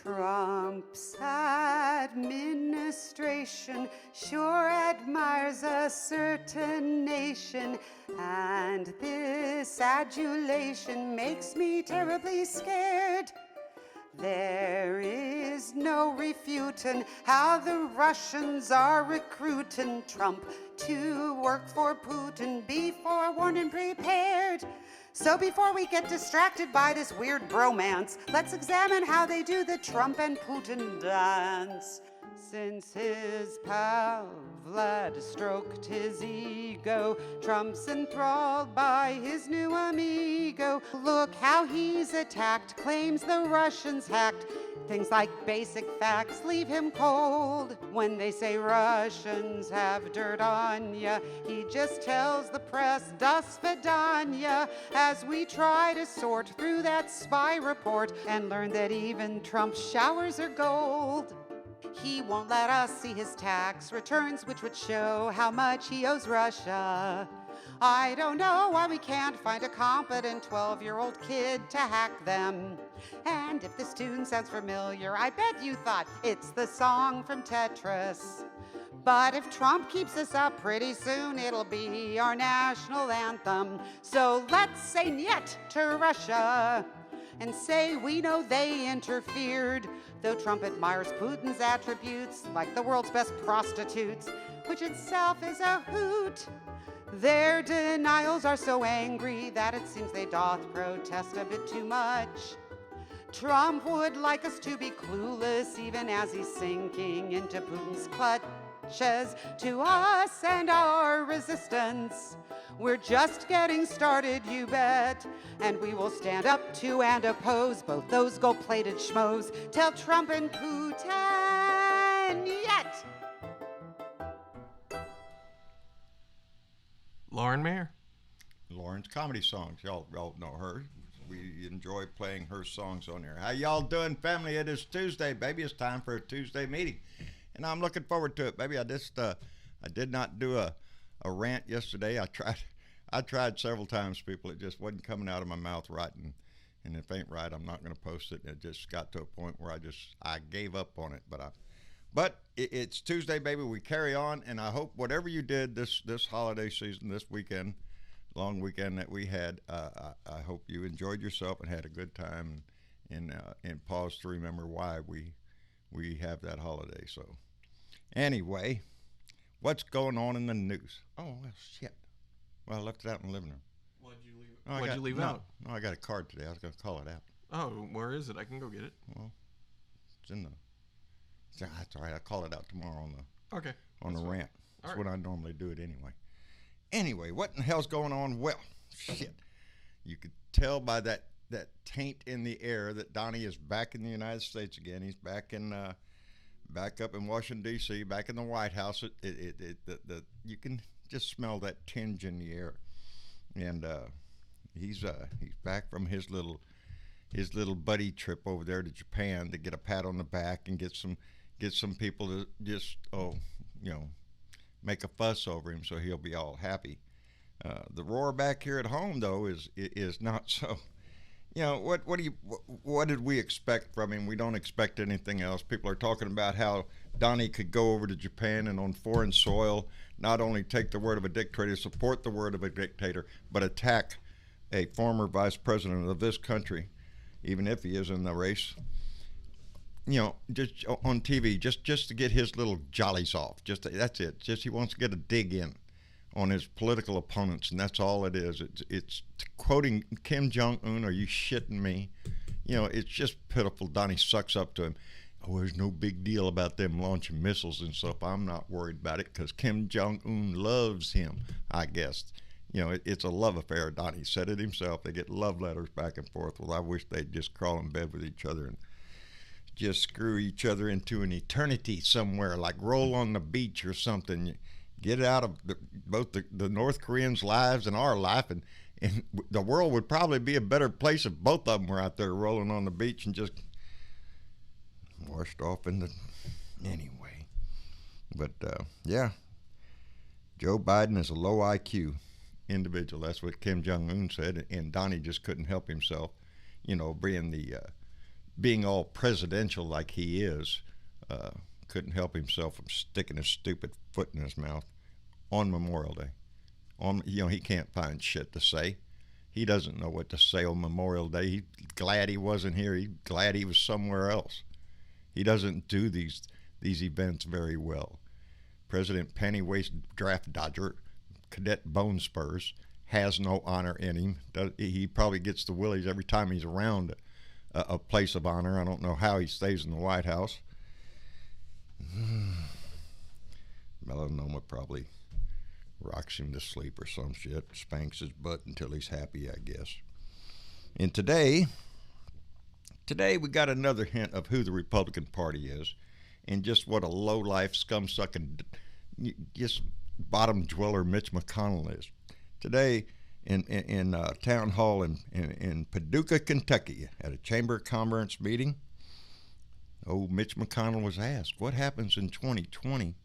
Trump's administration sure admires a certain nation, and this adulation makes me terribly scared. There is no refuting how the Russians are recruiting Trump to work for Putin. Be forewarned and prepared. So before we get distracted by this weird bromance, let's examine how they do the Trump and Putin dance. Since his pal Vlad stroked his ego, Trump's enthralled by his new amigo. Look how he's attacked, claims the Russians hacked. Things like basic facts leave him cold. When they say Russians have dirt on ya, he just tells the press, das vidanya, as we try to sort through that spy report and learn that even Trump's showers are gold. He won't let us see his tax returns, which would show how much he owes Russia. I don't know why we can't find a competent 12-year-old kid to hack them. And if this tune sounds familiar, I bet you thought it's the song from Tetris. But if Trump keeps this up, pretty soon it'll be our national anthem. So let's say niet to Russia and say we know they interfered, though Trump admires Putin's attributes like the world's best prostitutes, which itself is a hoot. Their denials are so angry that it seems they doth protest a bit too much. Trump would like us to be clueless even as he's sinking into Putin's clutches. To us and our resistance, we're just getting started, you bet. And we will stand up to and oppose both those gold-plated schmoes. Tell Trump and Putin yet. Lauren Mayer. Lauren's comedy songs. Y'all know her. We enjoy playing her songs on here. How y'all doing, family? It is Tuesday, baby. It's time for a Tuesday meeting. And I'm looking forward to it, baby. I did not do a rant yesterday. I tried several times, people. It just wasn't coming out of my mouth right. And if it ain't right, I'm not going to post it. It just got to a point where I gave up on it. But it's Tuesday, baby. We carry on, and I hope whatever you did this holiday season, this weekend, long weekend that we had, I hope you enjoyed yourself and had a good time, and pause to remember why we have that holiday. So anyway, what's going on in the news? Oh, well, shit. Well, I left it out in the living room. What'd you leave out? No, I got a card today. I was going to call it out. Oh, where is it? I can go get it. Well, it's in the... That's all right. I'll call it out tomorrow on the fine. rant. That's when I normally do it anyway. Anyway, what in the hell's going on? Well, shit. You could tell by that taint in the air that Donnie is back in the United States again. He's back up in Washington, D.C., back in the White House. You can just smell that tinge in the air. And he's back from his little buddy trip over there to Japan to get a pat on the back and get some people to just make a fuss over him so he'll be all happy. The roar back here at home though is not so. What did we expect from him? We don't expect anything else. People are talking about how Donnie could go over to Japan and on foreign soil not only take the word of a dictator, support the word of a dictator, but attack a former vice president of this country, even if he is in the race, just on TV, just to get his little jollies off. That's it. Just he wants to get a dig in on his political opponents, and that's all it is. It's quoting Kim Jong-un, are you shitting me? It's just pitiful. Donnie sucks up to him. Oh, there's no big deal about them launching missiles and stuff. I'm not worried about it because Kim Jong-un loves him, I guess. It's a love affair. Donnie said it himself. They get love letters back and forth. Well, I wish they'd just crawl in bed with each other and just screw each other into an eternity somewhere, like roll on the beach or something. Get out of both the North Koreans' lives and our life, and the world would probably be a better place if both of them were out there rolling on the beach and just washed off anyway. But, yeah, Joe Biden is a low IQ individual. That's what Kim Jong-un said, and Donnie just couldn't help himself, being being all presidential like he is, couldn't help himself from sticking his stupid foot in his mouth on Memorial Day. He can't find shit to say. He doesn't know what to say on Memorial Day. He's glad he wasn't here. He's glad he was somewhere else. He doesn't do these events very well. President Pennywaist Draft Dodger, Cadet Bone Spurs, has no honor in him. He probably gets the willies every time he's around a place of honor. I don't know how he stays in the White House. Melanoma probably rocks him to sleep or some shit, spanks his butt until he's happy, I guess. And today we got another hint of who the Republican Party is and just what a low-life, scum-sucking, just bottom dweller Mitch McConnell is. Today, in town hall in Paducah, Kentucky, at a Chamber of Commerce meeting, old Mitch McConnell was asked, what happens in 2020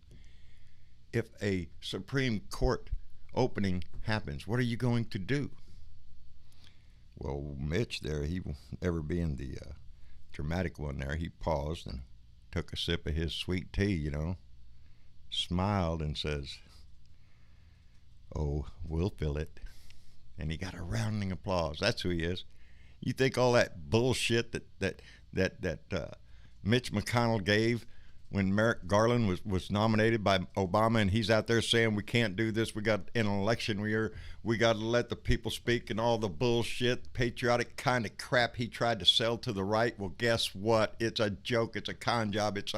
if a Supreme Court opening happens? What are you going to do? Well, Mitch there, he ever being the dramatic one there, he paused and took a sip of his sweet tea, smiled and says, oh, we'll fill it. And he got a rounding applause. That's who he is. You think all that bullshit that Mitch McConnell gave when Merrick Garland was nominated by Obama, and he's out there saying we can't do this, we got an election year, we got to let the people speak, and all the bullshit, patriotic kind of crap he tried to sell to the right. Well, guess what? It's a joke. It's a con job. It's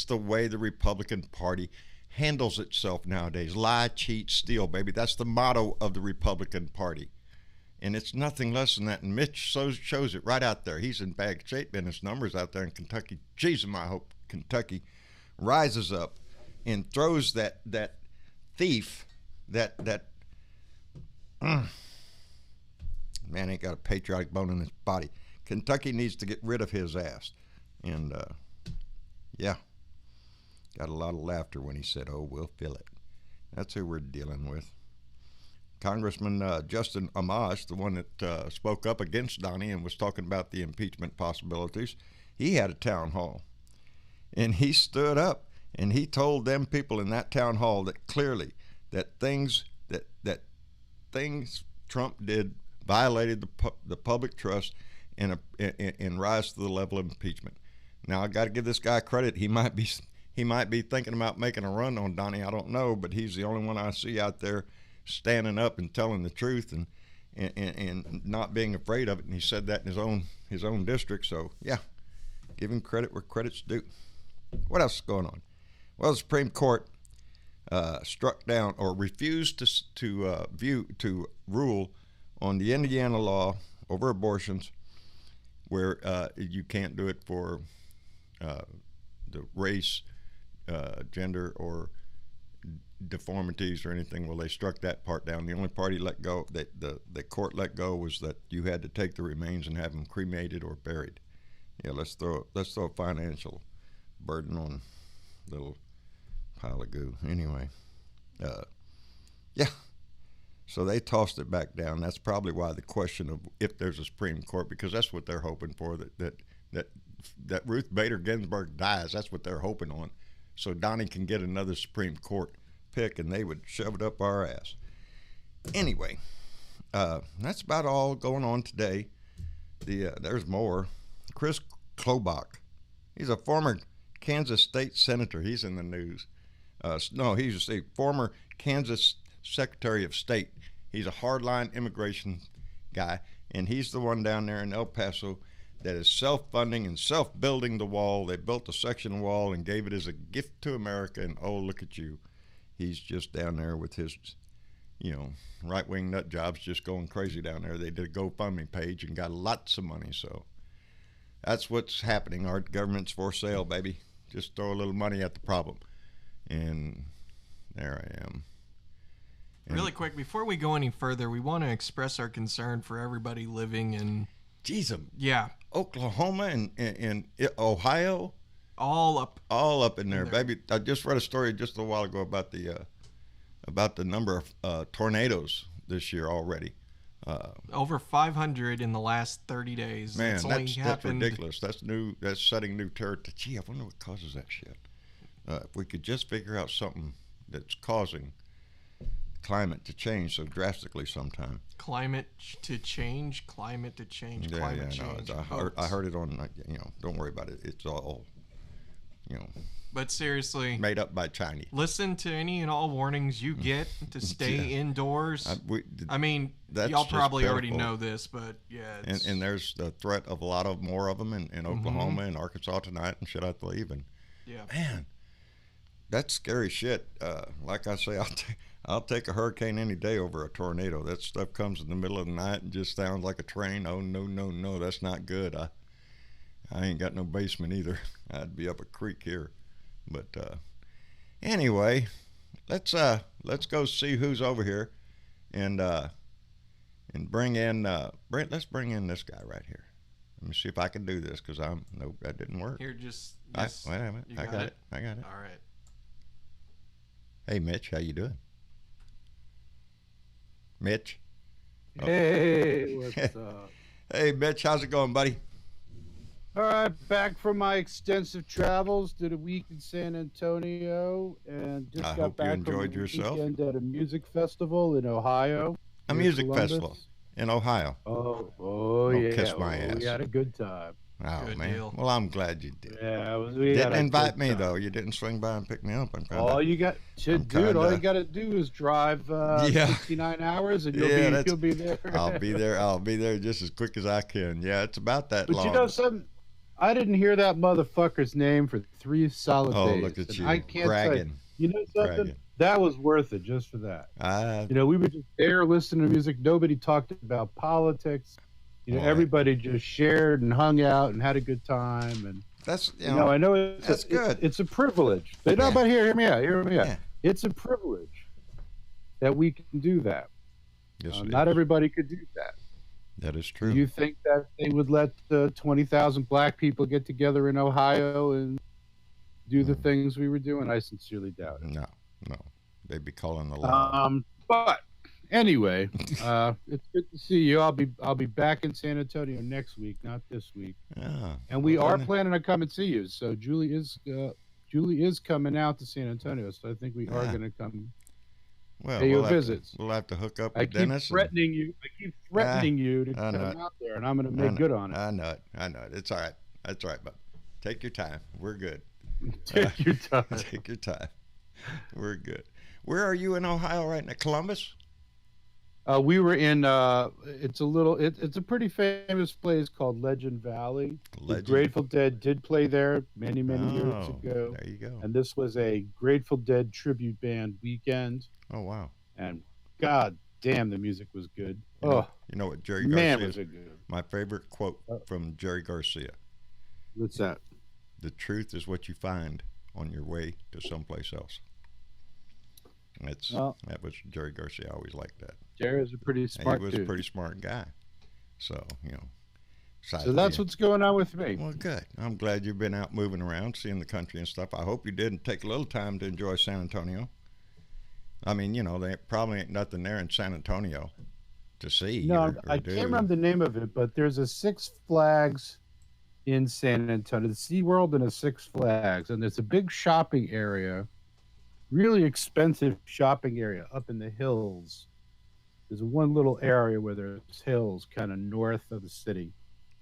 the way the Republican Party handles itself nowadays. Lie, cheat, steal, baby. That's the motto of the Republican Party. And it's nothing less than that. And Mitch shows it right out there. He's in bad shape, and his numbers out there in Kentucky. Jesus, I hope Kentucky rises up and throws that thief, man ain't got a patriotic bone in his body. Kentucky needs to get rid of his ass. And, yeah, got a lot of laughter when he said, oh, we'll fill it. That's who we're dealing with. Congressman Justin Amash, the one that spoke up against Donnie and was talking about the impeachment possibilities, he had a town hall. And he stood up and he told them people in that town hall that clearly that things Trump did violated the public trust and rise to the level of impeachment. Now, I got to give this guy credit. He might be thinking about making a run on Donnie. I don't know, but he's the only one I see out there standing up and telling the truth and not being afraid of it. And he said that in his own district. So yeah, give him credit where credit's due. What else is going on? Well, the Supreme Court struck down or refused to rule on the Indiana law over abortions, where you can't do it for the race, gender, or deformities or anything. Well, they struck that part down. The only party let go, that the court let go, was that you had to take the remains and have them cremated or buried. Yeah, let's throw a financial burden on a little pile of goo. Anyway, yeah. So they tossed it back down. That's probably why the question of if there's a Supreme Court, because that's what they're hoping for, that Ruth Bader Ginsburg dies. That's what they're hoping on. So Donnie can get another Supreme Court pick, and they would shove it up our ass. Anyway, that's about all going on today. There's more. Chris Klobach, he's a former Kansas state senator. He's in the news. No, he's a former Kansas Secretary of State. He's a hardline immigration guy, and he's the one down there in El Paso that is self-funding and self-building the wall. They built a section wall and gave it as a gift to America, and oh, look at you. He's just down there with his, right-wing nut jobs, just going crazy down there. They did a GoFundMe page and got lots of money, so that's what's happening. Our government's for sale, baby. Just throw a little money at the problem. And there I am. And really quick, before we go any further, we want to express our concern for everybody living in... Yeah. Oklahoma and Ohio. All up in there, baby. I just read a story just a while ago about the number of tornadoes this year already. Over 500 in the last 30 days. Man, It's only that's happened. ridiculous. That's new. That's setting new territory. Gee, I wonder what causes that shit. If we could just figure out something that's causing climate to change so drastically sometime. Climate to change. Climate change. I heard it on. Don't worry about it. It's all, But seriously, made up by Chinese. listen to any and all warnings you get to stay indoors. I mean, y'all probably already know this, but yeah. And there's the threat of a lot of more of them in Oklahoma and Arkansas tonight and shit, I believe. And man, that's scary shit. Like I say, I'll take a hurricane any day over a tornado. That stuff comes in the middle of the night and just sounds like a train. Oh no, that's not good. I ain't got no basement either. I'd be up a creek here. But anyway, let's go see who's over here, and bring in let's bring in this guy right here. Let me see if I can do this, because nope, that didn't work. Here, just wait a minute. I got it. All right. Hey, Mitch, how you doing? Mitch. Hey, what's up? Hey, Mitch, how's it going, buddy? All right, back from my extensive travels. Did a week in San Antonio, and just I got hope you back enjoyed from a yourself. weekend at a music festival in Ohio. A near music Columbus. festival in Ohio. Oh yeah. Kiss my ass. We had a good time. Oh, Good man. deal. Well, I'm glad you did. Yeah, You didn't invite me, time. though. You didn't swing by and pick me up. All you got, dude. All you got to do is drive 69 hours, and you'll be there. I'll be there just as quick as I can. Yeah, it's about that But long. you know something? I didn't hear that motherfucker's name for 3 solid days. Oh, look at and you. I can't bragging. say. You know something? Bragging. That was worth it just for that. We were just there listening to music. Nobody talked about politics. Everybody just shared and hung out and had a good time. And that's I know that's good. It's a privilege. But no, but hear me out. Yeah. It's a privilege that we can do that. Yes, not everybody could do that. That is true. Do you think that they would let 20,000 black people get together in Ohio and do the things we were doing? I sincerely doubt it. No. They'd be calling the law. But anyway, it's good to see you. I'll be back in San Antonio next week, not this week. Yeah. And we are planning to come and see you. So Julie is coming out to San Antonio. So I think we are going to come pay you a visit. We'll have to hook up with I keep Dennis. threatening you to come out there, and I'm going to make good on it. I know it. It's all right. That's all right, but take your time. We're good. Take your time. Take your time. We're good. Where are you in Ohio right now? Columbus? We were in it's a pretty famous place called Legend Valley. The Grateful Dead did play there many years ago. There you go. And this was a Grateful Dead tribute band weekend. Oh wow. And god damn, the music was good. You know what Jerry Garcia man, was it good. My favorite quote from Jerry Garcia. What's that? The truth is what you find on your way to someplace else. That was Jerry Garcia. I always liked that. Jerry's a pretty smart dude. He was a pretty smart guy. So, So that's what's going on with me. Well, good. I'm glad you've been out moving around, seeing the country and stuff. I hope you did take a little time to enjoy San Antonio. I mean, there probably ain't nothing there in San Antonio to see. No, I can't remember the name of it, but there's a Six Flags in San Antonio, the SeaWorld and a Six Flags, and there's a big shopping area, really expensive shopping area up in the hills. There's one little area where there's hills kind of north of the city.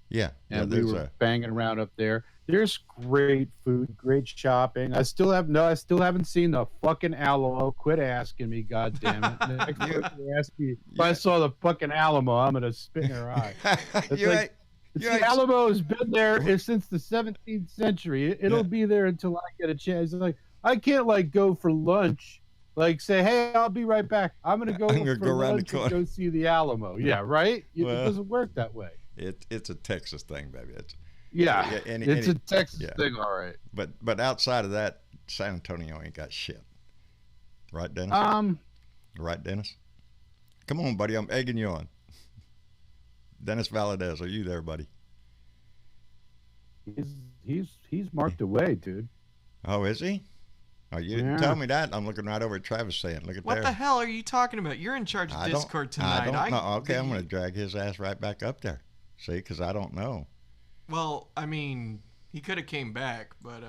Yeah. And we were banging around up there. There's great food, great shopping. I still haven't seen the fucking Alamo. Quit asking me, goddamn it. Next time you ask me if I saw the fucking Alamo, I'm gonna spit in her eye. The Alamo has been there since the 17th century. It'll be there until I get a chance. Like I can't go for lunch. Say, hey, I'll be right back. I'm gonna go around the corner and go see the Alamo. Yeah, right. It doesn't work that way. It's a Texas thing, baby. It's a Texas thing, all right. But outside of that, San Antonio ain't got shit. Right, Dennis? Right, Dennis? Come on, buddy. I'm egging you on. Dennis Valadez, are you there, buddy? He's marked away, dude. Oh, is he? Oh, you didn't tell me that. I'm looking right over at Travis saying, look at what there. the hell are you talking about? You're in charge of Discord tonight. I don't know. Okay, I'm going to drag his ass right back up there. See, because I don't know. Well, I mean, he could have came back, but...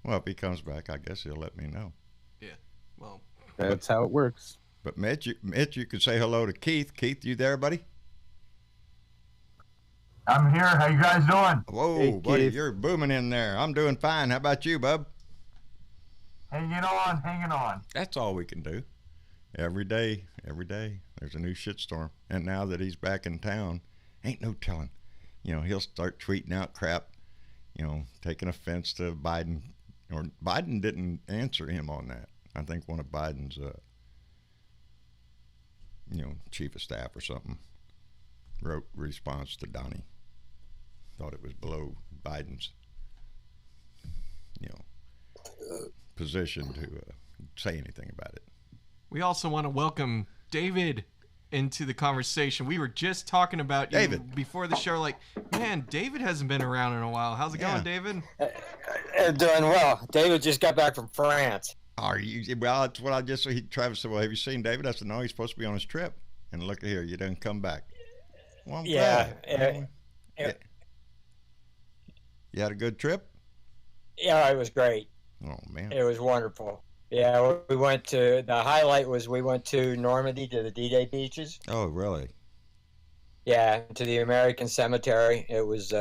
Well, if he comes back, I guess he'll let me know. Yeah, well... That's how it works. But Mitch, you could say hello to Keith. Keith, you there, buddy? I'm here. How you guys doing? Whoa, hey, buddy, Keith. you're booming in there. I'm doing fine. How about you, bub? Hanging on. That's all we can do. Every day, there's a new shitstorm. And now that he's back in town, ain't no telling. You know, he'll start tweeting out crap, you know, taking offense to Biden. Or Biden didn't answer him on that. I think one of Biden's, chief of staff or something wrote response to Donnie. Thought it was below Biden's, position to say anything about it. We also want to welcome David into the conversation. We were just talking about you David. Before the show. Like, man, David hasn't been around in a while. How's it going, David? Doing well. David just got back from France. Are you? Well, that's what I just said. Travis said, well, have you seen David? I said, no, he's supposed to be on his trip. And look at here, you didn't come back. Well, I'm glad. You had a good trip? Yeah, it was great. Oh, man. It was wonderful. Yeah, we went to, the highlight was we went to Normandy to the D-Day beaches. Oh, really? Yeah, to the American cemetery. It was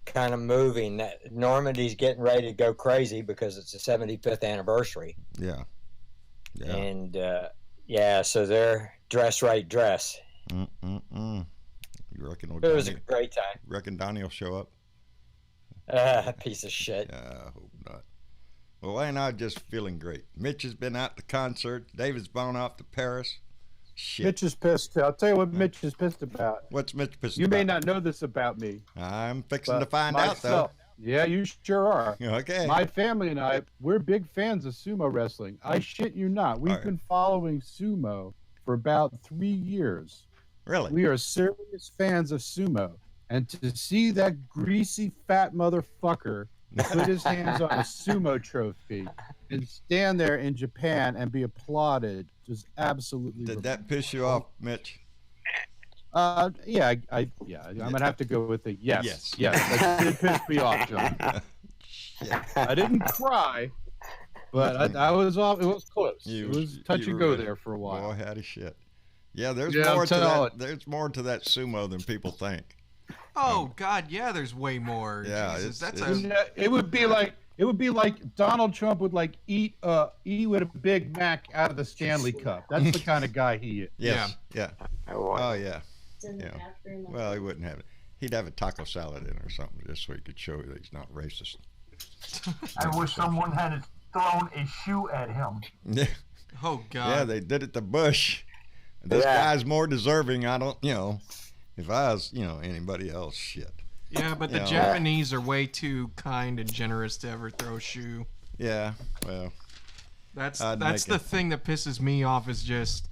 kind of moving. Normandy's getting ready to go crazy because it's the 75th anniversary. Yeah. And, so they're dress. You reckon It was a great time. Reckon Donnie will show up? Piece of shit. I hope not. Well, ain't I just feeling great? Mitch has been out to concerts. David's gone off to Paris. Shit. Mitch is pissed. I'll tell you what Mitch is pissed about. What's Mitch pissed You about? may not know this about me. I'm fixing to find out, though. Yeah, you sure are. Okay. My family and I, we're big fans of sumo wrestling. I shit you not. We've been following sumo for about 3 years. Really? We are serious fans of sumo. And to see that greasy fat motherfucker put his hands on a sumo trophy and stand there in Japan and be applauded was absolutely Did that piss you off, Mitch? I'm gonna have to go with a yes. That did piss me off, John. I didn't cry, but I was off. It was close. It was touch and go there for a while. Boy, howdy shit. Yeah, there's more to that. There's more to that sumo than people think. Oh God, yeah, there's way more. Yeah, Jesus, it would be like Donald Trump would eat with a Big Mac out of the Stanley Cup. That's the kind of guy he is. Yes. Yeah. Oh yeah. Yeah. Well, he wouldn't have it. He'd have a taco salad in or something just so he could show that he's not racist. I wish someone had thrown a shoe at him. Yeah. Oh God. Yeah, they did it to Bush. This guy's more deserving. I don't, if I was, anybody else, shit. Yeah, but the Japanese are way too kind and generous to ever throw a shoe. Yeah, well. That's the thing that pisses me off is just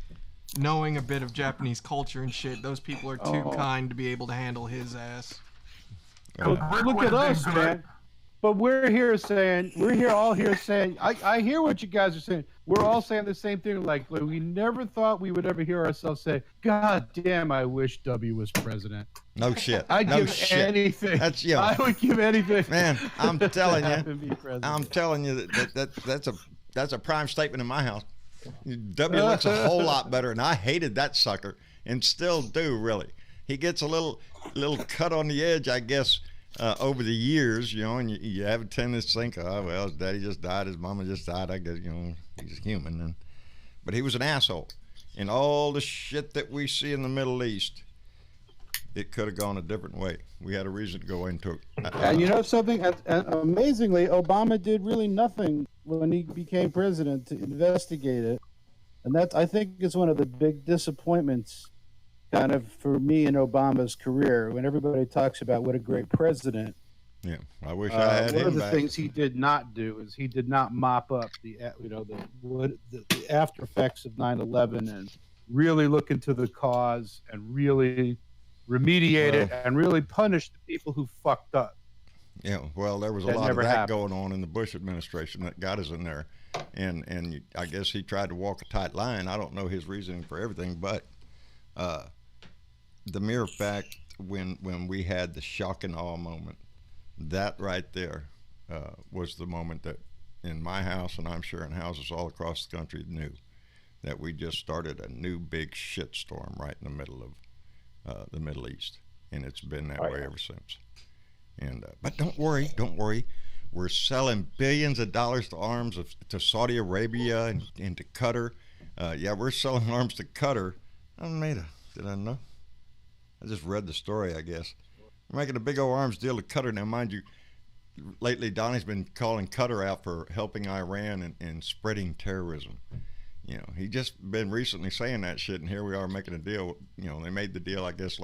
knowing a bit of Japanese culture and shit. Those people are too kind to be able to handle his ass. Look at us, man. But we're all here saying, I hear what you guys are saying. We're all saying the same thing. Like we never thought we would ever hear ourselves say, God damn, I wish W was president. No shit. I'd give anything. That's, I would give anything. Man, I'm telling you that's a prime statement in my house. W looks a whole lot better, and I hated that sucker, and still do, really. He gets a little cut on the edge, I guess, over the years, and you have a tendency to think, oh, well, his daddy just died, his mama just died, I guess, he's human. But he was an asshole. And all the shit that we see in the Middle East, it could have gone a different way. We had a reason to go into it. And you know something? Amazingly, Obama did really nothing when he became president to investigate it. And that, I think, is one of the big disappointments kind of for me in Obama's career, when everybody talks about what a great president. Yeah, I wish I had him back. One of the things he did not do is he did not mop up the after effects of 9/11 and really look into the cause and really remediate it and really punish the people who fucked up. Yeah, well, there was a lot of that going on in the Bush administration that got us in there, and I guess he tried to walk a tight line. I don't know his reasoning for everything, but the mere fact when we had the shock and awe moment, that right there was the moment that in my house, and I'm sure in houses all across the country, knew that we just started a new big shitstorm right in the middle of the Middle East, and it's been that way ever since. And but don't worry, we're selling billions of dollars to arms to Saudi Arabia and to Qatar. Yeah, we're selling arms to Qatar. Did I know? I just read the story, I guess. We're making a big old arms deal to Qatar. Now, mind you, lately Donnie's been calling Qatar out for helping Iran and spreading terrorism. You know, he just been recently saying that shit, and here we are making a deal. You know, they made the deal, I guess,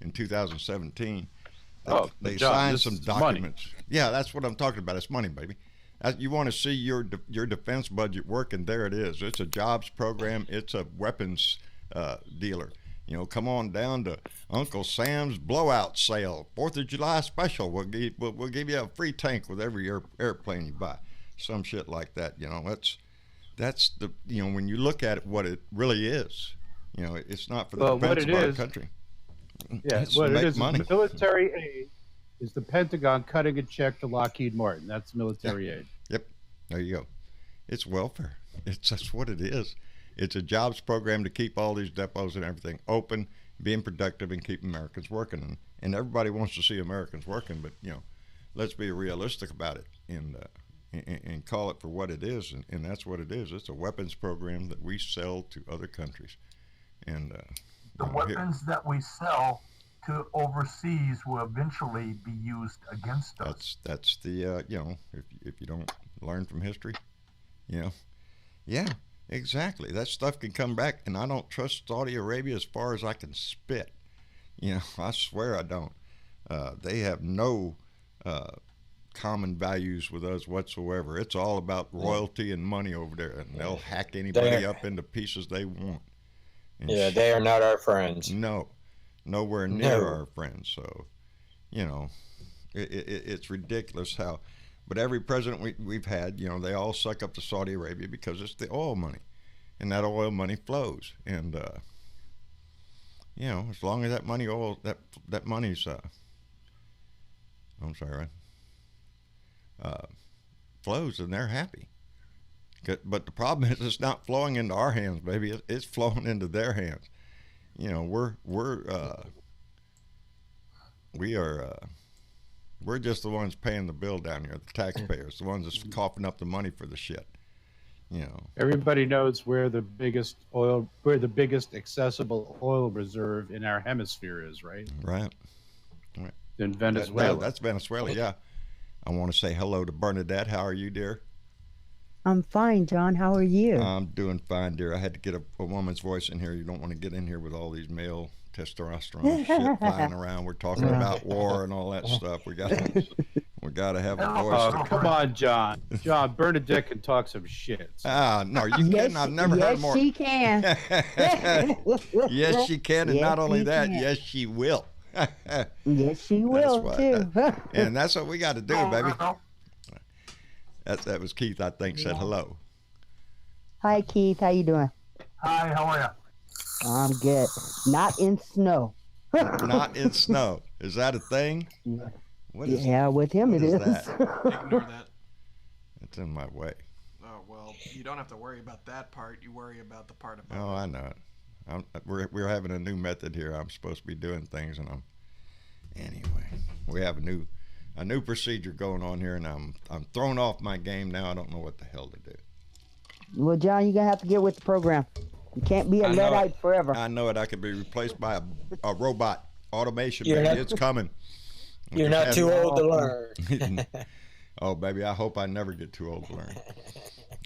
in 2017. They signed some documents. Money. Yeah, that's what I'm talking about. It's money, baby. You want to see your defense budget working? There it is. It's a jobs program. It's a weapons dealer. You know, come on down to Uncle Sam's blowout sale, 4th of July special. We'll give you a free tank with every airplane you buy. Some shit like that. You know, that's the, you know, when you look at it, what it really is. You know, it's not for the defense of our country. Yeah, what it is money. Military aid is the Pentagon cutting a check to Lockheed Martin. That's military aid. Yep, there you go. It's welfare. That's what it is. It's a jobs program to keep all these depots and everything open, being productive, and keep Americans working. And everybody wants to see Americans working, but you know, let's be realistic about it and call it for what it is. And that's what it is. It's a weapons program that we sell to other countries. And the weapons that we sell to overseas will eventually be used against us. That's the you know, if you don't learn from history, you know, yeah, exactly. That stuff can come back, and I don't trust Saudi Arabia as far as I can spit. You know, I swear I don't. They have no common values with us whatsoever. It's all about royalty and money over there, and they'll hack anybody up into pieces they want. And they are not our friends. No, nowhere near our friends. So, you know, it's ridiculous how. But every president we've had, you know, they all suck up to Saudi Arabia because it's the oil money, and that oil money flows. And you know, as long as that money's I'm sorry, flows, and they're happy. But the problem is, it's not flowing into our hands, baby. It's flowing into their hands. You know, we're just the ones paying the bill down here, the taxpayers, the ones that's coughing up the money for the shit. You know, everybody knows where the biggest accessible oil reserve in our hemisphere is, right? Right. In Venezuela. That's Venezuela. Yeah. I want to say hello to Bernadette. How are you, dear? I'm fine, John. How are you? I'm doing fine, dear. I had to get a woman's voice in here. You don't want to get in here with all these male testosterone shit flying around. We're talking about war and all that stuff. We got to have a voice. Come on, John. John, Bernadette can talk some shit. No, are you kidding? I've never heard more. Yes, she can. Yes, she can, and not only that, yes, she will. Yes, she will too. And that's what we got to do, baby. That was Keith, I think, said hello. Hi, Keith. How you doing? Hi, how are you? I'm good. Not in snow. Not in snow. Is that a thing? With him it is. Ignore that. It's in my way. Oh, well, you don't have to worry about that part. You worry about the part about Oh, I know it. We're having a new method here. I'm supposed to be doing things, and anyway, we have a new procedure going on here, and I'm thrown off my game now. I don't know what the hell to do. Well, John, you're gonna have to get with the program. You can't be a Luddite forever. I know it. I could be replaced by a robot. Automation, baby. It's coming. You're not too old to learn. Oh, baby, I hope I never get too old to learn.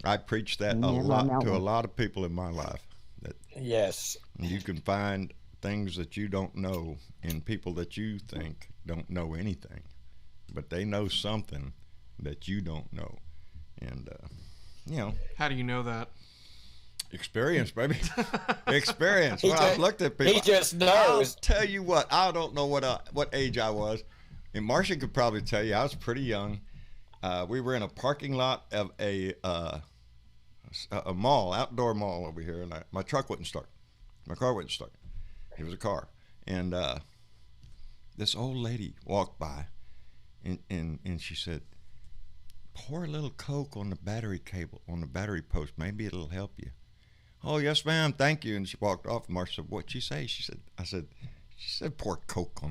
I preach that a lot to a lot of people in my life. That yes. You can find things that you don't know in people that you think don't know anything, but they know something that you don't know. And, you know. How do you know that? Experience, baby. Experience. Well, I've looked at people. He just knows. I'll tell you what, I don't know what age I was, And Marcia could probably tell you, I was pretty young. We were in a parking lot of a mall, outdoor mall over here, and my truck wouldn't start. My car wouldn't start. It was a car. And this old lady walked by, and she said, pour a little Coke on the battery cable, on the battery post. Maybe it'll help you. Oh, yes, ma'am. Thank you. And she walked off. Marcia said, what'd she say? She said, pour Coke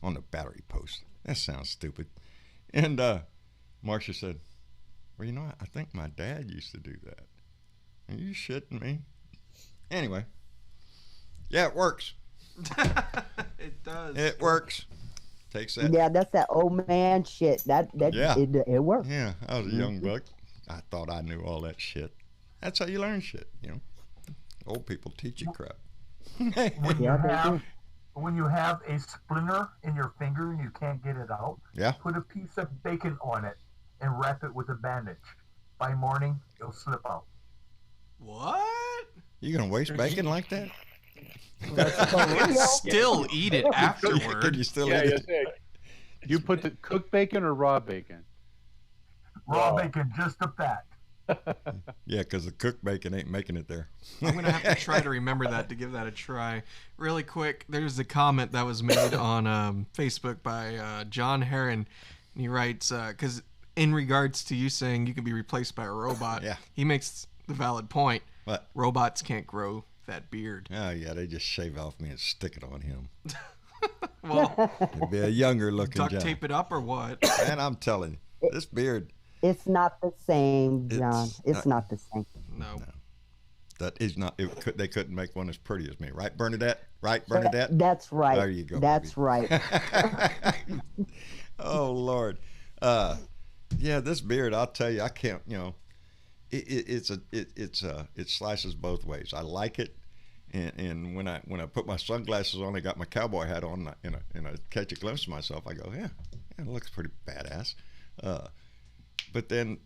on the battery post. That sounds stupid. And Marcia said, well, you know, I think my dad used to do that. Are you shitting me? Anyway. Yeah, it works. It does. It works. Takes that. Yeah, that's that old man shit. That Yeah. it works. Yeah, I was a young buck. I thought I knew all that shit. That's how you learn shit, you know. Old people teach you crap. When you have a splinter in your finger and you can't get it out, Yeah. put a piece of bacon on it and wrap it with a bandage. By morning, it'll slip out. What? You gonna waste bacon like that? Still eat it afterward. Can you still Yeah, eat it? You put the cooked bacon or raw bacon? Raw bacon, just a fact. Yeah, because the cooked bacon ain't making it there. I'm going to have to try to remember that to give that a try. Really quick, there's a comment that was made on Facebook by John Heron. And he writes, because in regards to you saying you can be replaced by a robot, Yeah. he makes the valid point. What? Robots can't grow that beard. Oh, yeah, they just shave off me and stick it on him. Well, It'd be a younger looking duct John. tape it up or what? And I'm telling you, this beard, It's not the same, John. It's not the same. No. that is not, they couldn't make one as pretty as me. Right, Bernadette? Right, Bernadette? That's right. There you go, That's baby. right. Oh, Lord. Yeah, this beard, I'll tell you, I can't, you know, it slices both ways. I like it. And when I put my sunglasses on, I got my cowboy hat on, and I catch a glimpse of myself, I go, yeah, it looks pretty badass. But then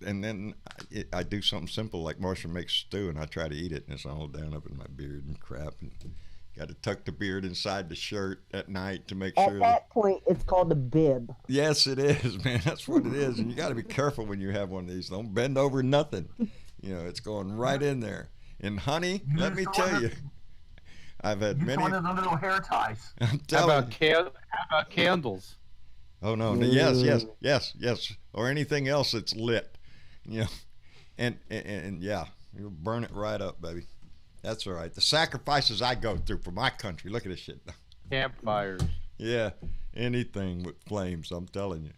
I do something simple like Marcia makes stew, and I try to eat it, and it's all down up in my beard and crap. And got to tuck the beard inside the shirt at night to make sure. At that point, it's called a bib. Yes, it is, man. That's what it is. And you got to be careful when you have one of these. Don't bend over nothing. You know, it's going right in there. And honey, let me tell you, I've had You many. one of the little hair ties. I'm How telling you. about candles? Oh no, yes, or anything else that's lit, you know, and yeah, you burn it right up, baby. That's all right. The sacrifices I go through for my country. Look at this shit. Campfires. Yeah, anything with flames. I'm telling you.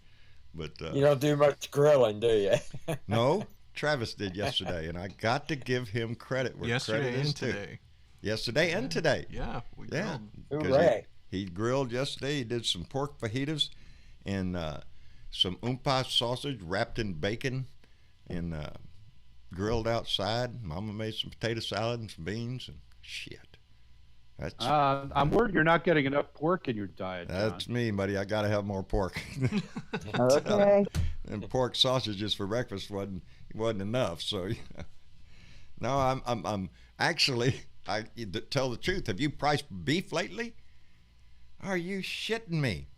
But You don't do much grilling, do you? no, Travis did yesterday, and I got to give him credit where Yesterday credit is and due. today. Yesterday and today. Yeah. We Yeah. grilled. 'Cause Hooray. He grilled yesterday. He did some pork fajitas and some umpa sausage wrapped in bacon and grilled outside. Mama made some potato salad and some beans and shit. That's I'm worried you're not getting enough pork in your diet, John. that's me, buddy. I got to have more pork. Okay. And pork sausages for breakfast wasn't enough. So yeah. No, I'm actually, tell the truth. Have you priced beef lately? Are you shitting me?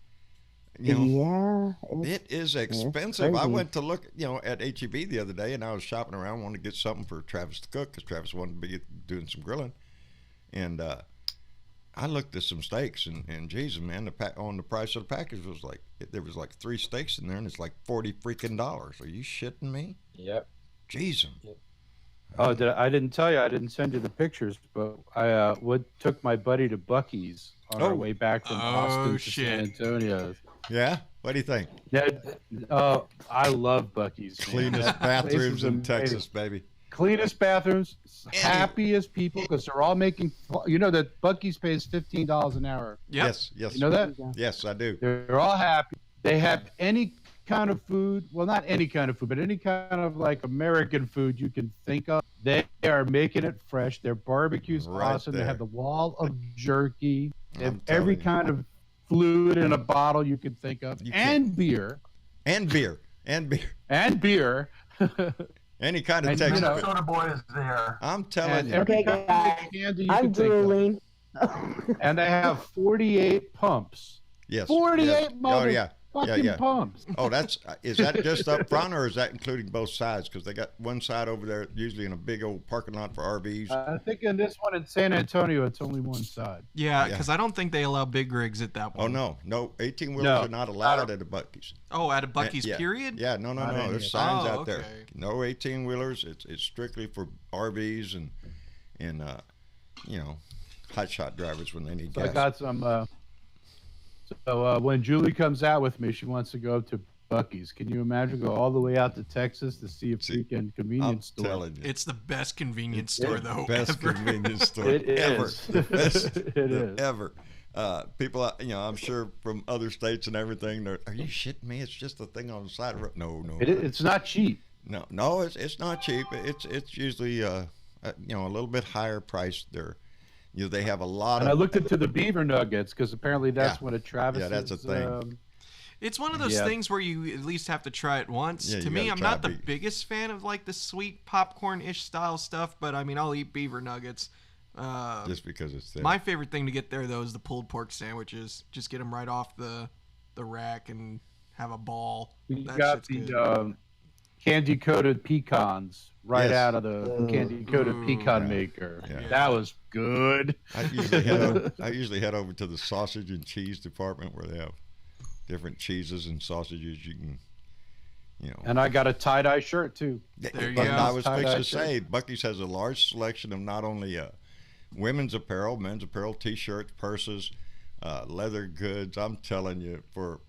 You know, Yeah. it is expensive. I crazy. went to look, you know, at HEB the other day, and I was shopping around, wanted to get something for Travis to cook because Travis wanted to be doing some grilling, and I looked at some steaks, and Jesus, man, on the price of the package was like there was like 3 steaks in there, and it's like $40 freaking. Are you shitting me? Yep. Jesus. Oh, I didn't tell you. I didn't send you the pictures, but I took my buddy to Buc-ee's on our way back from Austin to San Antonio. Yeah. What do you think? Yeah, I love Buc-ee's. man. Cleanest That place bathrooms is in amazing. Texas, baby. Cleanest bathrooms, happiest people because they're all making. You know that Buc-ee's pays $15 an hour. Yep. Yes. You know that? Yes, I do. They're all happy. They have any kind of food. Well, not any kind of food, but any kind of like American food you can think of. They are making it fresh. Their barbecue's Right awesome. there. They have the wall of jerky. They have I'm telling every you. kind of fluid in a bottle you can think of, You and beer, And beer. and beer. Any kind of And, Texas you know, beer. Soda boy is there. I'm telling And you. every Okay, kind of guys, candy you I'm can think of. drooling. And they have 48 pumps. Yes. 48 yes. Oh, mother yeah. fucking pumps. Oh, is that just up front, or is that including both sides? Because they got one side over there, usually in a big old parking lot for RVs. I think in this one in San Antonio, it's only one side. Yeah, because I don't think they allow big rigs at that one. Oh no, 18-wheelers are not allowed at the Buc-ee's. Oh, at a Buc-ee's, yeah. period? Yeah, no. Not any There's of signs out okay. there. No 18-wheelers. It's strictly for RVs and hotshot drivers when they need So gas. I got some. So when Julie comes out with me, she wants to go to Buc-ee's. Can you imagine go all the way out to Texas to see a freaking convenience store? Telling you. It's the best convenience store, though. Best ever. convenience store It ever. is. The best It is. ever. People, I'm sure from other states and everything, they're, are you shitting me? It's just a thing on the side of the road. No. It's not cheap. No, it's not cheap. It's usually a little bit higher price there. They have a lot And of. I looked into the beaver nuggets because apparently that's Yeah. one of Travis. Yeah, that's a thing. It's one of those things where you at least have to try it once. Yeah, To you me, gotta I'm try not the beef. biggest fan of like the sweet popcorn-ish style stuff, but I mean, I'll eat beaver nuggets. Just because it's there. My favorite thing to get there though is the pulled pork sandwiches. Just get them right off the rack and have a ball. You That got shit's the good. candy coated pecans right Yes. out of the candy coated Ooh. pecan maker. Yeah. That was good. I usually head over to the sausage and cheese department where they have different cheeses and sausages you can, And I got a tie dye shirt too. There you But go. I was Tie-dye fixing to shirt. say, Buc-ee's has a large selection of not only women's apparel, men's apparel, T-shirts, purses, leather goods. I'm telling you, for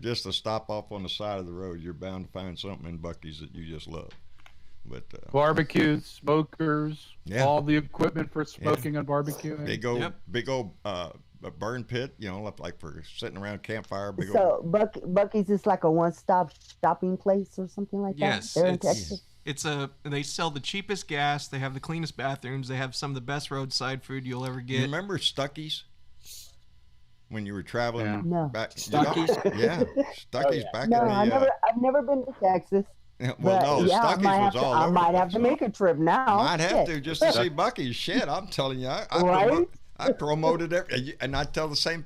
just a stop off on the side of the road, you're bound to find something in Buc-ee's that you just love. But Barbecues, smokers, Yeah. all the equipment for smoking and barbecuing. big old burn pit, like for sitting around campfire. Big old. So Buc-ee's is like a one-stop shopping place or something like that. Yes, There in it's Texas. they sell the cheapest gas. They have the cleanest bathrooms. They have some of the best roadside food you'll ever You get. remember Stuckey's when you were traveling Yeah. No. back? Stuckey's? Yeah, Stuckey's back No, in the. I've never been to Texas. Well, But no, yeah, I Stuckey's might have was to, all I over. might the have to place. make a trip now. Might have Shit. to just to see Buc-ee's. Shit, I'm telling you, Right? I promoted and I tell the same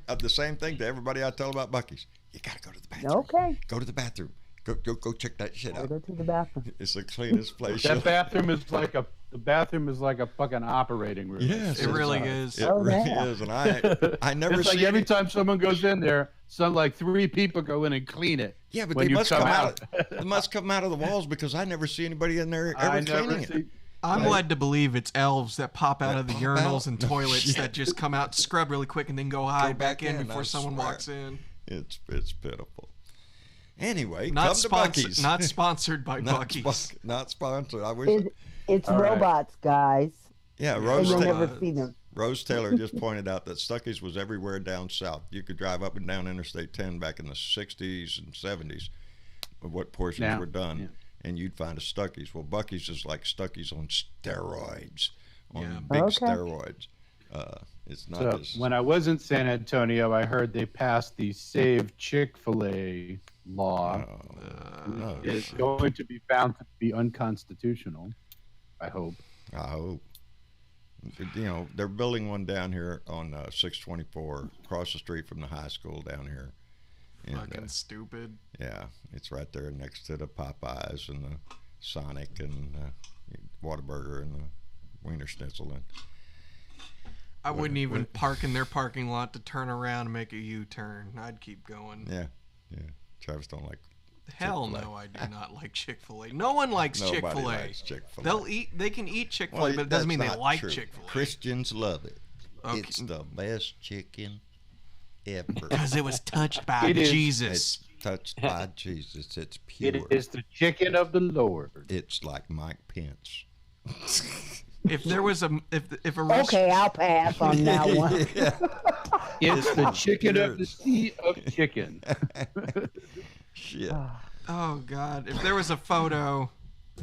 thing to everybody I tell about Buc-ee's. You gotta go to the bathroom. Okay. Go to the bathroom. Go check that shit I'll out. go to the bathroom. It's the cleanest place. That bathroom is like a fucking operating room. Yes, It really is. It Oh, really yeah. is, and I never It's like see every any- time someone goes in there, like 3 people go in and clean it. Yeah, but when they you must come come out. out. They must come out of the walls because I never see anybody in there I ever never cleaning it. see. I'm led to believe it's elves that pop out That of the pop urinals out? and No toilets shit. that just come out, scrub really quick, and then go hide back in before I someone swear. walks in. It's pitiful. Anyway, Not come to sponsored. Buc-ee's. Not sponsored by Not Buc-ee's. not sponsored. I wish. It's All right. robots, guys. Yeah, And Rose you'll Taylor, never see them. Rose Taylor just pointed out that Stuckey's was everywhere down south. You could drive up and down Interstate 10 back in the 60s and 70s, of what portions Now, were done, yeah. and you'd find a Stuckey's. Well, Buc-ee's is like Stuckey's on steroids, on Yeah. big Okay. steroids. It's not So as when I was in San Antonio, I heard they passed the Save Chick-fil-A law. no, It's going to be found to be unconstitutional. I hope. I hope. They're building one down here on 624, across the street from the high school down here. And, Fucking stupid. yeah, it's right there next to the Popeyes and the Sonic and Whataburger and the Wiener Schnitzel. And I wouldn't even park in their parking lot to turn around and make a U-turn. I'd keep going. yeah. Travis don't like. Hell Chick-fil-A. no, I do not like Chick-fil-A. No one likes Nobody Chick-fil-A. likes Chick-fil-A. They can eat Chick-fil-A, Well, but it doesn't that's mean they not like true. Chick-fil-A. Christians love it. Okay. It's the best chicken ever. Because it was touched by It is. Jesus. It's touched by Jesus. It's pure. It is the chicken of the Lord. It's like Mike Pence. If there was a if a rest- Okay, I'll pass on that one. It's the chicken of the sea of chicken. Shit. Oh God! If there was a photo,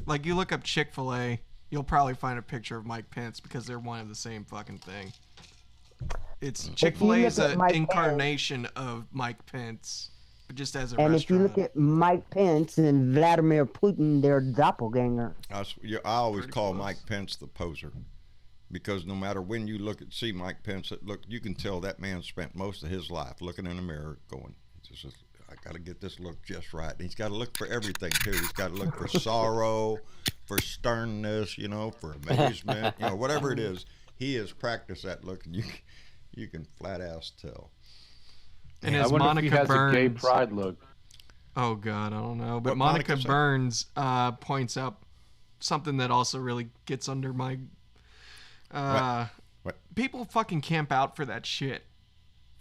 like you look up Chick-fil-A, you'll probably find a picture of Mike Pence because they're one of the same fucking thing. It's Chick-fil-A is look at an Mike incarnation of Mike Pence, but just as a And restaurant. if you look at Mike Pence and Vladimir Putin, they're doppelganger. I always Pretty call close. Mike Pence the poser, because no matter when you see Mike Pence, you can tell that man spent most of his life looking in the mirror, going, I got to get this look just right. And he's got to look for everything too. He's got to look for sorrow, for sternness, for amazement, whatever it is. He has practiced that look, and you can flat ass tell. And I as wonder Monica if he has Burns, a gay pride look. Oh God, I don't know. But What Monica Monica said? Burns points out something that also really gets under my. What? People fucking camp out for that shit.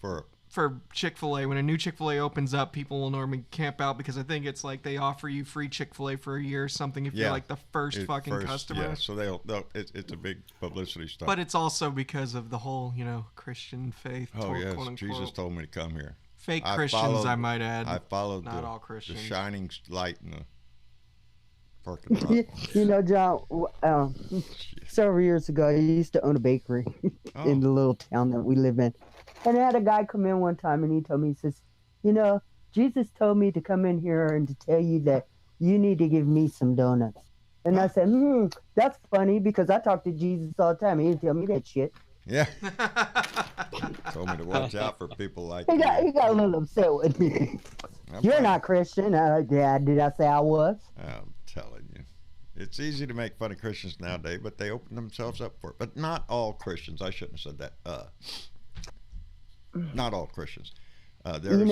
For Chick-fil-A, when a new Chick-fil-A opens up, people will normally camp out because I think it's like they offer you free Chick-fil-A for a year or something if you're like the first customer. Yeah, so it's a big publicity stunt. But it's also because of the whole, Christian faith. Oh yes, quote unquote. Jesus told me to come here. Fake Christians, I might add. I followed Not the, all the Christians. shining light in the parking lot. John, several years ago, I used to own a bakery in the little town that we live in. And I had a guy come in one time and he told me, he says, Jesus told me to come in here and to tell you that you need to give me some donuts. And I said, that's funny because I talk to Jesus all the time. He didn't tell me that shit. Yeah. Told me to watch out for people like He you. got a little upset with me. You're not Christian. Yeah, did I say I was? I'm telling you. It's easy to make fun of Christians nowadays, but they open themselves up for it. But not all Christians. I shouldn't have said that. Not all Christians. I've studied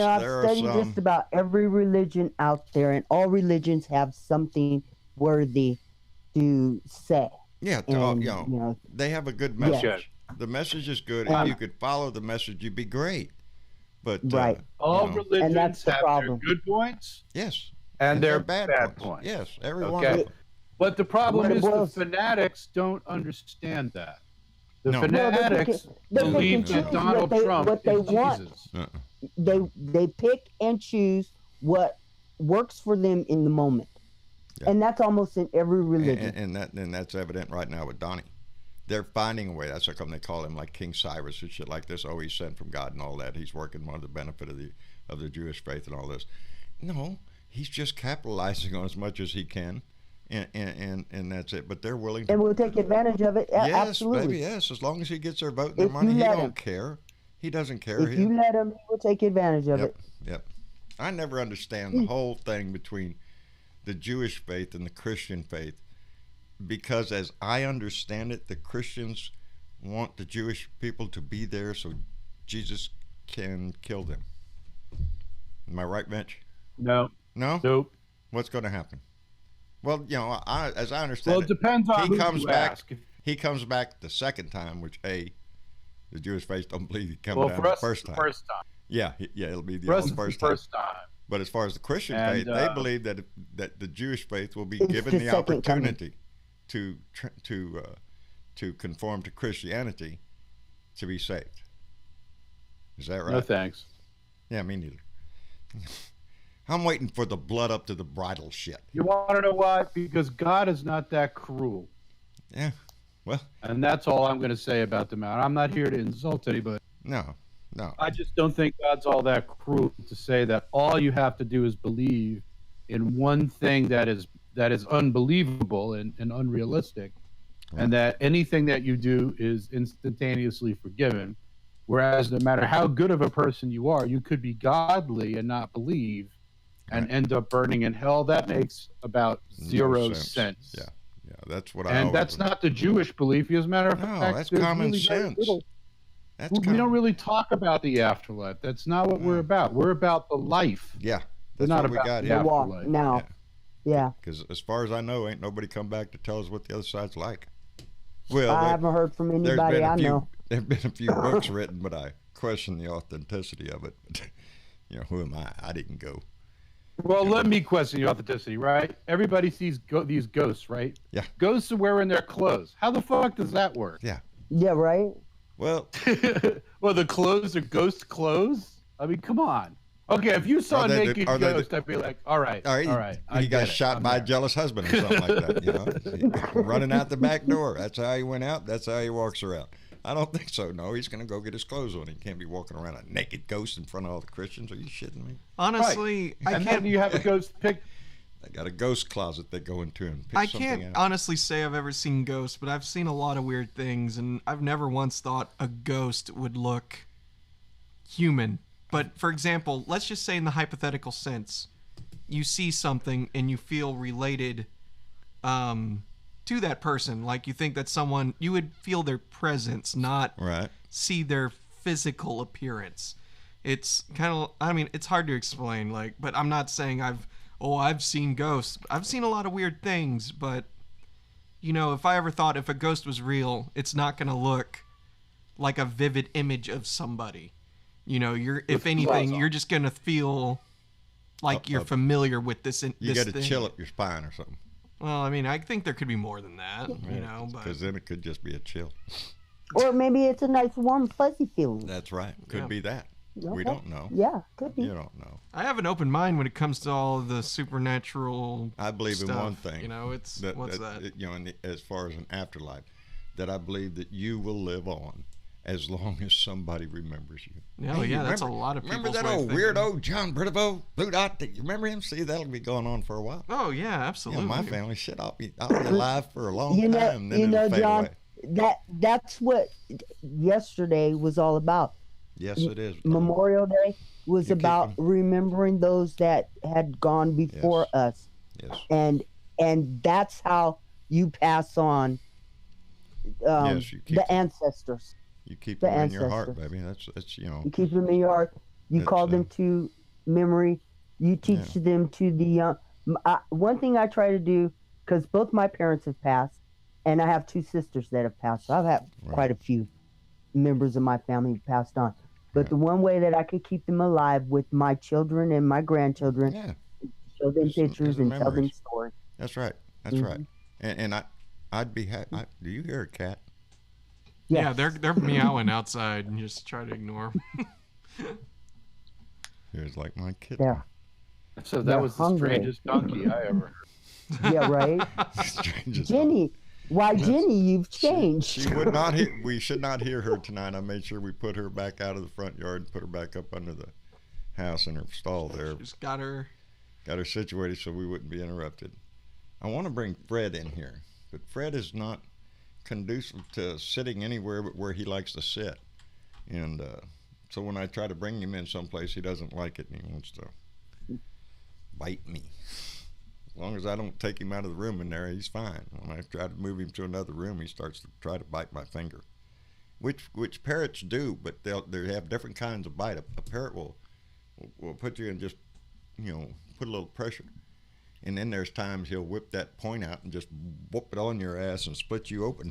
some... just about every religion out there, and all religions have something worthy to say. Yeah, And, they have a good message. Yeah. The message is good. If you could follow the message, you'd be great. But right. All And religions that's the have problem. their good points yes, and their bad bad points. points. Yes, every one Okay. of them. But the problem What it is the boils- fanatics don't understand that. The No. fanatics They pick believe and that choose Donald Trump what they is want. Jesus. They pick and choose what works for them in the moment. Yeah. And that's almost in every religion. And that's evident right now with Donnie. They're finding a way. That's how come they call him like King Cyrus and shit like this. Oh, he's sent from God and all that. He's working on the benefit of the Jewish faith and all this. No, he's just capitalizing on as much as he can, and that's it. But they're willing to. And we'll take advantage of it. Yes, Absolutely. baby, yes. As long as he gets their vote and their If money, you he let don't him. care. He doesn't care. If you let him, he will take advantage of it. Yep. I never understand the whole thing between the Jewish faith and the Christian faith, because as I understand it, the Christians want the Jewish people to be there so Jesus can kill them. Am I right, Mitch? No. No? Nope. What's going to happen? Well, as I understand Well, it depends on he who comes you back. ask. He comes back the second time, which the Jewish faith don't believe he comes Well, down for the us, first it's time. the first time. Yeah, it'll be For us, the it's the first time. first time. But as far as the Christian And, faith, they believe that the Jewish faith will be It's given the the second coming. opportunity to conform to Christianity to be saved. Is that right? No thanks. Yeah, me neither. I'm waiting for the blood up to the bridle shit. You want to know why? Because God is not that cruel. Yeah. Well, And that's all I'm going to say about the matter. I'm not here to insult anybody. no. I just don't think God's all that cruel to say that all you have to do is believe in one thing that is unbelievable and unrealistic, and that anything that you do is instantaneously forgiven. Whereas no matter how good of a person you are, you could be godly and not believe and end up burning in hell. That makes about zero sense. Yeah, that's what I. And always that's not the Jewish belief. As a matter of No, fact, that's there's common really very sense. little- That's we don't really talk about the afterlife. That's not what we're about. We're about the life. Yeah, We're that's not what we about got the here. Walk afterlife. now. Yeah. Because as far as I know, ain't nobody come back to tell us what the other side's like. Well, I haven't heard from there's anybody been a I few, know. There've been a few books written, but I question the authenticity of it. Who am I? I didn't go. Well, let me question the authenticity, right? Everybody sees these ghosts, right? Yeah. Ghosts are wearing their clothes. How the fuck does that work? Yeah. Yeah, right? Well, Well, the clothes are ghost clothes? I mean, come on. Okay, if you saw Are a they the- naked are they the- ghost, I'd be like, all right. I he got get it. shot I'm by a there. jealous husband or something like that. Running out the back door. That's how he went out. That's how he walks around. I don't think so. No, he's going to go get his clothes on. He can't be walking around a naked ghost in front of all the Christians. Are you shitting me? Honestly, I And can't. then you have a ghost pick. They got a ghost closet they go into and pick I something can't out. honestly say I've ever seen ghosts, but I've seen a lot of weird things, and I've never once thought a ghost would look human. But for example, let's just say in the hypothetical sense, you see something and you feel related to that person. Like you think that someone, you would feel their presence, not see their physical appearance. It's kind of, I mean, it's hard to explain, like, but I'm not saying I've seen ghosts. I've seen a lot of weird things, but you know, if I ever thought if a ghost was real, it's not going to look like a vivid image of somebody. You know, if anything, you're just going to feel like you're familiar with this. You got to chill up your spine or something. Well, I mean, I think there could be more than that, you know. Because then it could just be a chill. Or maybe it's a nice, warm, fuzzy feeling. That's right. Could be that. Okay. We don't know. Yeah, could be. You don't know. I have an open mind when it comes to all the supernatural I believe stuff. in one thing. You know, it's what's that? You know, as far as an afterlife, that I believe that you will live on as long as somebody remembers you. Oh, yeah, that's a lot of people's Remember that old weirdo John Britavo, Blue Dot? You remember him? See, that'll be going on for a while. Oh, yeah, absolutely. You know, my family, shit, I'll be alive for a long time. Then you know, it'll fade John, away. that's what yesterday was all about. Yes, it is. Memorial Day was about remembering those that had gone before us. Yes. And that's how you pass on the ancestors. You keep them in your heart, baby. That's you know. You keep them in your heart. You call them to memory. You teach them to the young. One thing I try to do, because both my parents have passed, and I have two sisters that have passed. So I've had quite a few members of my family who passed on. But the one way that I could keep them alive with my children and my grandchildren, show them pictures and tell them stories. That's right. That's right. And I'd be happy. Do you hear a cat? Yeah, they're meowing outside, and you just try to ignore them. Here's like my kitten. Yeah. So that was the strangest donkey I ever heard. Yeah, right. Jenny, Jenny, you've changed. She would not hear. We should not hear her tonight. I made sure we put her back out of the front yard and put her back up under the house in her stall there. Just got her situated so we wouldn't be interrupted. I want to bring Fred in here, but Fred is not conducive to sitting anywhere but where he likes to sit, and so when I try to bring him in someplace, he doesn't like it and he wants to bite me. As long as I don't take him out of the room in there, he's fine. When I try to move him to another room, he starts to try to bite my finger, which parrots do, but they have different kinds of bite. A parrot will put you in, just put a little pressure, and then there's times he'll whip that point out and just whoop it on your ass and split you open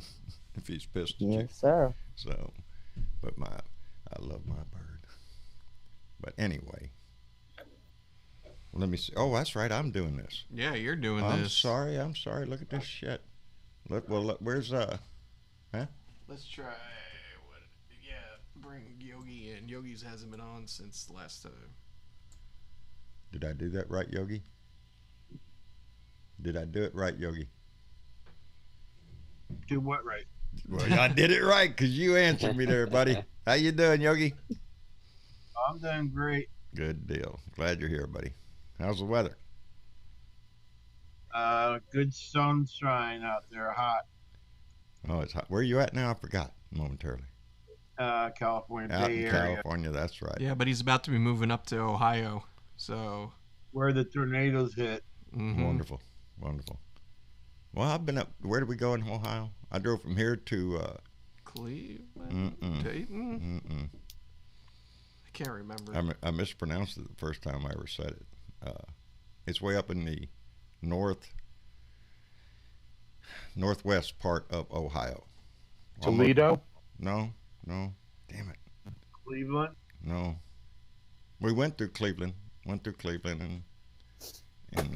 if he's pissed at you. Yes, sir. So, but I love my bird. But anyway. Let me see. Oh, that's right. I'm doing this. Yeah, you're doing this. I'm sorry. Look at this shit. Where's huh? Let's try. Bring Yogi in. Yogi's hasn't been on since the last time. Did I do that right, Yogi? Did I do it right, Yogi? Do what right? Well, I did it right because you answered me there, buddy. How you doing, Yogi? I'm doing great. Good deal. Glad you're here, buddy. How's the weather? Good sunshine out there, hot. Oh, it's hot. Where are you at now? I forgot momentarily. California, Out Bay in Area. California, that's right. Yeah, but he's about to be moving up to Ohio, so. Where the tornadoes hit. Mm-hmm. Wonderful. Well, I've been up. Where did we go in Ohio? I drove from here to Cleveland, Dayton. I can't remember. I mispronounced it the first time I ever said it. It's way up in the northwest part of Ohio. Toledo? No. Damn it. Cleveland? No. We went through Cleveland. And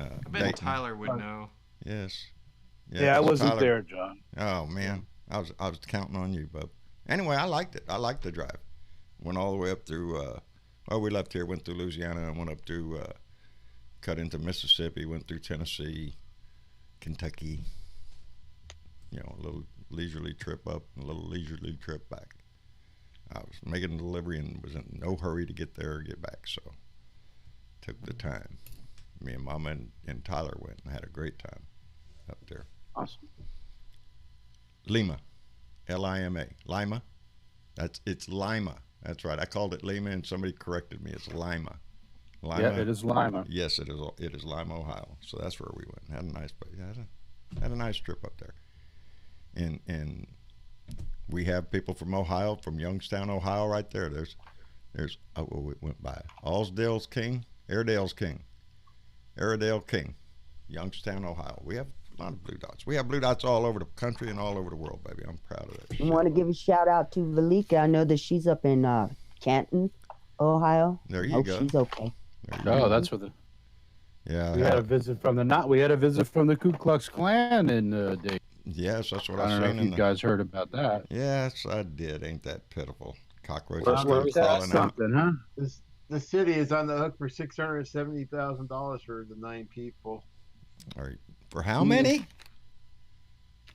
I bet Dayton. Tyler would know. Yes. Yeah, I wasn't Tyler. there, John. Oh man, I was counting on you, bub. Anyway, I liked it. I liked the drive. Went all the way up through. We left here, went through Louisiana, and went up through, cut into Mississippi, went through Tennessee, Kentucky. A little leisurely trip up, and a little leisurely trip back. I was making a delivery and was in no hurry to get there or get back, so took the time. Me and Mama and Tyler went and had a great time up there. Awesome. Lima, Lima. It's Lima. That's right. I called it Lima, and somebody corrected me. It's Lima. Lima. Yeah, it is Lima. Yes, it is. It is Lima, Ohio. So that's where we went. Had a nice, had a nice trip up there. And we have people from Ohio, from Youngstown, Ohio, right there. There's we went by Allsdale's King, Airedale's King, Youngstown, Ohio. We have a lot of blue dots. We have blue dots all over the country and all over the world, baby. I'm proud of that. I want to give a shout out to Valika. I know that she's up in Canton, Ohio. There you Hope go. she's okay. Oh, that's what the. Yeah. We had a visit from the Ku Klux Klan in Dayton. Yes, that's what I I was don't know saying. if you guys heard about that. Yes, I did. Ain't that pitiful? Cockroaches Well, started that's crawling out. Something, huh? The city is on the hook for $670,000 for the 9 people. All right. For how many?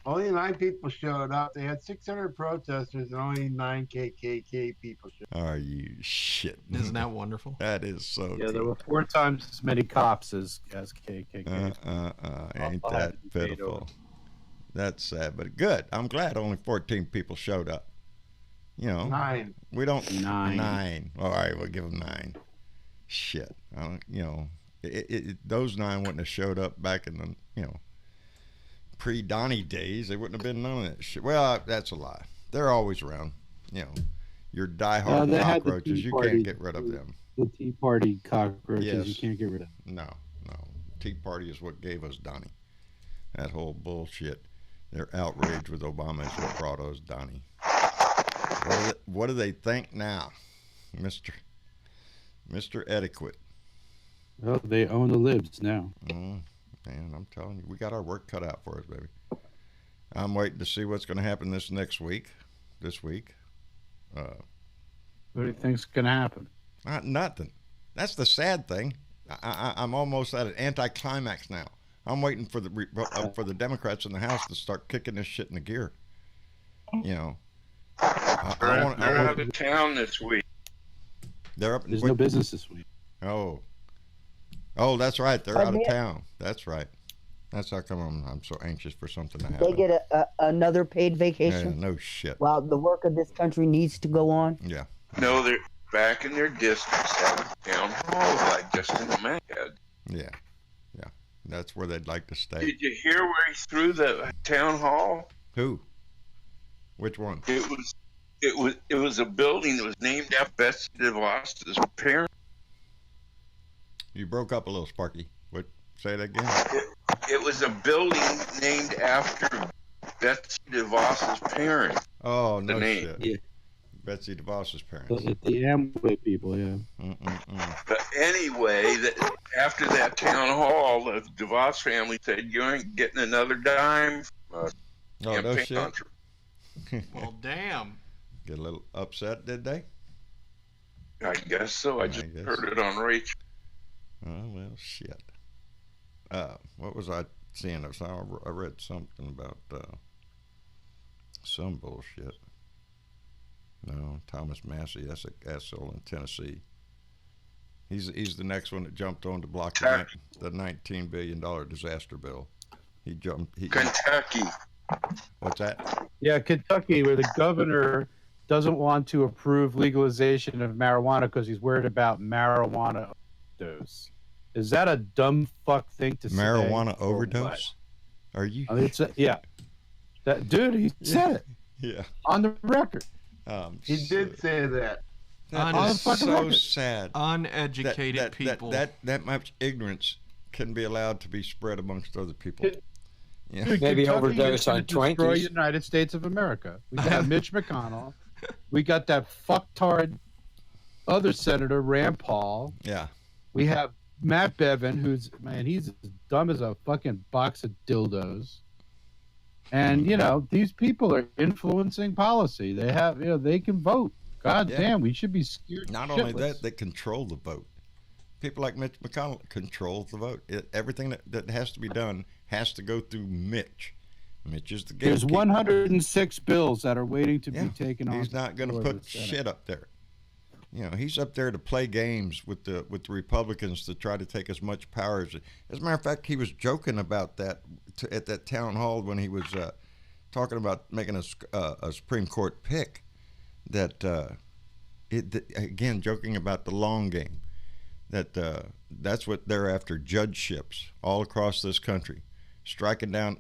Only 9 people showed up. They had 600 protesters and only 9 KKK people showed up. Are you shitting? Isn't that wonderful? That is so Yeah, good. there were 4 times as many cops as KKK. Ain't I'll that have to debate over pitiful? That's sad, but good. I'm glad only 14 people showed up. You know, 9. we don't 9. All right, we'll give them 9. Shit, I don't. You know, those 9 wouldn't have showed up back in the pre-Donnie days. They wouldn't have been none of that shit. Well, that's a lie. They're always around. You know, your diehard they had the cockroaches. Tea You Party. can't get rid of them. The Tea Party cockroaches, Yes. you can't get rid of. No. Tea Party is what gave us Donnie. That whole bullshit. Their outrage with Obama is what brought us Donnie. What do they think now, Mr. Etiquette? Well, they own the libs now. Man, I'm telling you, we got our work cut out for us, baby. I'm waiting to see what's going to happen this week. What do you think's going to happen? Nothing. That's the sad thing. I'm almost at an anticlimax now. I'm waiting for the Democrats in the House to start kicking this shit in the gear. You know, They're out of town this week. They're up. There's no business this week. Oh, that's right. They're out of town. That's right. That's how come I'm so anxious for something to happen. They get another paid Yeah, vacation. no shit. While the work of this country needs to go on. Yeah. No, they're back in their districts having town halls like Justin Mack had. Yeah. That's where they'd like to stay. Did you hear where he threw the town hall? Who? Which one? It was a building that was named after Betsy DeVos's parents. You broke up a little, Sparky. What? Say it again. It was a building named after Betsy DeVos's parents. Oh, no name. shit. Yeah. Betsy DeVos's parents. The Amway people, yeah. But anyway, after that town hall, the DeVos family said, "You ain't getting another dime." Oh, no shit. Country. Well, damn. Get a little upset, did they? I guess so. I just guess. heard it on Rachel. Oh, well, shit. What was I seeing? I read something about some bullshit. No, Thomas Massey. That's a asshole in Tennessee. He's the next one that jumped on to block the $19 billion disaster bill. He jumped. Kentucky. What's that? Yeah, Kentucky, where the governor doesn't want to approve legalization of marijuana because he's worried about marijuana overdose. Is that a dumb fuck thing to say? Marijuana overdose? Are you? I mean, yeah. That dude, he said it. Yeah. On the record. He did say that. That is so sad. Uneducated people. That much ignorance can be allowed to be spread amongst other people. Yeah. Dude, Maybe Kentucky overdose is gonna on destroy Twinkies. the United States of America. We got Mitch McConnell. We got that fucktard other senator, Rand Paul. Yeah. We have Matt Bevin, he's as dumb as a fucking box of dildos. And, these people are influencing policy. They have, they can vote. God damn, we should be scared. Not shitless. only that, they control the vote. People like Mitch McConnell control the vote. Everything that has to be done has to go through Mitch. Mitch is the gatekeeper. There's 106 bills that are waiting to be taken on. He's not going to put shit up there. He's up there to play games with the Republicans to try to take as much power as a matter of fact, he was joking about that at that town hall when he was talking about making a Supreme Court pick that again, joking about the long game, that's what they're after, judgeships all across this country, striking down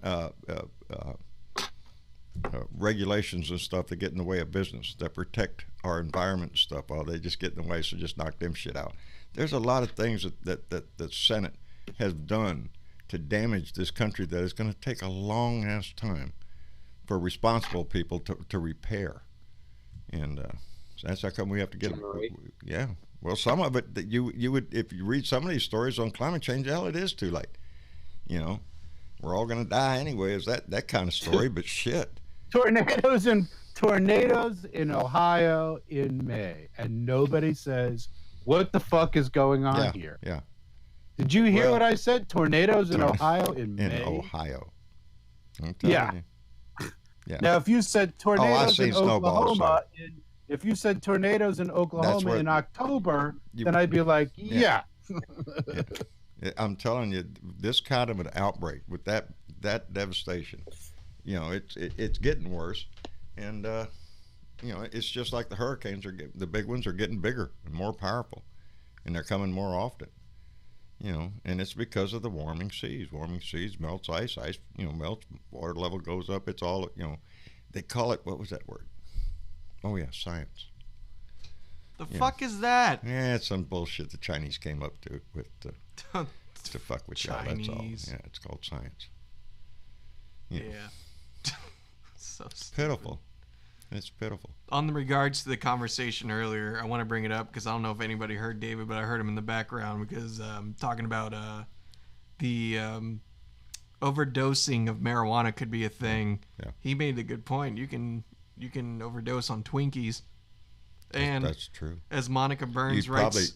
regulations and stuff that get in the way of business, that protect our environment and stuff. Oh, they just get in the way, so just knock them shit out. There's a lot of things that the Senate has done to damage this country that is going to take a long ass time for responsible people to repair. And so that's how come we have to get yeah. Well, some of it that you would, if you read some of these stories on climate change, hell, it is too late. You know, we're all going to die anyway. Is that kind of story? But shit. Tornadoes in Ohio in May, and nobody says what the fuck is going on here. Yeah. Did you hear what I said? Tornadoes in Ohio in May. In Ohio. Yeah. Yeah. Now, if you said tornadoes in Oklahoma, in October, then I'd be like, yeah. I'm telling you, this kind of an outbreak with that devastation, you know, it's getting worse, and you know, it's just like the hurricanes the big ones are getting bigger and more powerful, and they're coming more often. You know, and it's because of the warming seas. Warming seas melts ice, you know, melts, water level goes up. It's all, you know, they call it, what was that word? Oh yeah, science. The fuck is that? Yeah, it's some bullshit the Chinese came up to with to fuck with y'all. That's all. Yeah, it's called science. Yeah. So pitiful. It's pitiful. On the regards to the conversation earlier, I want to bring it up because I don't know if anybody heard David, but I heard him in the background because talking about the overdosing of marijuana could be a thing. Yeah. He made a good point. You can overdose on Twinkies, and that's true. As Monica Burns You'd writes, probably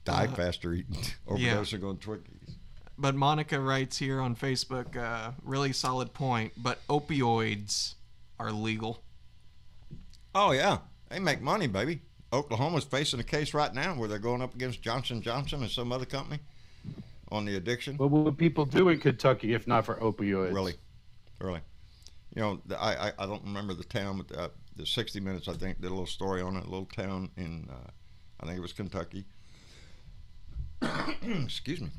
die faster eating overdosing on Twinkies. But Monica writes here on Facebook, really solid point. But opioids are legal. Oh yeah, they make money, baby. Oklahoma's facing a case right now where they're going up against Johnson & Johnson and some other company on the addiction. What would people do in Kentucky if not for opioids? Really. You know, I don't remember the town, but the 60 Minutes, I think, did a little story on it. A little town in, I think it was Kentucky. Excuse me.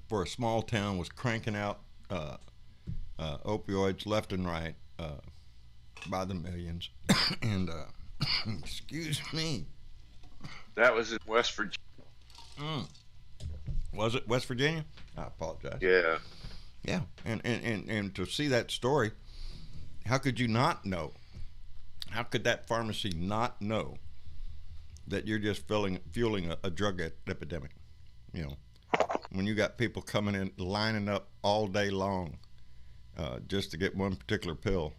For a small town, was cranking out opioids left and right. By the millions. And excuse me, that was in West Virginia. Was it West Virginia? I apologize. Yeah and to see that story, how could you not know? How could that pharmacy not know that you're just fueling a drug epidemic? You know, when you got people coming in lining up all day long just to get one particular pill.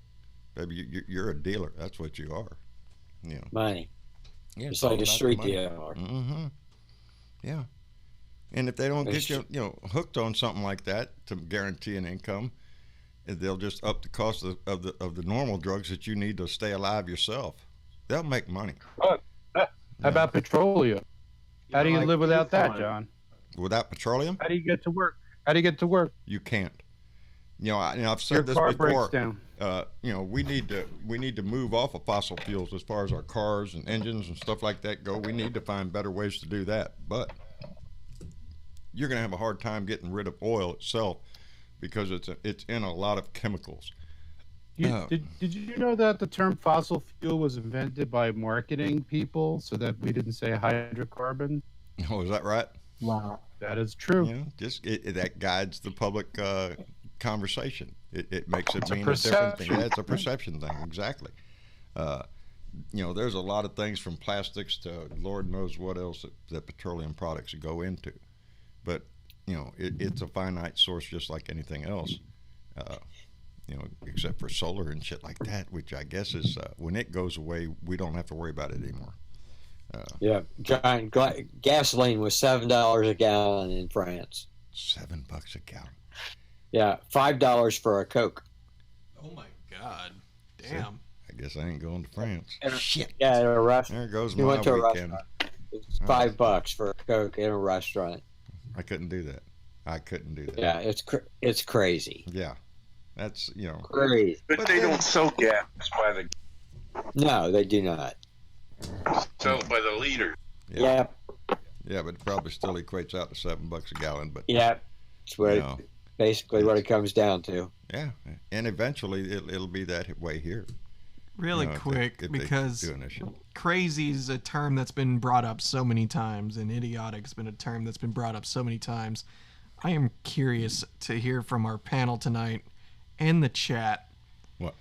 Baby, you're a dealer. That's what you are. You know. Money. Yeah, it's like a street dealer. Mm-hmm. Yeah. And if they don't get you, hooked on something like that to guarantee an income, they'll just up the cost of the normal drugs that you need to stay alive yourself. They'll make money. How about petroleum? How do you live without that, John? Without petroleum? How do you get to work? You can't. I've said this before. We need to move off of fossil fuels as far as our cars and engines and stuff like that go. We need to find better ways to do that. But you're going to have a hard time getting rid of oil itself because it's in a lot of chemicals. Did you know that the term fossil fuel was invented by marketing people so that we didn't say hydrocarbon? Oh, is that right? Wow, that is true. That guides the public conversation. It makes it mean a different thing. Yeah, it's a perception thing, exactly. There's a lot of things from plastics to Lord knows what else that petroleum products go into, but it's a finite source just like anything else. Except for solar and shit like that, which I guess is when it goes away, we don't have to worry about it anymore. John, gasoline was $7 a gallon in France. $7 a gallon. Yeah, $5 for a Coke. Oh my God! Damn. I guess I ain't going to France. Shit. Yeah, at a restaurant. There goes my weekend. To a restaurant. It's $5 for a Coke in a restaurant. I couldn't do that. Yeah, it's crazy. Yeah, that's crazy. But they don't sell gas by the. No, they do not. Sell it by the liter. Yeah. Yeah, but it probably still equates out to $7 a gallon. But Yeah. That's what basically what it comes down to. Yeah, and eventually it'll be that way here. Really quick, because crazy is a term that's been brought up so many times, and idiotic has been a term that's been brought up so many times. I am curious to hear from our panel tonight and the chat. What?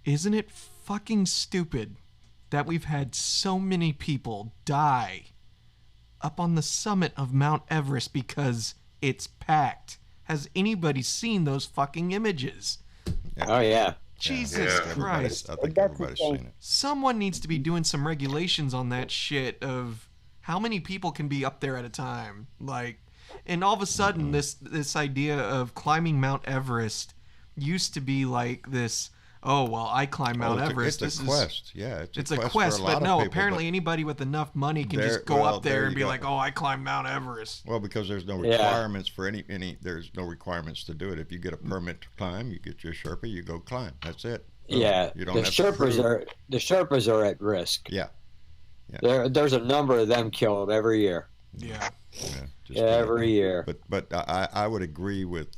Isn't it fucking stupid that we've had so many people die up on the summit of Mount Everest because it's packed? Has anybody seen those fucking images? Yeah. Oh, yeah. Jesus Christ. I think everybody's seen it. Someone needs to be doing some regulations on that shit of how many people can be up there at a time. Like, and all of a sudden, this idea of climbing Mount Everest used to be like this, oh, well, I climb Mount Everest. It's a quest. Yeah, it's a quest, but no, apparently anybody with enough money can just go up there and be like, oh, I climbed Mount Everest. Well, because there's no requirements for any, there's no requirements to do it. If you get a permit to climb, you get your Sherpa, you go climb. That's it. So you don't the Sherpas are at risk. Yeah. There's a number of them killed every year. Yeah. Every year. But I would agree with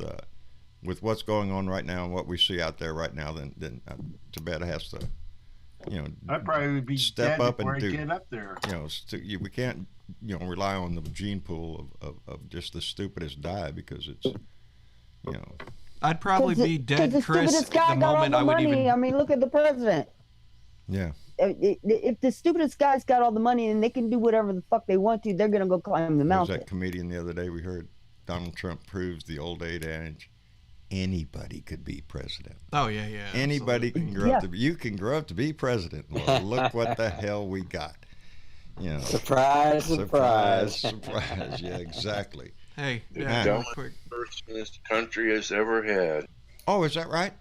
what's going on right now and what we see out there right now. Then Tibet has to, I'd probably be step up and do. Get up there. We can't rely on the gene pool of just the stupidest die because it's I'd probably be dead, Chris, the moment I would even. I mean, look at the president. Yeah. If the stupidest guy's got all the money and they can do whatever the fuck they want to, they're gonna go climb the mountain. There was that comedian the other day we heard Donald Trump proves the old adage: anybody could be president. Oh yeah. Anybody can grow up to be. You can grow up to be president. Well, look what the hell we got. Surprise. Yeah, exactly. Hey, the dumbest person this country has ever had. Oh, is that right?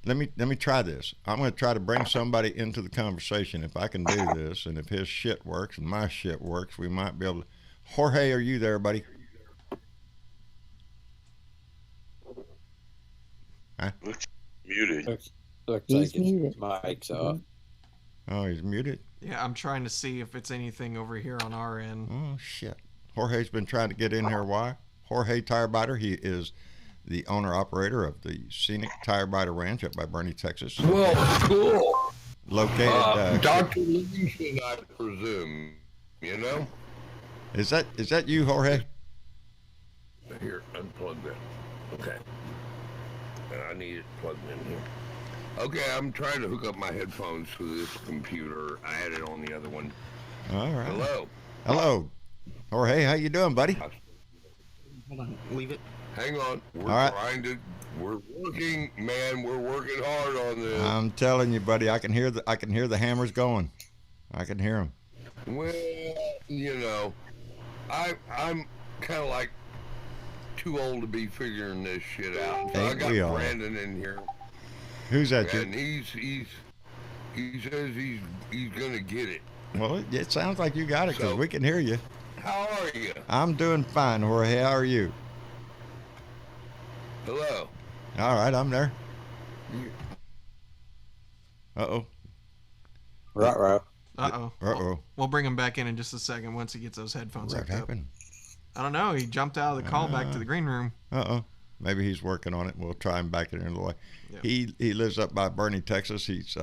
Let me try this. I'm going to try to bring somebody into the conversation. If I can do this, and if his shit works and my shit works, we might be able to. Jorge, are you there, buddy? Huh? Looks muted. Looks like his mic's off. Oh, he's muted? Yeah, I'm trying to see if it's anything over here on our end. Oh, shit. Jorge's been trying to get in here. Why? Jorge Tire Biter. He is the owner-operator of the Scenic Tire Biter Ranch up by Bernie, Texas. Well, cool. Located... Dr. Livingston, I presume. Is that you, Jorge? Here, unplug that. Okay. And I need it plugged in here. Okay, I'm trying to hook up my headphones to this computer. I had it on the other one. All right. Hello. Jorge, how you doing, buddy? Hold on. Leave it. Hang on. We're working, man. We're working hard on this. I'm telling you, buddy. I can hear the hammers going. I can hear them. Well, I'm kind of like too old to be figuring this shit out. So I got Brandon in here. Who's that? And he says he's gonna get it. Well, it sounds like you got it because we can hear you. How are you? I'm doing fine, Jorge. How are you? Hello. All right, I'm there. Uh-oh. We'll bring him back in just a second once he gets those headphones hooked up. What happened? I don't know. He jumped out of the call back to the green room. Maybe he's working on it. We'll try him back in the way. Yep. He lives up by Bernie, Texas. He's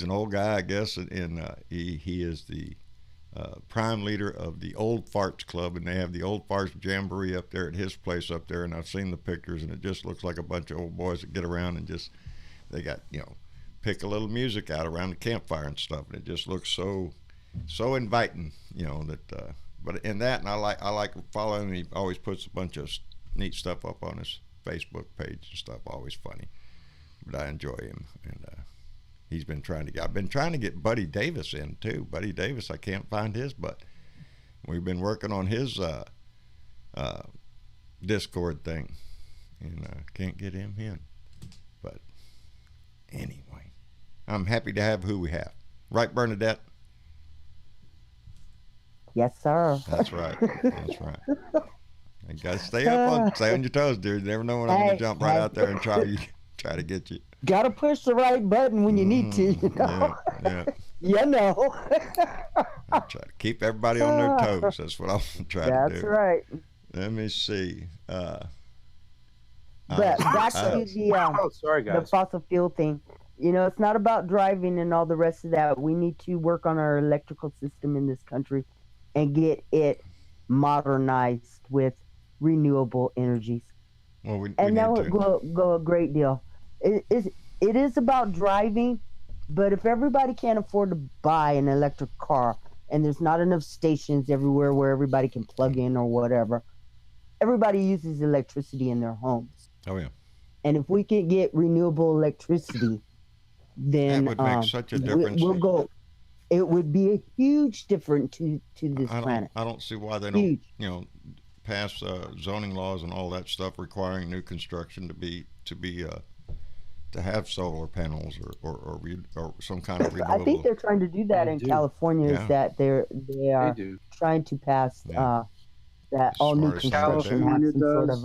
an old guy, I guess, and he is the prime leader of the Old Farts Club, and they have the Old Farts Jamboree up there at his place up there, and I've seen the pictures, and it just looks like a bunch of old boys that get around and they got, pick a little music out around the campfire and stuff, and it just looks so inviting, but in that, and I like following him. He always puts a bunch of neat stuff up on his Facebook page and stuff, always funny, but I enjoy him, and I've been trying to get Buddy Davis in too. Buddy Davis, I can't find his, but we've been working on his Discord thing, and can't get him in. But anyway, I'm happy to have who we have. Right, Bernadette? Yes, sir. That's right. You gotta stay on your toes, dude. You never know when I'm gonna jump right out there and try to get you. Gotta push the right button when you need to. Yeah. You know. I try to keep everybody on their toes. That's what I'm trying to do. That's right. Let me see. But back to the fossil fuel thing. You know, it's not about driving and all the rest of that. We need to work on our electrical system in this country and get it modernized with renewable energies. Well, and that would go a great deal. It is about driving, but if everybody can't afford to buy an electric car and there's not enough stations everywhere where everybody can plug in or whatever, everybody uses electricity in their homes. Oh, yeah. And if we can get renewable electricity, then that would make such a difference. We'll go. It would be a huge difference to this planet. I don't see why they don't, pass zoning laws and all that stuff requiring new construction to have solar panels or some kind of renewable. I think they're trying to do that in California. Is that they are trying to pass that all new construction has some sort of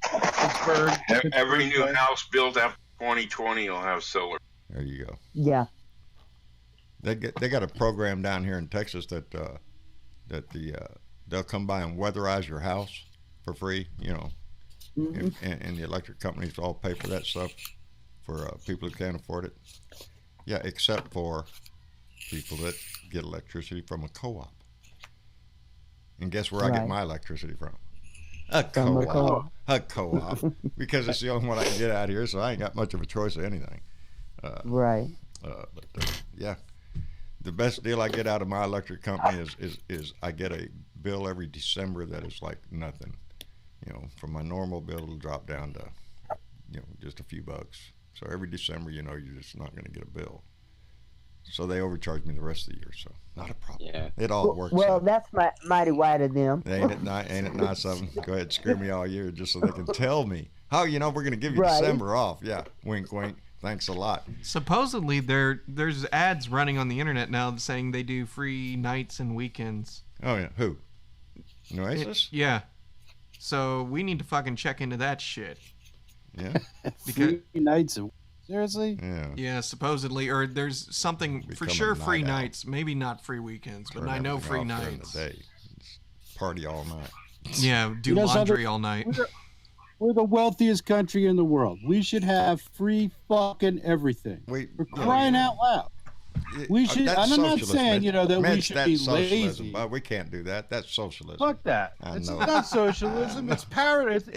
Pittsburgh. Every new house built after 2020 will have solar. There you go. Yeah. They got a program down here in Texas that they'll come by and weatherize your house for free, Mm-hmm. and the electric companies all pay for that stuff for people who can't afford it. Yeah, except for people that get electricity from a co-op. And guess where I get my electricity from? A co-op. A co-op. Because it's the only one I can get out here, so I ain't got much of a choice of anything. Right. Yeah. The best deal I get out of my electric company is I get a bill every December that is like nothing. From my normal bill, it'll drop down to, just a few bucks. So every December, you're just not going to get a bill. So they overcharge me the rest of the year. So not a problem. Yeah. It all works. Well, out. that's mighty white of them. Ain't it nice something? Go ahead, screw me all year just so they can tell me. We're going to give you December off. Yeah. Wink, wink. Thanks a lot. Supposedly, there's ads running on the internet now saying they do free nights and weekends. Oh, yeah. Who? Oasis? Yeah. So we need to fucking check into that shit. Yeah. Because free nights. Seriously? Yeah. Yeah, supposedly. Or there's something for sure free nights. Maybe not free weekends, but I know free nights. The day. Party all night. Yeah, do laundry all night. We're the wealthiest country in the world. We should have free fucking everything. We're crying out loud. We should. I'm not saying that we should be lazy. But we can't do that. That's socialism. Fuck that. It's not socialism. It's paradise.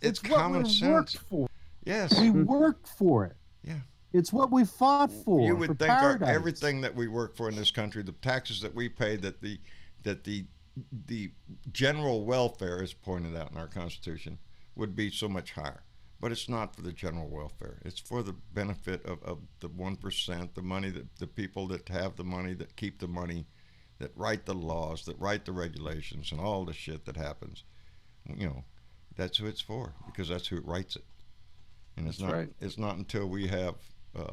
It's common sense. Worked for. Yes. We worked for it. Yeah. It's what we fought for. You would think paradise. Everything that we work for in this country, the taxes that we pay, that the general welfare, as pointed out in our Constitution, would be so much higher. But it's not for the general welfare. It's for the benefit of the 1%, the money, that the people that have the money, that keep the money, that write the laws, that write the regulations, and all the shit that happens. That's who it's for, because that's who writes it. And it's not until we have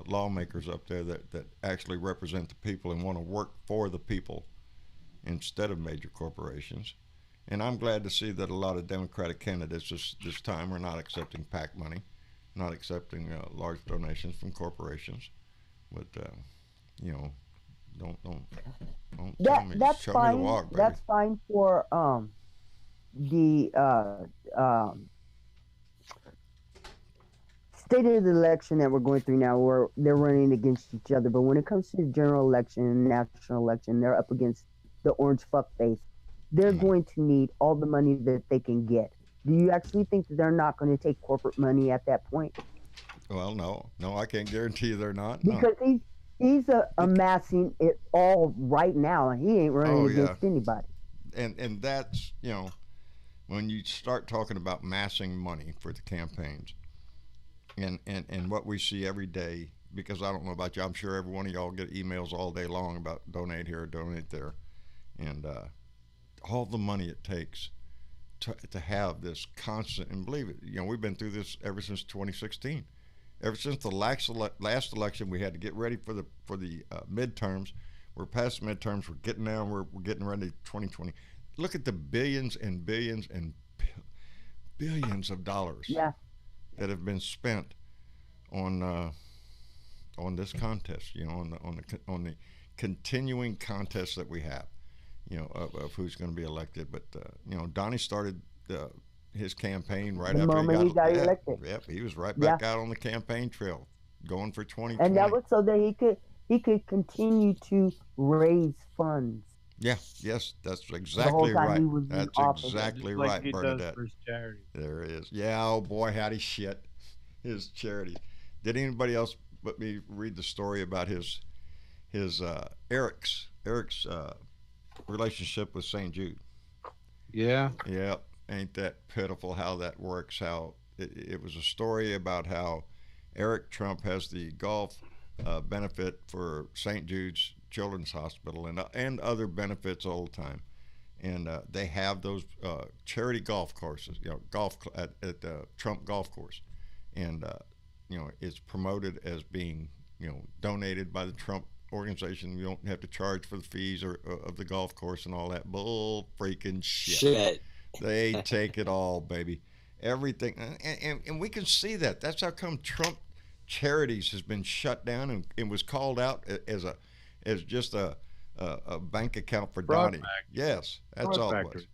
lawmakers up there that actually represent the people and want to work for the people instead of major corporations. And I'm glad to see that a lot of Democratic candidates this time are not accepting PAC money, not accepting large donations from corporations. But don't tell me. That's Show fine. me the walk, baby. That's fine for the state of the election that we're going through now, where they're running against each other. But when it comes to the general election and national election, they're up against the orange fuckface. They're going to need all the money that they can get. Do you actually think that they're not going to take corporate money at that point? Well, no, I can't guarantee you they're not. Because he's amassing it all right now, and he ain't running against anybody. And that's, when you start talking about massing money for the campaigns, and what we see every day, because I don't know about you, I'm sure every one of y'all get emails all day long about donate here, donate there, and all the money it takes to have this constant, and believe it, we've been through this ever since 2016. Ever since the last election, we had to get ready for the midterms. We're past the midterms. We're getting down. We're getting ready to 2020. Look at the billions and billions and billions of dollars that have been spent on this contest. On the continuing contest that we have, of who's going to be elected. But Donnie started his campaign right The after moment he got elected. Yep, he was right back out on the campaign trail, going for 2020. And that was so that he could continue to raise funds. Yeah, yes, that's exactly right. That's exactly like right, he Bernadette. does for his charity. There it is. Yeah, oh boy, howdy shit. His charity. Did anybody else but me read the story about his Eric's relationship with St. Jude? Yeah. Yeah, ain't that pitiful how that works? How it was a story about how Eric Trump has the golf benefit for St. Jude's Children's Hospital and other benefits all the time, and they have those charity golf courses, golf at the Trump golf course, and it's promoted as being donated by the Trump organization. You don't have to charge for the fees of the golf course and all that bull freaking shit. They take it all, baby, everything, and we can see that. That's how come Trump Charities has been shut down and was called out as just a bank account for Fraud Donnie. factory. Yes, that's Fraud all factory.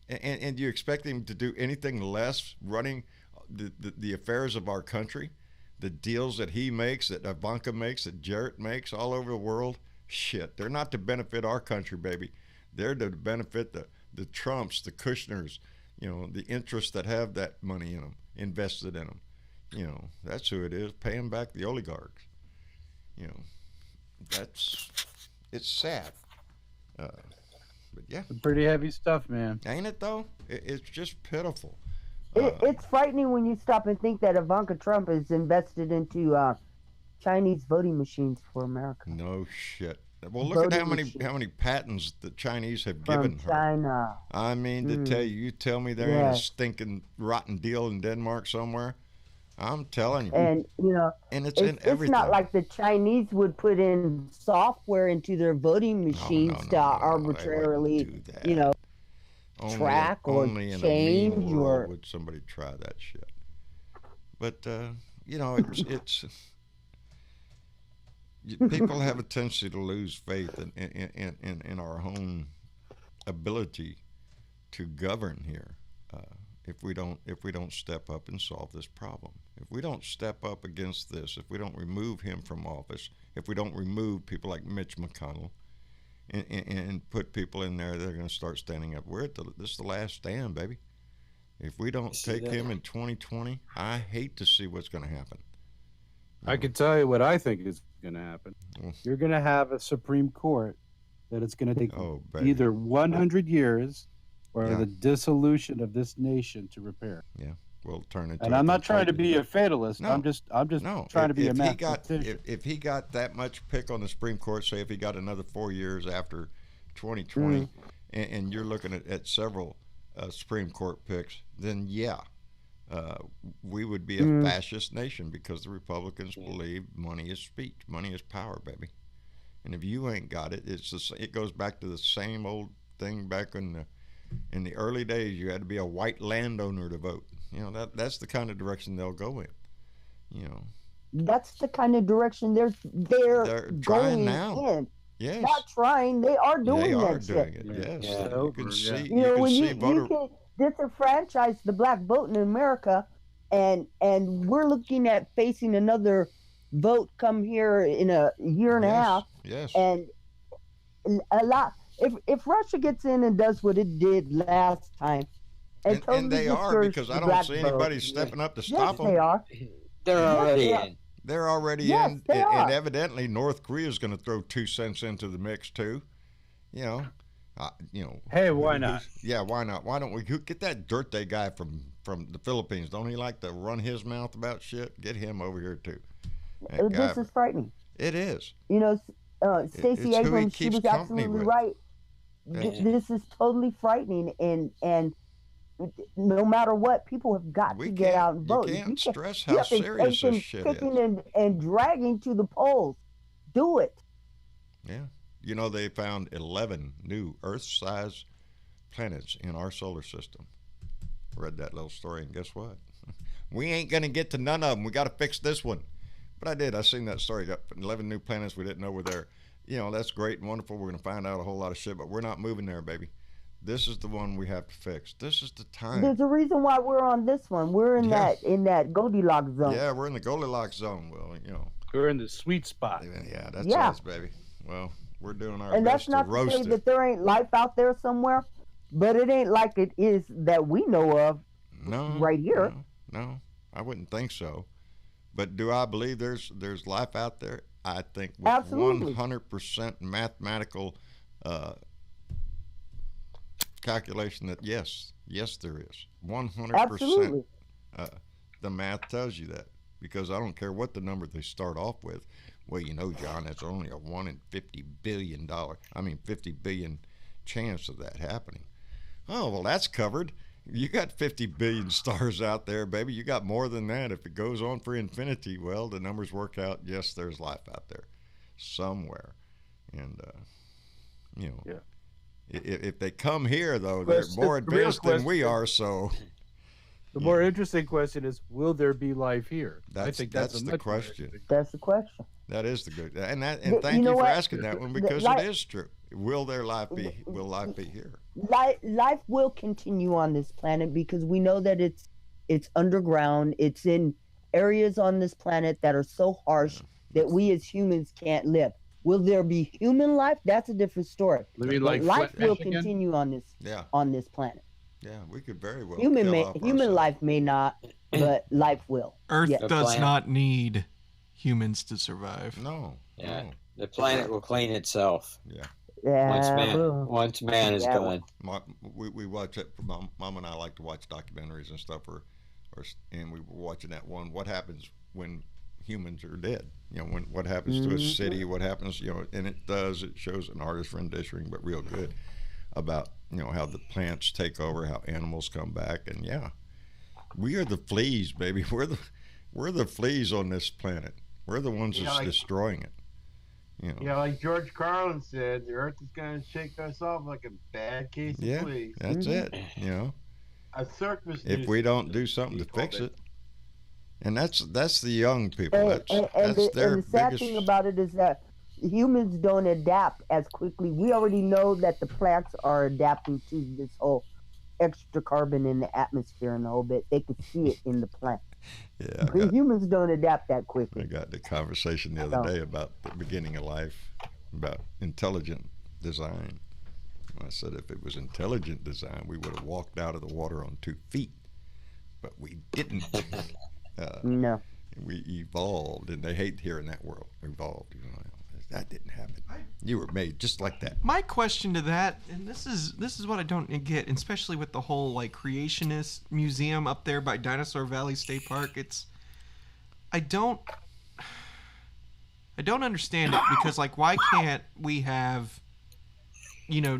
it was. And do you expect him to do anything less running the affairs of our country? The deals that he makes, that Ivanka makes, that Jarrett makes all over the world? Shit, they're not to benefit our country, baby. They're to benefit the Trumps, the Kushners, the interests that have that money in them, invested in them. That's who it is, paying back the oligarchs. It's sad. But yeah. Pretty heavy stuff, man. Ain't it though? It's just pitiful. It's frightening when you stop and think that Ivanka Trump is invested into Chinese voting machines for America. No shit. Well, look at how many patents the Chinese have given her. China. I mean, to tell you tell me there ain't a stinking rotten deal in Denmark somewhere. I'm telling you. And and it's in everything. It's not like the Chinese would put in software into their voting machines to arbitrarily, track or only change in a mean world or would somebody try that shit. But it's people have a tendency to lose faith in our own ability to govern here. If we don't step up and solve this problem, if we don't step up against this, if we don't remove him from office, if we don't remove people like Mitch McConnell, and put people in there that are going to start standing up, this is the last stand, baby. If we don't take him in 2020, I hate to see what's going to happen. I can tell you what I think is going to happen. You're going to have a Supreme Court that it's going to take either 100 years or the dissolution of this nation to repair. Yeah, we'll turn it. And I'm not trying to be a fatalist. No. I'm just trying to be a mathematician. If he got that much pick on the Supreme Court, say if he got another 4 years after 2020, and you're looking at several Supreme Court picks, then we would be a fascist nation because the Republicans believe money is speech, money is power, baby. And if you ain't got it, it goes back to the same old thing back in the early days. You had to be a white landowner to vote. That's the kind of direction they'll go in. That's the kind of direction they're trying going now. in. Yes. Not trying, they are doing they are that doing shit. it. Yes, Yeah. you can see. You can disenfranchise the black vote in America, and we're looking at facing another vote come here in a year and a half. Yes. And a lot. If Russia gets in and does what it did last time, and they are, because I don't see anybody stepping up to stop them. They are. They're already in. They're already in, and evidently North Korea is going to throw 2 cents into the mix too. Hey, why not? Yeah, why not? Why don't we get that dirty guy from the Philippines? Don't he like to run his mouth about shit? Get him over here too. This is frightening. It is. Stacey Abrams, she was absolutely right. This is totally frightening, and no matter what, people have got to get out and vote. You can't stress how serious this shit is. And dragging to the polls. Do it. Yeah. They found 11 new Earth-sized planets in our solar system. Read that little story, and guess what? We ain't going to get to none of them. We got to fix this one. But I did. I seen that story. Got 11 new planets we didn't know were there. that's great and wonderful. We're going to find out a whole lot of shit, but we're not moving there, baby. This is the one we have to fix. This is the time. There's a reason why we're on this one. We're in that Goldilocks zone. Yeah, we're in the Goldilocks zone. Well, we're in the sweet spot. Yeah, that's us, baby. Well, we're doing our and best that's not to roast say it. that there ain't life out there somewhere, but it ain't like it is that we know of. No, right here. No, I wouldn't think so. But do I believe there's life out there? I think with Absolutely. 100% mathematical calculation that yes there is. 100%. Absolutely. The math tells you that, because I don't care what the number they start off with. Well, John, that's only a 1 in 50 billion chance of that happening. Oh, well, that's covered. You got 50 billion stars out there, baby. You got more than that. If it goes on for infinity, well, the numbers work out. Yes, there's life out there somewhere. And, if they come here, though, they're more advanced than we are, so... The more interesting question is, will there be life here? I think that's the question. That's the question. That is the good... And thank you for asking that one, because it is true. Will life be here? Life will continue on this planet, because we know that it's underground. It's in areas on this planet that are so harsh that we as humans can't live. Will there be human life? That's a different story. Life will continue on this planet. Yeah, we could very well. Human life may not, but life will. Earth does not need humans to survive. No. Yeah. No. The planet will clean itself. Yeah. Once man is gone. We watch it. Mom and I like to watch documentaries and stuff, and we were watching that one. What happens when humans are dead? What happens to a city? What happens? And it shows an artist rendition, but real good, about how the plants take over, how animals come back, and we are the fleas, baby. We're the fleas on this planet. We're the ones that's destroying it. Like George Carlin said, the Earth is going to shake us off like a bad case of fleas. That's it. A surface. If we don't do something to fix it, and that's the young people. That's their the sad biggest thing about it is that humans don't adapt as quickly. We already know that the plants are adapting to this whole extra carbon in the atmosphere and the whole bit. They can see it in the plant. Yeah, humans don't adapt that quickly. I got the conversation the other day about the beginning of life, about intelligent design. I said if it was intelligent design, we would have walked out of the water on 2 feet, but we didn't. No. We evolved, and they hate hearing that word, evolved. That didn't happen. You were made just like that. My question to that, and this is what I don't get, especially with the whole creationist museum up there by Dinosaur Valley State Park. I don't understand it, because why can't we have,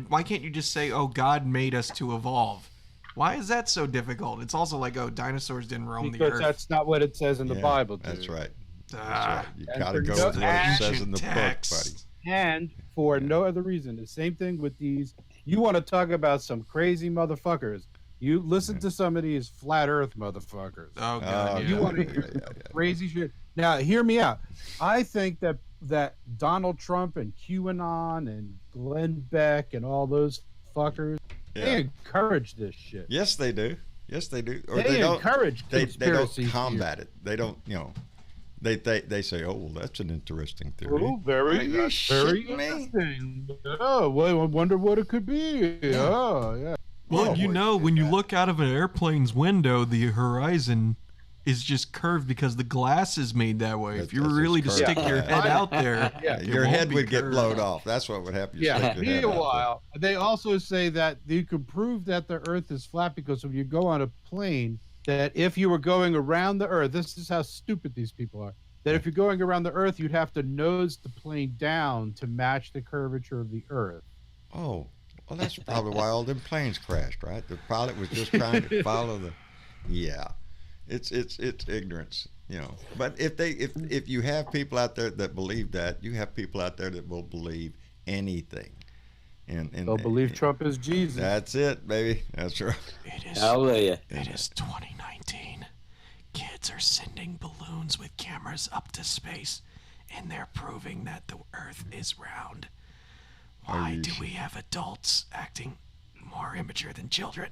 why can't you just say, oh, God made us to evolve? Why is that so difficult? It's also dinosaurs didn't roam the earth. Because that's not what it says in the Bible, dude. That's right. You gotta go with what it says in the book, buddy. And for no other reason, the same thing with these. You want to talk about some crazy motherfuckers? You listen to some of these flat Earth motherfuckers. Oh God! You want to hear crazy shit? Now, hear me out. I think that Donald Trump and QAnon and Glenn Beck and all those fuckers, they encourage this shit. Yes, they do. Yes, they do. Or they encourage conspiracy. They don't combat it. They don't. They say, oh, well, that's an interesting theory. Oh, very interesting. Oh, well, I wonder what it could be. Oh, yeah. Well, when you look out of an airplane's window, the horizon is just curved because the glass is made that way. If you were really to stick your head out there, your head would get blown off. That's what would happen. Meanwhile, they also say that you can prove that the Earth is flat because when you go on a plane, that if you were going around the Earth, this is how stupid these people are, that if you're going around the Earth, you'd have to nose the plane down to match the curvature of the Earth. Oh, well, that's probably why all them planes crashed, right? The pilot was just trying to follow the... Yeah. It's ignorance, But if you have people out there that believe that, you have people out there that will believe anything. And they'll believe Trump is Jesus. That's it, baby. That's right. Hallelujah. It is 2019. Kids are sending balloons with cameras up to space and they're proving that the Earth is round. Why do we have adults acting more immature than children?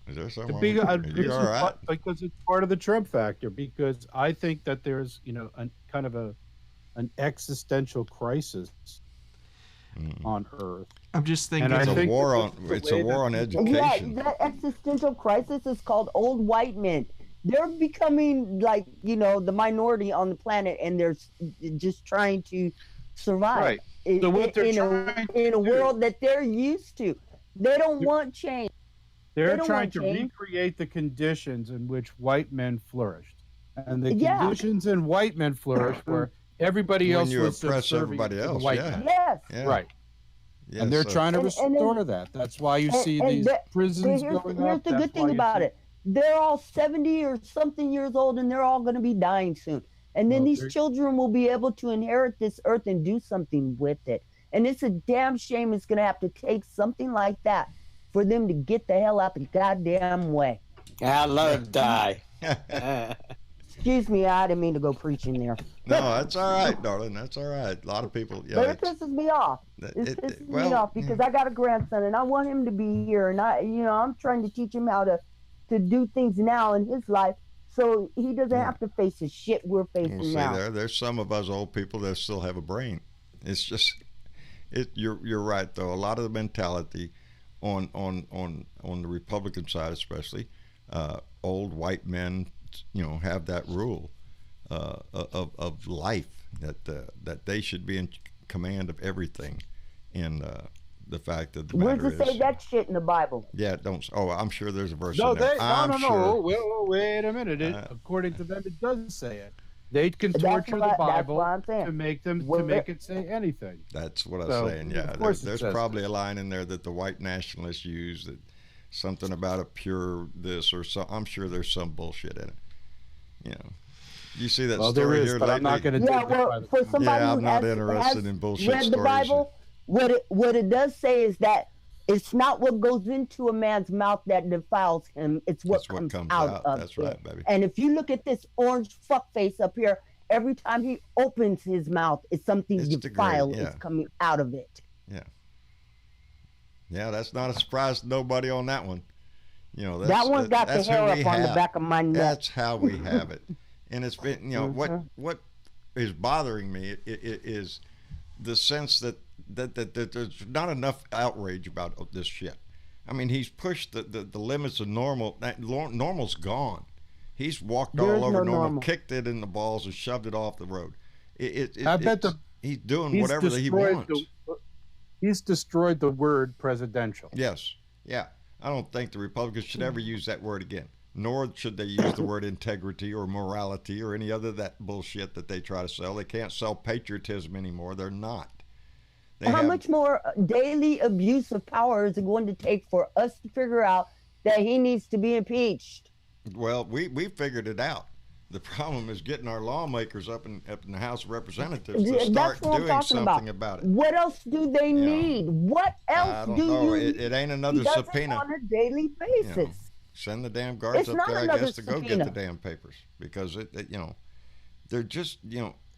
Is there something Be- wrong with you? You all right? Because it's part of the Trump factor. Because I think that there's, an kind of an existential crisis on Earth. I'm just thinking it's a war on education. Yeah, that existential crisis is called old white men. They're becoming like, the minority on the planet, and they're just trying to survive Right. So what they're in a world that they're used to. They don't want change. They're don't trying want to change. recreate the conditions in which white men flourished. And the conditions in white men flourished where everybody When else you was oppress subservient everybody to the else, white yeah. man. Yes. Yeah. Right. Yeah, And they're so- trying to And restore that. That's why you see these prisons going up. Here's the That's good thing why you about see- it. They're all 70 or something years old, and they're all going to be dying soon. And then Well, these they're- children will be able to inherit this earth and do something with it. And it's a damn shame it's going to have to take something like that for them to get the hell out the goddamn way. I love to die. Excuse me, I didn't mean to go preaching there. No, that's all right, darling. That's all right. A lot of people, But it pisses me off. It pisses me off because I got a grandson and I want him to be here, and I'm trying to teach him how to do things now in his life, so he doesn't have to face the shit we're facing Well, see, now. there's some of us old people that still have a brain. It's just, you're right though. A lot of the mentality on the Republican side, especially, old white men, have that rule of life that they should be in command of everything, and the fact of the Where's matter it say is, that shit in the Bible? yeah, don't. Oh, I'm sure there's a verse No, in there. I'm no. sure. Well, wait a minute. According to them, it does say it. They can That's torture what the Bible I'm saying. to make it say anything. That's what I'm So, saying. Yeah, of course it there's says probably a line in there that the white nationalists use, that something about a pure this or so. I'm sure there's some bullshit in it. You see that Well, there story is, here but lately? I'm not going to. Yeah, well, for somebody I'm who not has interested in bullshit read the stories. Bible, what it does say is that it's not what goes into a man's mouth that defiles him; it's what comes out of That's it. right, baby. And if you look at this orange fuckface up here, every time he opens his mouth, it's something It's defiled degrading, yeah. is coming out of it. Yeah, that's not a surprise to nobody on that one. That's, That one's got the that's hair who up we on the have. back of my neck. That's how we have it. And it's been, what is bothering me is the sense that there's not enough outrage about this shit. I mean, he's pushed the limits of normal. Normal's gone. He's walked all over normal, kicked it in the balls, and shoved it off the road. He's doing whatever that he wants. He's destroyed the word presidential. Yes. Yeah. I don't think the Republicans should ever use that word again. Nor should they use the word integrity or morality or any other that bullshit that they try to sell. They can't sell patriotism anymore. They're not. How much more daily abuse of power is it going to take for us to figure out that he needs to be impeached? Well, we figured it out. The problem is getting our lawmakers up in the House of Representatives to start doing something about it. What else do they need? What else I don't do know. you? It ain't another He does it subpoena. on a daily basis. Send the damn guards It's up not there, I another guess, to go get subpoena. the damn papers, because they're just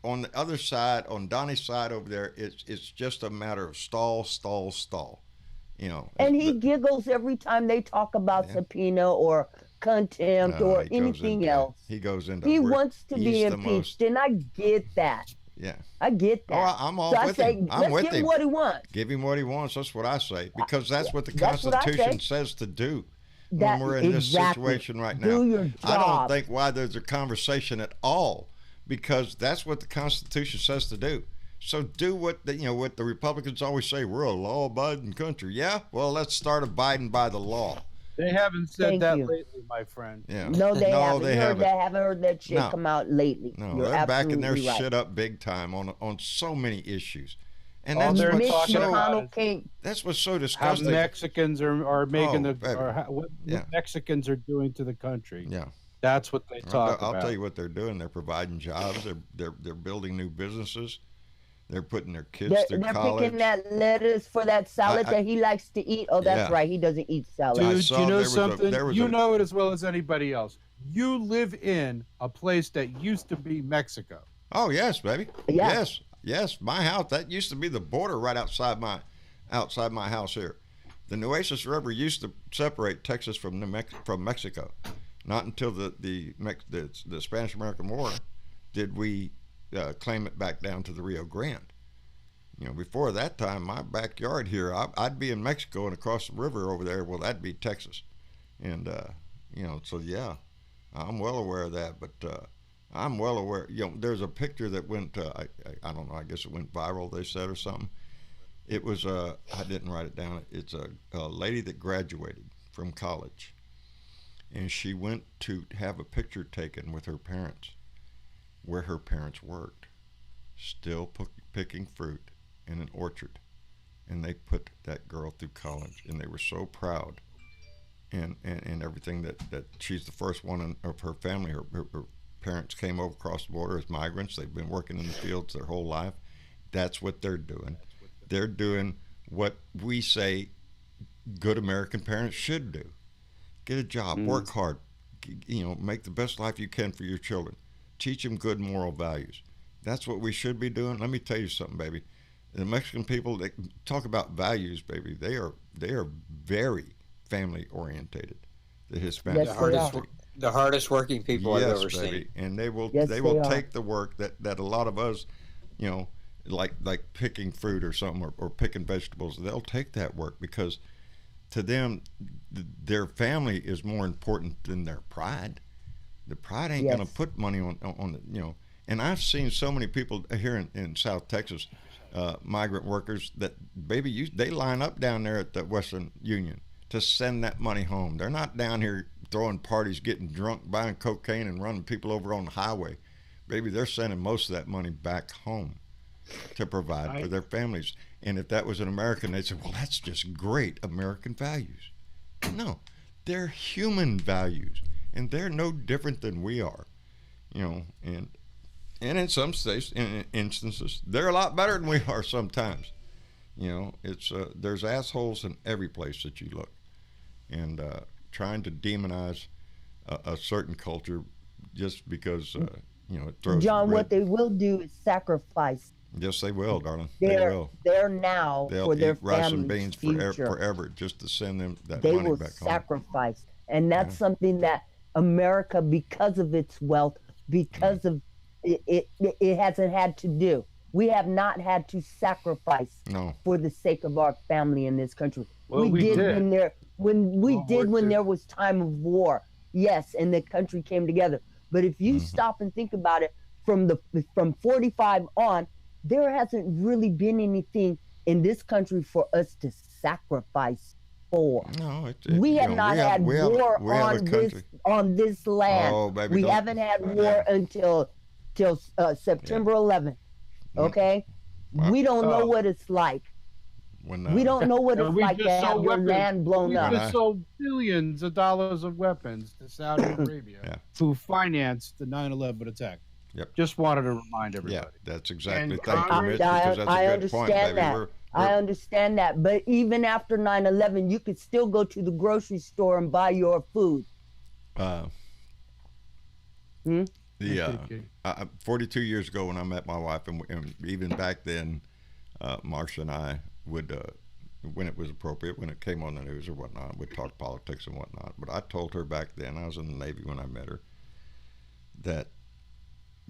on the other side, on Donnie's side over there, it's just a matter of stall. And he giggles every time they talk about subpoena or contempt or anything else. He goes into. He wants to be he's the impeached, and I get that. Yeah. I get that. Oh, I'm all so with I say, him. I'm let's with give him him. what he wants. Give him what he wants. That's what I say, because that's what the That's what I Constitution say. says to do. That- When we're in this exactly. situation right now, Do your I don't job. think why there's a conversation at all, because that's what the Constitution says to do. So do what what the Republicans always say. We're a law-abiding country. Yeah. Well, let's start abiding by the law. They haven't said Thank that you. lately, my friend. Yeah. No, they haven't. They Haven't heard that shit No. come out lately. No, You're they're backing their absolutely right. shit up big time on so many issues, and All that's they're what's talking so about is Can't- that's what's so how disgusting. Mexicans are making baby. what Yeah. Mexicans are doing to the country. Yeah. That's what they talk I'll about. tell you what they're doing. They're providing jobs. They're building new businesses. They're putting their kids through They're college. picking that lettuce for that salad that he likes to eat. Oh, that's Yeah. right. He doesn't eat salad. I Dude, saw you know there was a- something? there was You a- know it as well as anybody else. You live in a place that used to be Mexico. Oh yes, baby. Yeah. Yes, yes. My house, that used to be the border right outside my house here. The Nueces River used to separate Texas from from Mexico. Not until the Spanish American War did we claim it back down to the Rio Grande. Before that time, my backyard here, I'd be in Mexico, and across the river over there, well, that'd be Texas. And so yeah, I'm well aware of that. But I'm well aware. There's a picture that went, I don't know, I guess it went viral, they said, or something. It was, I didn't write it down. It's a lady that graduated from college, and she went to have a picture taken with her parents, where her parents worked, still picking fruit in an orchard. And they put that girl through college, and they were so proud, and everything that she's the first one of her family. Her parents came over across the border as migrants. They've been working in the fields their whole life. That's what they're doing. They're doing what we say good American parents should do. Get a job, work hard, make the best life you can for your children. Teach them good moral values. That's what we should be doing. Let me tell you something, baby. The Mexican people, they talk about values, baby. They are very family orientated. The Hispanic, the hardest working people I've ever baby. seen. And they will take the work that a lot of us, like picking fruit or something, or picking vegetables. They'll take that work because to them, their family is more important than their pride. The pride ain't going to put money on the. And I've seen so many people here in South Texas, migrant workers, that baby, they line up down there at the Western Union to send that money home. They're not down here throwing parties, getting drunk, buying cocaine, and running people over on the highway. Baby, they're sending most of that money back home to provide for their families. And if that was an American, they'd say, well, that's just great American values. No, they're human values, and they're no different than we are. And in some instances, they're a lot better than we are sometimes. It's there's assholes in every place that you look, and trying to demonize a certain culture just because it throws. John, what they will do is sacrifice. Yes, they will, darling. They will. They're now They'll for their eat rice and family's beans future. forever just to send them that they money will back home. sacrifice, and that's something that America, because of its wealth, because of it hasn't had to do. We have not had to sacrifice for the sake of our family in this country. Well, we did when there was time of war. Yes, and the country came together. But if you stop and think about it, from 45 on, there hasn't really been anything in this country for us to sacrifice for. No, we have not had war on this land. Oh, baby, we haven't had war until September 11th. Okay, we don't know what it's like. We don't know what it's like to have your land blown up. We just sold billions of dollars of weapons to Saudi Arabia who financed the 9/11 attack. Yep. Just wanted to remind everybody. Yeah, that's exactly. Thank you, Mitch, because that's a good point, baby. I understand that, but even after 9/11, you could still go to the grocery store and buy your food. 42 years ago when I met my wife, and even back then, Marcia and I would, when it was appropriate, when it came on the news or whatnot, we'd talk politics and whatnot. But I told her back then, I was in the Navy when I met her, that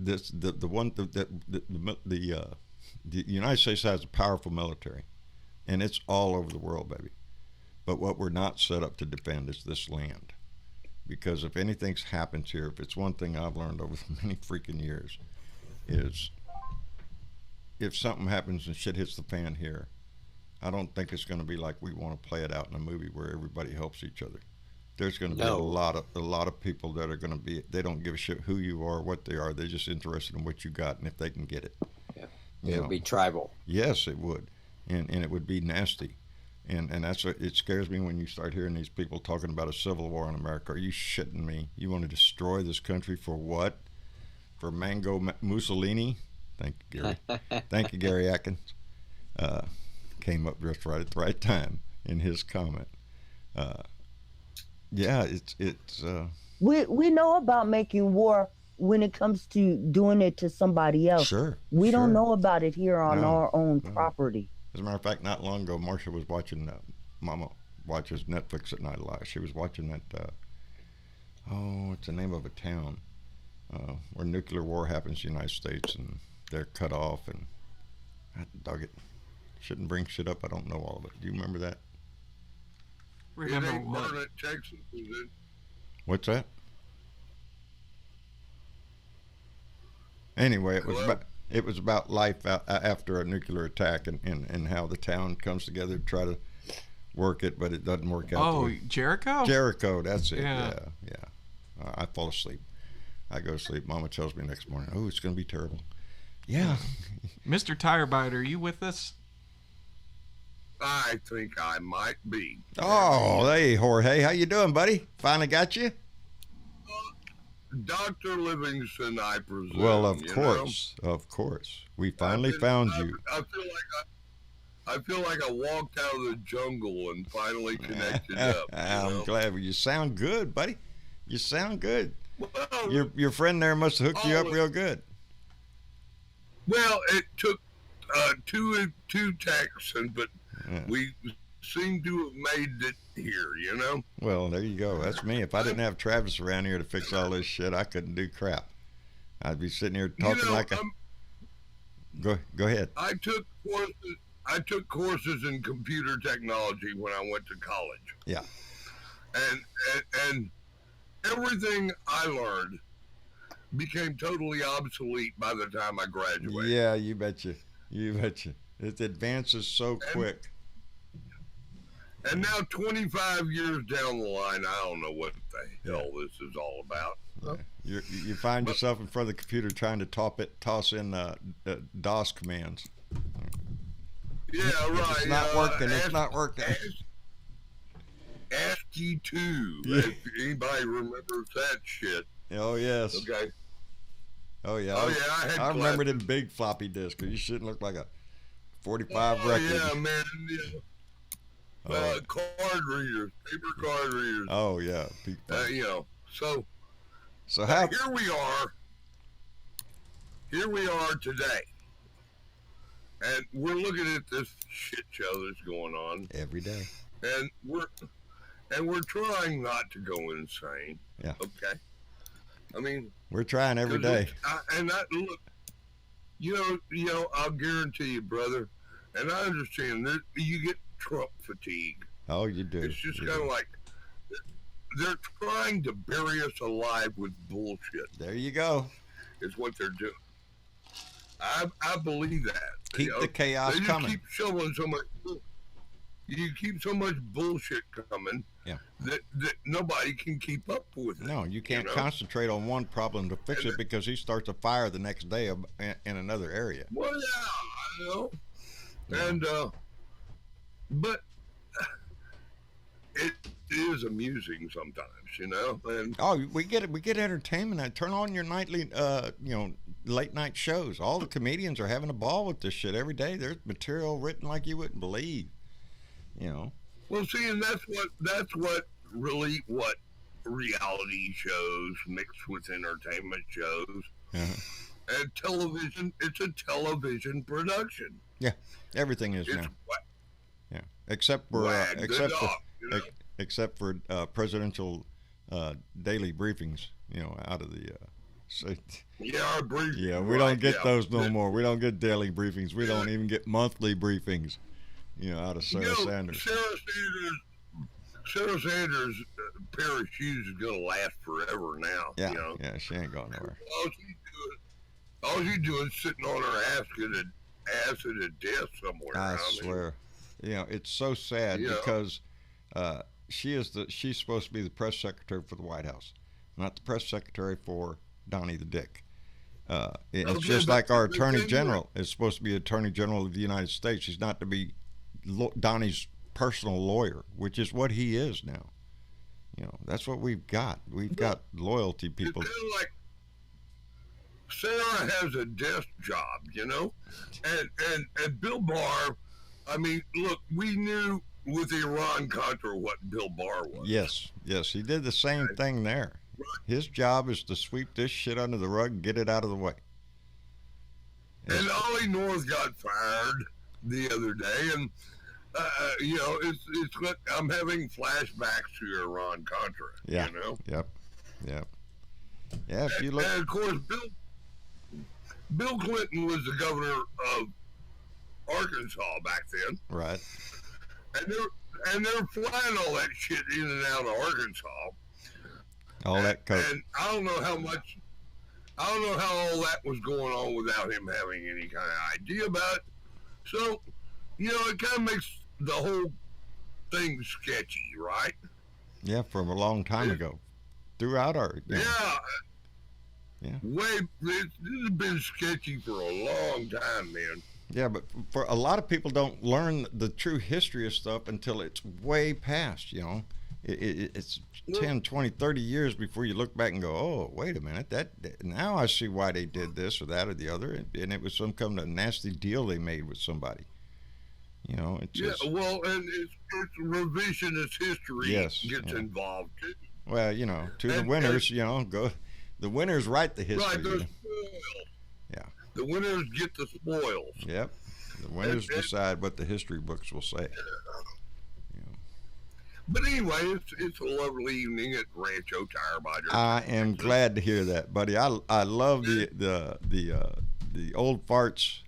the United States has a powerful military, and it's all over the world, baby. But what we're not set up to defend is this land. Because if anything's happened here, if it's one thing I've learned over many freaking years, is if something happens and shit hits the fan here, I don't think it's going to be like we want to play it out in a movie where everybody helps each other. There's going to be a lot of people that are going to be, they don't give a shit who you are, what they are. They're just interested in what you got and if they can get it. Yeah. It would be tribal. Yes, it would. And it would be nasty. And that's what, it scares me when you start hearing these people talking about a civil war in America. Are you shitting me? You want to destroy this country for what? For Mango Mussolini? Thank you, Gary. Thank you, Gary Atkins. Came up just right at the right time in his comment. Yeah, it's. We know about making war when it comes to doing it to somebody else. Sure. We sure. don't know about it here on No, our own no. property. As a matter of fact, not long ago, Marcia was watching, Mama watches Netflix at night a lot. She was watching that, what's the name of a town where nuclear war happens in the United States and they're cut off, and dog it. Shouldn't bring shit up. I don't know all of it. Do you remember that? Remember It ain't what? Barnett, Texas, is it? What's that? Anyway, it was about life after a nuclear attack and how the town comes together to try to work it, but it doesn't work out. Oh, Jericho? Jericho, that's it. Yeah. I fall asleep. I go to sleep. Mama tells me next morning, "Oh, it's going to be terrible." Yeah. Mr. Tirebiter, are you with us? I think I might be. Oh, hey, Jorge. How you doing, buddy? Finally got you? Dr. Livingston, I presume. Well, of course. Of course. We finally found you. I feel like I walked out of the jungle and finally connected up. I'm glad. You sound good, buddy. You sound good. Well, Your friend there must have hooked you up real good. Well, it took two texts, but we seem to have made it here, Well, there you go. That's me. If I didn't have Travis around here to fix all this shit, I couldn't do crap. I'd be sitting here talking like a... Go ahead. I took courses in computer technology when I went to college. Yeah. And everything I learned became totally obsolete by the time I graduated. Yeah, you betcha. You betcha. It advances so quick. And now 25 years down the line, I don't know what the hell this is all about. Yeah. You find yourself in front of the computer trying to toss in DOS commands. Yeah, right. It's not working. It's not working. ASCII 2. Yeah. If anybody remembers that shit. Oh, yes. Okay. Oh, yeah. Oh, yeah. I remember them big floppy disks, because you shouldn't look like a 45 record. Yeah, man. Yeah. Card readers, paper card readers. Oh, yeah. So how... Here we are today. And we're looking at this shit show that's going on. Every day. And we're trying not to go insane. Yeah. Okay. I mean, we're trying every day. Look, I'll guarantee you, brother, and I understand that you get Trump fatigue. Oh, you do. It's just kind of like they're trying to bury us alive with bullshit. There you go. Is what they're doing. I believe that. Keep the chaos they just coming. Keep shoveling so much. You keep so much bullshit coming. Yeah. That nobody can keep up with it. No, you can't concentrate on one problem to fix it because he starts a fire the next day in another area. Well, yeah, I know. And but it is amusing sometimes, And we get entertainment. I turn on your nightly, late night shows. All the comedians are having a ball with this shit every day. There's material written like you wouldn't believe. Well, see, and that's what reality shows mixed with entertainment shows. And television, it's a television production. Yeah, everything is now. Yeah, except for presidential daily briefings. Out of the. Briefings. Yeah, we don't get those no more. We don't get daily briefings. We don't even get monthly briefings. Out of Sarah Sanders. Sarah Sanders' pair of shoes is gonna last forever now. Yeah, yeah, she ain't going nowhere. All she's doing is sitting on her ass at a desk somewhere. I swear. It's so sad because she's supposed to be the press secretary for the White House, not the press secretary for Donnie the Dick. It's just like our attorney general is supposed to be attorney general of the United States. He's not to be Donnie's personal lawyer, which is what he is now. That's what we've got. We've got loyalty people. It's kind of like Sarah has a desk job, and Bill Barr. I mean, look, we knew with Iran-Contra what Bill Barr was. Yes, he did the same thing there. His job is to sweep this shit under the rug and get it out of the way. And Ollie North got fired the other day, and you know, it's like I'm having flashbacks to Iran-Contra. Yeah. You know. Yep. Yeah. If you look, and of course, Bill Clinton was the governor of Arkansas back then. right. And they're flying all that shit in and out of Arkansas. All that coke. And I don't know how all that was going on without him having any kind of idea about it. So, you know, it kind of makes the whole thing sketchy, right? Yeah, from a long time ago. Throughout our. Yeah. Yeah. This has been sketchy for a long time, man. Yeah, but for a lot of people don't learn the true history of stuff until it's way past, you know. It's 10, 20, 30 years before you look back and go, oh, wait a minute, that now I see why they did this or that or the other, and it was some kind of nasty deal they made with somebody. You know, it's just, yeah, well, and it's revisionist history gets involved too. Well, you know, the winners, you know, go. The winners write the history. Right, you know? Yeah. The winners get the spoils. Yep. The winners decide what the history books will say. But anyway, it's a lovely evening at Rancho Tire by Dirt. I am glad to hear that, buddy. I love the old farts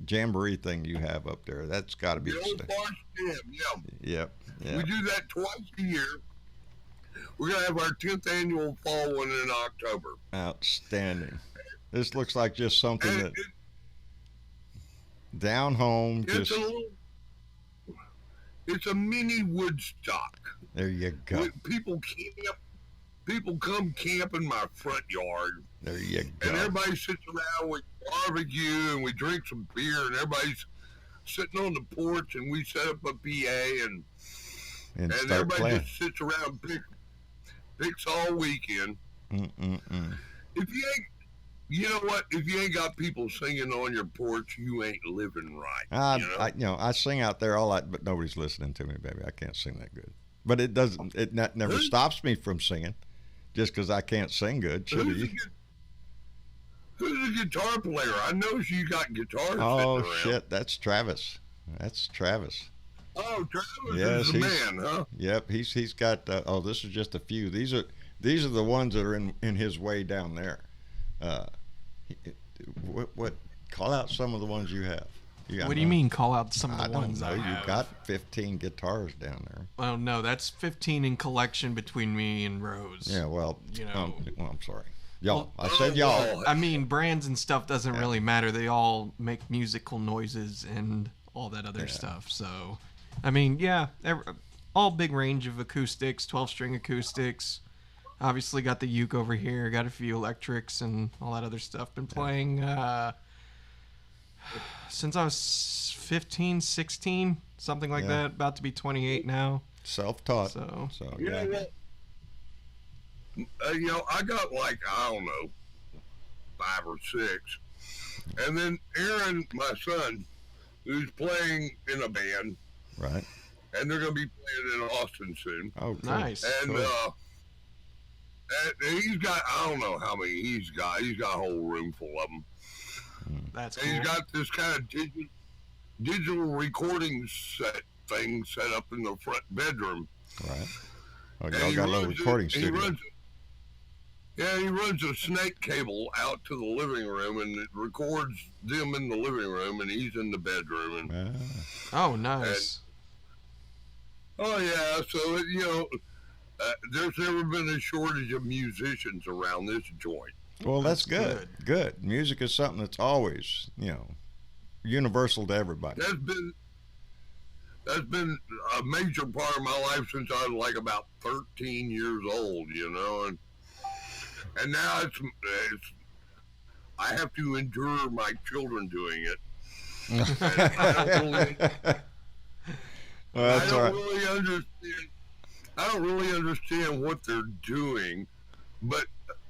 jamboree thing you have up there. That's got to be the old farts jam. Yeah. Yep. We do that twice a year. We're gonna have our 10th annual fall one in October. Outstanding. This looks like just something that down home. It's a mini Woodstock. There you go. People come camp in my front yard. There you go. And everybody sits around, we barbecue, and we drink some beer, and everybody's sitting on the porch, and we set up a PA, and everybody playing. just sits around, picks all weekend. If you ain't, you know what? If you ain't got people singing on your porch, you ain't living right. I sing out there all that, but nobody's listening to me, baby. I can't sing that good. But it doesn't. It never stops me from singing, just because I can't sing good. Should he? Who's the guitar player? I know you got guitars. Oh sitting around. Shit, that's Travis. That's Travis. Oh, Travis is the man, huh? Yep, he's got. This is just a few. These are the ones that are in his way down there. What? Call out some of the ones you have. What do you mean? Call out some of the ones I have? have? You got 15 guitars down there. Well, no, that's 15 in collection between me and Rose. Yeah, well, you know. I'm sorry. Y'all. I said y'all. I mean, brands and stuff doesn't really matter. They all make musical noises and all that other stuff. So, I mean, all big range of acoustics, 12-string acoustics. Obviously got the uke over here, got a few electrics and all that other stuff. Been playing since I was 15, 16, something like that. About to be 28 now. Self-taught. So you know what? I got like, I don't know, 5 or 6. And then Aaron, my son, who's playing in a band. Right. And they're going to be playing in Austin soon. Oh, cool. Nice. And, cool. And he's got, I don't know how many he's got. He's got a whole room full of them. That's and cool. he's got this kind of digital recording thing set up in the front bedroom. Right. Oh, y'all got a little recording studio. He runs a snake cable out to the living room, and it records them in the living room, and he's in the bedroom. And, oh, nice. Oh, yeah. So, there's never been a shortage of musicians around this joint. Well, that's good. Good. Music is something that's always, universal to everybody. That's been a major part of my life since I was like about 13 years old, and now it's I have to endure my children doing it. I don't really understand what they're doing, but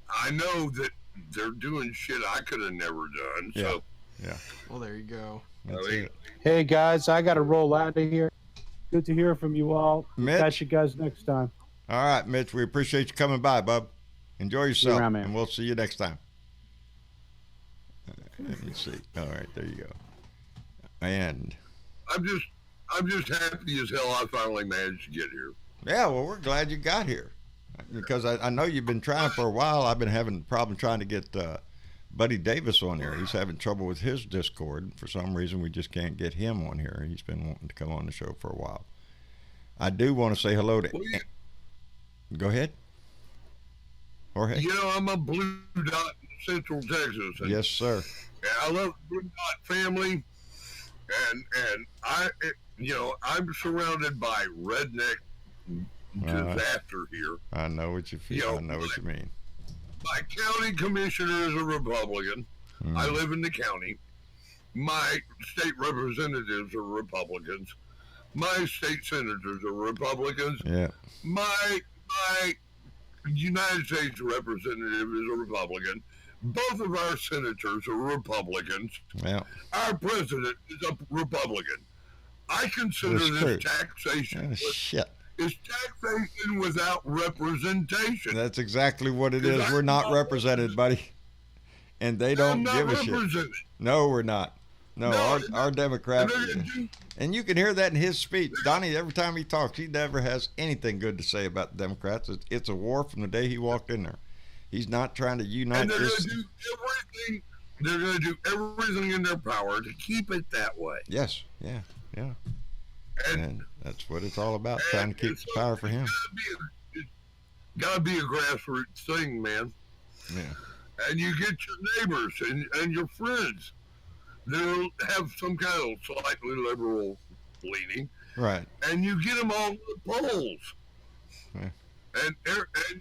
I know that they're doing shit I could have never done. So, yeah. Well, there you go. That's it. Hey guys, I got to roll out of here. Good to hear from you all. Mitch? Catch you guys next time. All right, Mitch. We appreciate you coming by, bub. Enjoy yourself, around, man. and we'll see you next time. Let me see. All right, there you go. And I'm just happy as hell I finally managed to get here. yeah, well, we're glad you got here because I know you've been trying for a while. I've been having a problem trying to get Buddy Davis on here. He's having trouble with his Discord. For some reason, we just can't get him on here. He's been wanting to come on the show for a while. I do want to say hello to. Go ahead, Jorge. You know, I'm a Blue Dot in Central Texas. And Yes, sir. I love Blue Dot family, and I'm surrounded by redneck disaster here. I know what you feel. You know, I know what you mean. My county commissioner is a Republican. I live in the county. My state representatives are Republicans. My state senators are Republicans. Yeah. My United States representative is a Republican. Both of our senators are Republicans. Yeah. Our president is a Republican. I consider That's this true. taxation. Shit. It's taxation without representation. That's exactly what it is. We're not represented, buddy. And they don't give a shit. No, we're not. No, our Democrat. And you can hear that in his speech. Donnie, every time he talks, he never has anything good to say about the Democrats. It's a war from the day he walked in there. He's not trying to unite And they're this. going to do everything. They're going to do everything in their power to keep it that way. Yes. Yeah. Yeah. And that's what it's all about, trying to keep the power for him. It's got to be a grassroots thing, man. Yeah. And you get your neighbors and your friends that have some kind of slightly liberal leaning. Right. And you get them all to the polls. Yeah. And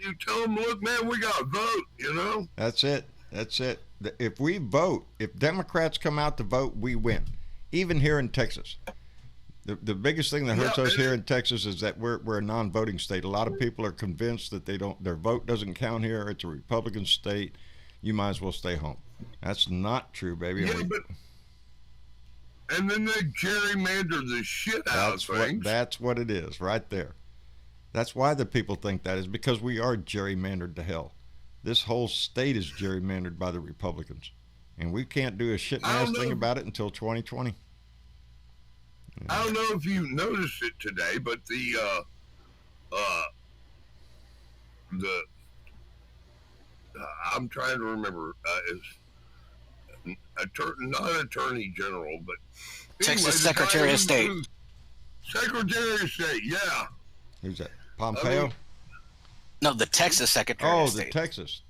you tell them, look, man, we got to vote, you know? That's it. That's it. If we vote, if Democrats come out to vote, we win. Even here in Texas. The biggest thing that hurts us here in Texas is that we're a non-voting state. A lot of people are convinced that their vote doesn't count here. It's a Republican state. You might as well stay home. That's not true, baby. Yeah, and then they gerrymander the shit out of things. That's what it is, right there. That's why the people think that is because we are gerrymandered to hell. This whole state is gerrymandered by the Republicans, and we can't do a shit-ass thing about it until 2020. I don't know if you noticed it today, but I'm trying to remember. Not Attorney General, but Texas Secretary of State. Secretary of State, yeah. Who's that? Pompeo? No, the Texas Secretary of State. Texas.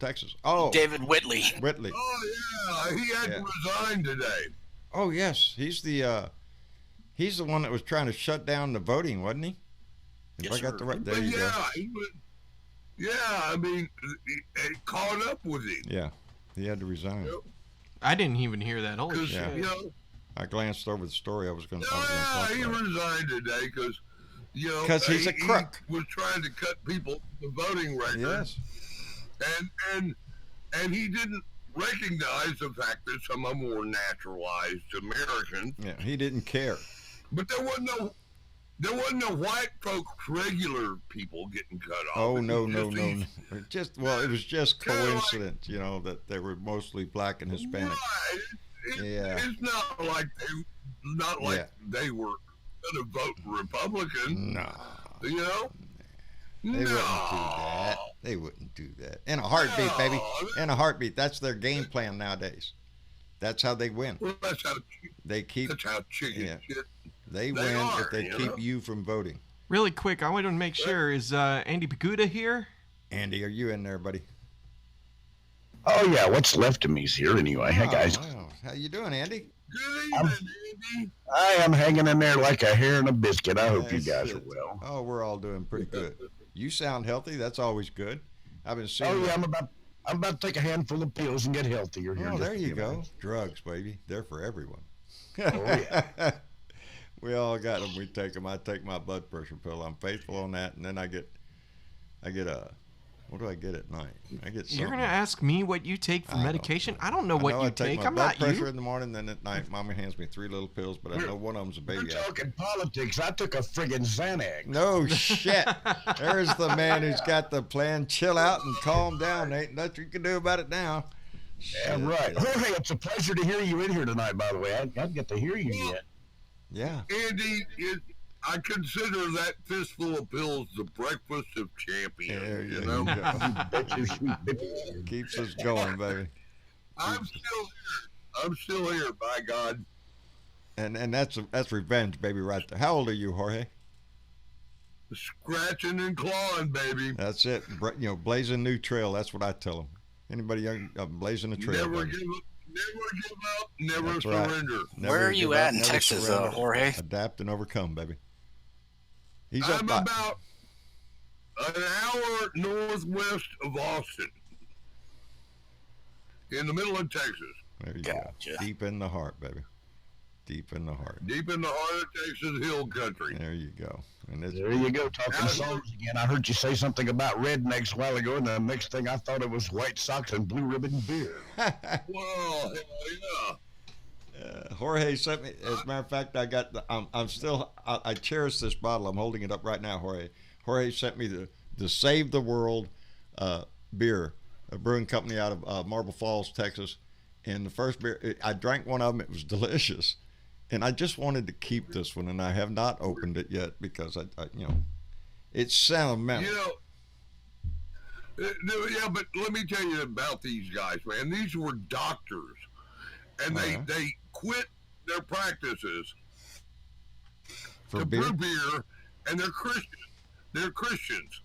Oh, David Whitley. Oh yeah, he had to resign today. Oh yes, he's the one that was trying to shut down the voting, wasn't he? If I got the right, there you go. I mean, it caught up with him. Yeah, he had to resign. Yep. I didn't even hear that. Holy shit! You know, I glanced over the story. I was going to. Yeah, he resigned today because he's a crook. He was trying to cut people the voting record. Yes. And he didn't recognize the fact that some of them were naturalized Americans. Yeah, he didn't care. But there wasn't no white folks, regular people getting cut off. Oh no. It was just coincidence, that they were mostly black and Hispanic. Right. Yeah. It's not like they were going to vote Republican. No. You know? They wouldn't do that. In a heartbeat, baby. In a heartbeat. That's their game plan nowadays. That's how they win. Well, that's how chicken shit. They win if they keep you from voting. Really quick, I wanted to make sure, is Andy Paguda here? Andy, are you in there, buddy? Oh, yeah. What's left of me's here anyway. Hey, guys. Wow. How you doing, Andy? Good evening, Andy. I am hanging in there like a hair in a biscuit. I hope you guys are well. Oh, we're all doing pretty good. You sound healthy. That's always good. I've been seeing. Oh, yeah. I'm about to take a handful of pills and get healthier here. Oh, there you go. Drugs, baby. They're for everyone. Oh, yeah. We all got them. We take them. I take my blood pressure pill. I'm faithful on that, and then I get a What do I get at night? I get something. You're gonna ask me what you take for medication? I don't know what you take. My I'm blood not pressure you. in the morning, then at night, Mama hands me 3 little pills, but I know one of them's a baby. We're talking politics. I took a friggin' Xanax. No shit. There's the man who's got the plan. Chill out and calm down. Ain't nothing you can do about it now. Yeah, right. Jorge, it's a pleasure to hear you in here tonight, by the way. I didn't get to hear you yet. Yeah. Andy, I consider that fistful of pills the breakfast of champions. There you know? Keeps us going, baby. I'm still here, by God. And that's revenge, baby, right there. How old are you, Jorge? Scratching and clawing, baby. That's it. Blazing new trail. That's what I tell them. Anybody young, blazing a trail. Never give up, never That's surrender. Right. Where are you at in Texas, Jorge? Adapt and overcome, baby. I'm about an hour northwest of Austin, in the middle of Texas. There you go. Deep in the heart, baby. Deep in the heart. Deep in the heart of Texas Hill Country. There you go. And there you go, talking songs again. I heard you say something about rednecks a while ago, and the next thing I thought it was White Sox and Blue Ribbon beer. Well, yeah. Jorge sent me. As a matter of fact, I got. I cherish this bottle. I'm holding it up right now, Jorge. Jorge sent me the Save the World beer, a brewing company out of Marble Falls, Texas. And the first beer, I drank one of them. It was delicious, and I just wanted to keep this one, and I have not opened it yet because it's sentimental. Yeah, but let me tell you about these guys, man. These were doctors, and they quit their practices for to beer? brew beer, and they're Christians,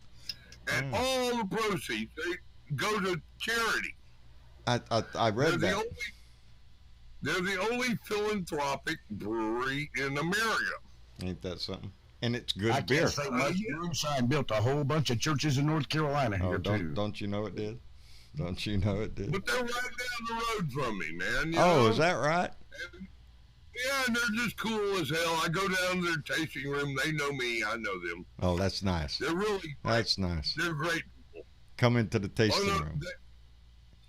and all the proceeds they go to charity. I read that. They're the only philanthropic brewery in America. Ain't that something? And it's good I beer. can't say much. Moonshine built a whole bunch of churches in North Carolina here, too. Don't you know it did? Don't you know it did? But they're right down the road from me, man. Is that right? Yeah, and they're just cool as hell. I go down to their tasting room. They know me. I know them. Oh, that's nice. They're really great. That's nice. They're great people. Come into the tasting room.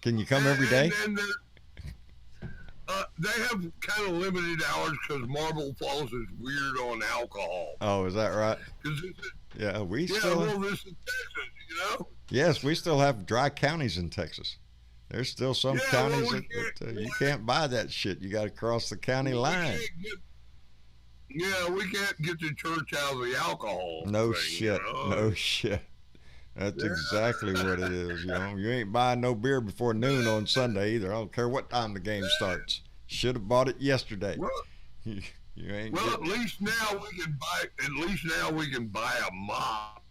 Can you come every day? And they have kind of limited hours because Marble Falls is weird on alcohol. Oh, is that right? Yeah, well, this is Texas, you know? Yes, we still have dry counties in Texas. There's still some counties that you can't buy that shit. You got to cross the county line. We can't get the church out of the alcohol. No thing, shit. No shit. That's exactly what it is. You ain't buying no beer before noon on Sunday either. I don't care what time the game starts. Should have bought it yesterday. Well, you ain't. Well, at least now we can buy a mop.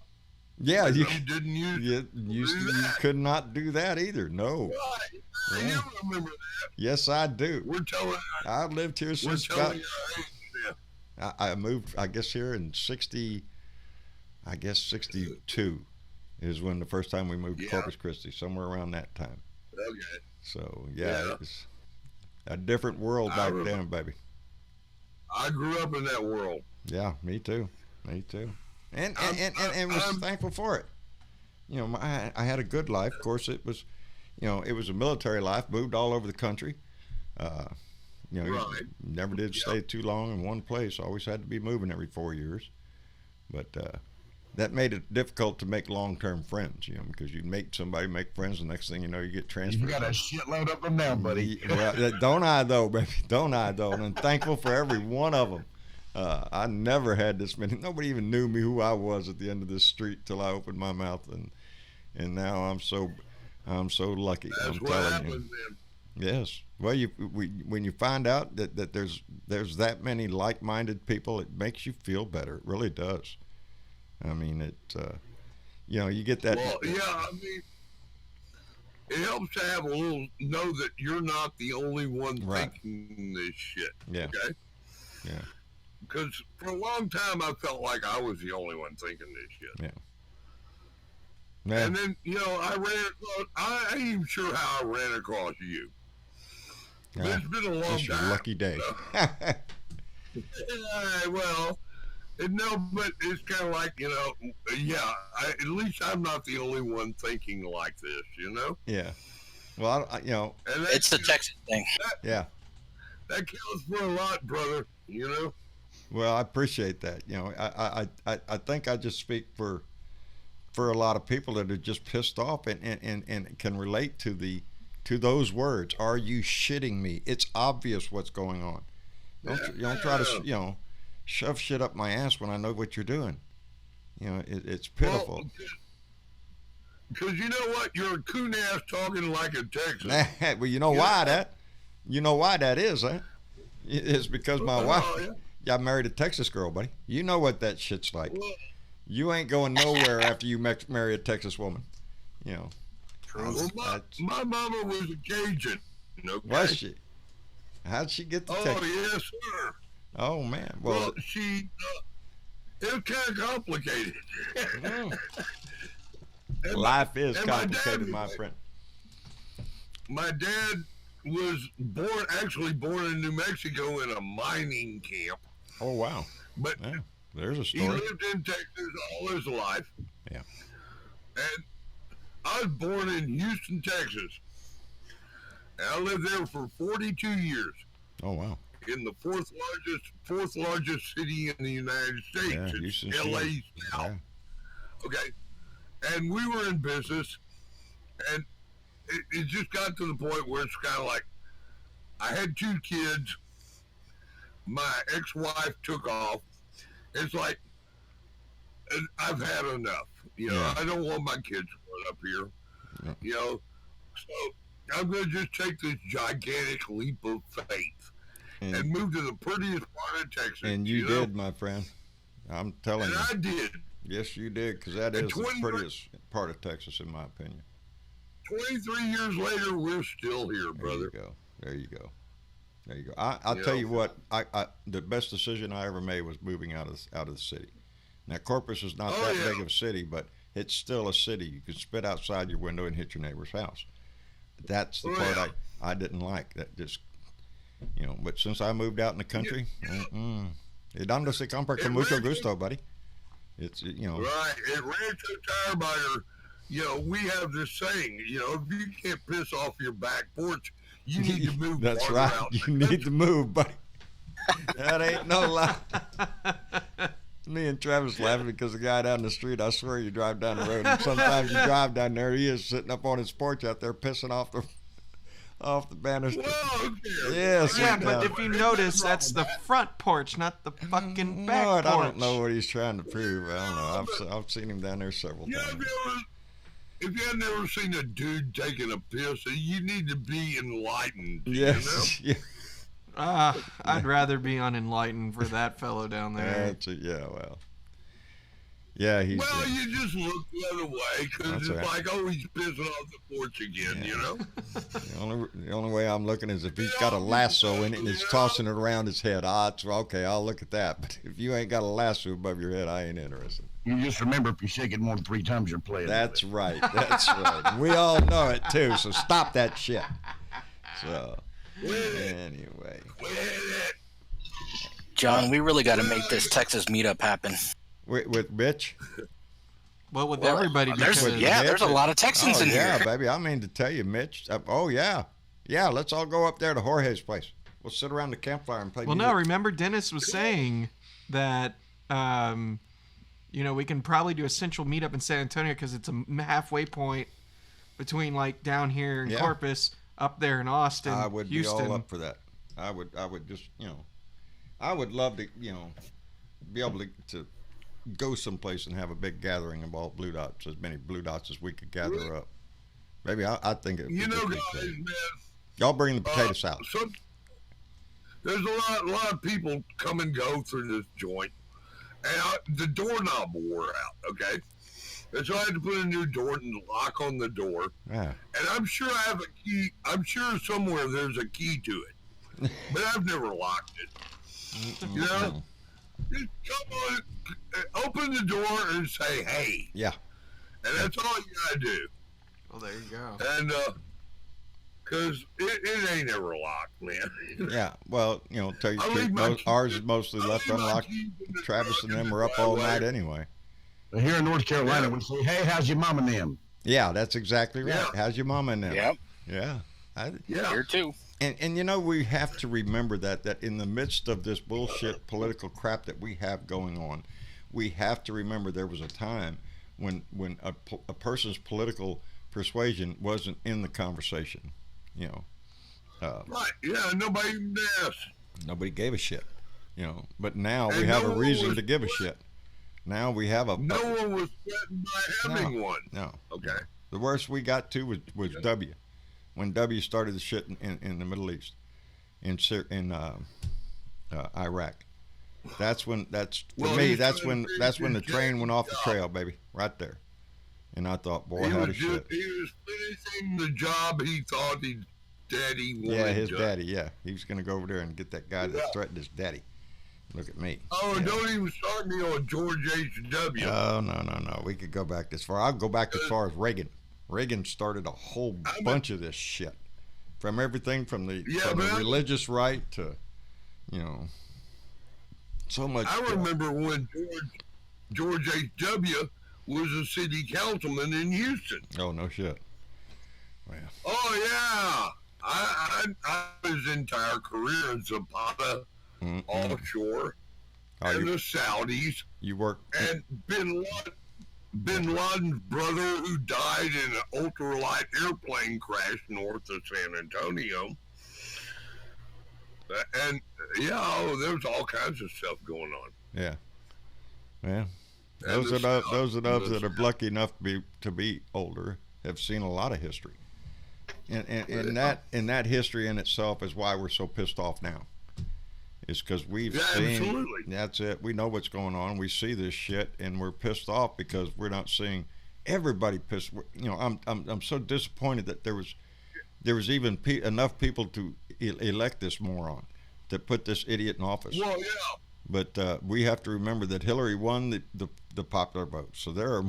Yeah, you didn't you could not do that either. No. Right. You remember that? Yes, I do. We're telling. I've lived here since I moved. I guess here in 62 is when the first time we moved to Corpus Christi, somewhere around that time. Okay. So it was a different world back then, baby. I grew up in that world. Yeah, me too. And was thankful for it. I had a good life. Of course, it was, it was a military life. Moved all over the country. Never did stay too long in one place. Always had to be moving every 4 years. But that made it difficult to make long-term friends, because you make friends, the next thing you know, you get transferred. You got a shitload of them now, buddy. Well, don't I, though, baby? Don't I, though? And I'm thankful for every one of them. I never had this many. Nobody even knew me, who I was at the end of this street till I opened my mouth, and now I'm so lucky. That's I'm what telling happens, you. man. Yes. Well, when you find out that there's that many like-minded people, it makes you feel better. It really does. I mean, you get that. Well, yeah, I mean, it helps to have know that you're not the only one thinking this shit. Yeah. Okay. Yeah. Because for a long time, I felt like I was the only one thinking this shit. Yeah. And then, I ain't even sure how I ran across you. But it's been a long time. Your lucky day. Well, No, but it's kind of like, yeah, at least I'm not the only one thinking like this, Yeah. Well, And it's a Texas thing. Yeah. That counts for a lot, brother, Well, I appreciate that. I think I just speak for a lot of people that are just pissed off and can relate to those words. Are you shitting me? It's obvious what's going on. Don't try to shove shit up my ass when I know what you're doing. It's pitiful. Because you know what? You're a coon ass talking like a Texan. Well, you know why that is, huh? It's because my wife. Yeah, I married a Texas girl, buddy. You know what that shit's like. Well, you ain't going nowhere after you marry a Texas woman. True. Well, my mama was a Cajun. Okay? Was she? How'd she get to Texas? Oh, yes, sir. Oh, man. Well, she, it was kind of complicated. Life is complicated, my friend. My dad was born in New Mexico in a mining camp. Oh, wow. But yeah, there's a story. He lived in Texas all his life. Yeah. And I was born in Houston, Texas. And I lived there for 42 years. Oh, wow. In the fourth largest city in the United States. Yeah, it's Houston LA City. South. Yeah. Okay. And we were in business, and it just got to the point where it's kind of like, I had 2 kids. My ex-wife took off. It's like, I've had enough. I don't want my kids growing up here. Yeah. So I'm going to just take this gigantic leap of faith and move to the prettiest part of Texas. And you did, my friend. I'm telling you. And I did. Yes, you did, because that is the prettiest part of Texas, in my opinion. 23 years later, we're still here, brother. There you go. I'll tell you what. The best decision I ever made was moving out of the city. Now, Corpus is not that big of a city, but it's still a city. You can spit outside your window and hit your neighbor's house. That's the part I didn't like. That just, But since I moved out in the country, donde se compra con mucho gusto, buddy. It's Right. At Rancho Tire Buyer, we have this saying, if you can't piss off your back porch, you need to move. That's right. You need to move, buddy. That ain't no lie. Me and Travis laughing because the guy down the street, I swear you drive down the road and sometimes you drive down there, he is sitting up on his porch out there pissing off the banister. Well, yes. Yeah, but if you notice, that's the front porch, not the fucking back porch. I don't know what he's trying to prove. I don't know. I've seen him down there several times. If you have never seen a dude taking a piss, you need to be enlightened. Yes. You know? I'd rather be unenlightened for that fellow down there. Well. Yeah, he's. Well, you just look the other way because it's like, oh, he's pissing off the porch again, The only way I'm looking is if he's got a lasso in it and he's tossing it around his head. It's okay, I'll look at that. But if you ain't got a lasso above your head, I ain't interested. You just remember, if you shake it more than 3 times, you're playing. That's right. That's right. We all know it too. So stop that shit. So anyway, John, we really got to make this Texas meetup happen. With Mitch? Well, with everybody. There's a lot of Texans in here. Yeah, baby. I mean to tell you, Mitch. Yeah. Let's all go up there to Jorge's place. We'll sit around the campfire and play. Well, music. no. Remember, Dennis was saying that we can probably do a central meetup in San Antonio because it's a halfway point between like down here in Corpus, up there in Austin, I would Houston. be all up for that. I would just I would love to be able to go someplace and have a big gathering of all Blue Dots, as many Blue Dots as we could gather up. Maybe I think it would be guys, great. man. Y'all bring the potato salad. There's a lot of people come and go through this joint, and the doorknob wore out. Okay, and so I had to put a new door and lock on the door. Yeah. And I'm sure I have a key. I'm sure somewhere there's a key to it, but I've never locked it. Just come on, open the door and say, hey. Yeah. And that's all you gotta do. Well, there you go. And Because it ain't ever locked, man. Yeah, well, tell you the truth, ours is mostly left unlocked. Travis and them are up all night anyway. Here in North Carolina, we say, "Hey, how's your mom and them?" Yeah, that's exactly right. Yeah. How's your mom and them? Yep. Yeah. Here too. And we have to remember that in the midst of this bullshit political crap that we have going on, we have to remember there was a time when a person's political persuasion wasn't in the conversation. Right, yeah, nobody even asked. Nobody gave a shit, But now we have a reason to give a shit. Now we have no one was threatened by having one. No. Okay. The worst we got to was W, when W started the shit in the Middle East, in Iraq. That's when the train went off the trail, baby, right there. And I thought, boy, how to shit. He was finishing the job he thought his daddy wanted. Yeah, his daddy. Yeah, he was gonna go over there and get that guy that threatened his daddy. Look at me. Oh, don't even start me on George H.W. Oh, no. We could go back this far. I'll go back as far as Reagan. Reagan started a whole bunch of this shit, from everything from the religious right to, so much. I remember when George H.W. was a city councilman in Houston. Oh, no shit. Well. Oh, yeah. I his entire career in Zapata, offshore, and the Saudis. You work. And Bin Laden's brother, who died in an ultralight airplane crash north of San Antonio. And, there was all kinds of stuff going on. Yeah. Yeah. Those of us that are lucky enough to be older have seen a lot of history. And that history in itself is why we're so pissed off now. It's because we've seen. Absolutely. That's it. We know what's going on. We see this shit, and we're pissed off because we're not seeing everybody pissed. I'm so disappointed that there was even enough people to elect this moron, to put this idiot in office. Well, yeah. But we have to remember that Hillary won the popular vote. So there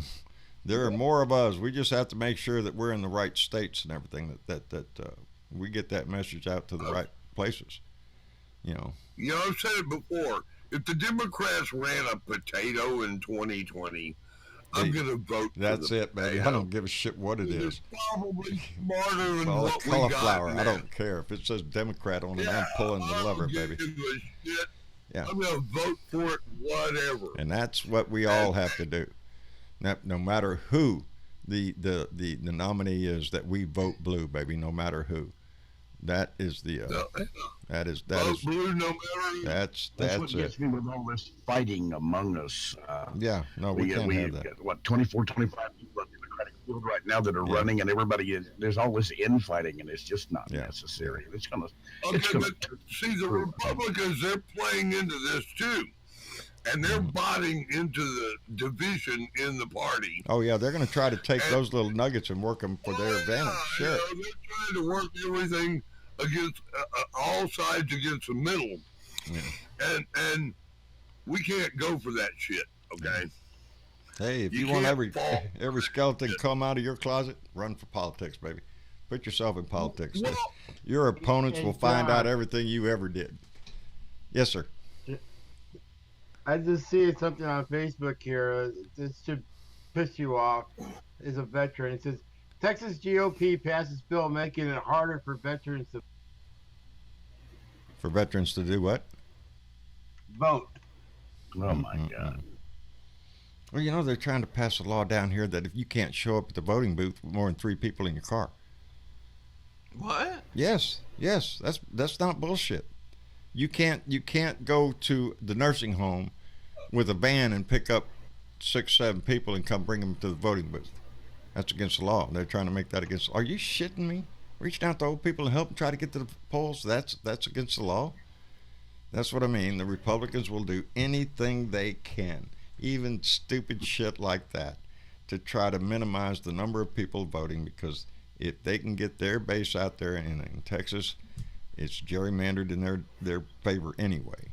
are more of us. We just have to make sure that we're in the right states and everything, that we get that message out to the right places. I've said it before. If the Democrats ran a potato in 2020, I'm going to vote that's for it, baby. I don't give a shit what it is. It's probably smarter than what we cauliflower. got now. I don't care. If it says Democrat on it, I'm pulling the lever, baby. Yeah. I'm going to vote for it, whatever. And that's what we all have to do. No matter who the nominee is, that we vote blue, baby, no matter who. That is the that is blue, no matter who. That's what gets me with all this fighting among us. We can't have that. Got, 24, 25 people on the Democratic field right now that are running, and there's all this infighting, and it's just not necessary. It's gonna. See, the Republicans, they're playing into this too. And they're botting into the division in the party. Oh, yeah, they're going to try to take those little nuggets and work them for their advantage. Sure. They're trying to work everything against all sides against the middle. Yeah. And we can't go for that shit, okay? Hey, if you want every skeleton to come out of your closet, run for politics, baby. Put yourself in politics. Well, your opponents will find out everything you ever did. Yes, sir. I just see something on Facebook here. This should piss you off. Is a veteran. It says Texas GOP passes bill making it harder for veterans to do what? Vote. Oh my God. Well, they're trying to pass a law down here that if you can't show up at the voting booth with more than 3 people in your car. What? Yes. That's not bullshit. You can't go to the nursing home with a van and pick up 6, 7 people and come bring them to the voting booth. That's against the law. They're trying to make that against. Are you shitting me? Reaching out to old people and help them try to get to the polls? That's against the law. That's what I mean. The Republicans will do anything they can, even stupid shit like that, to try to minimize the number of people voting, because if they can get their base out there in Texas, it's gerrymandered in their favor anyway.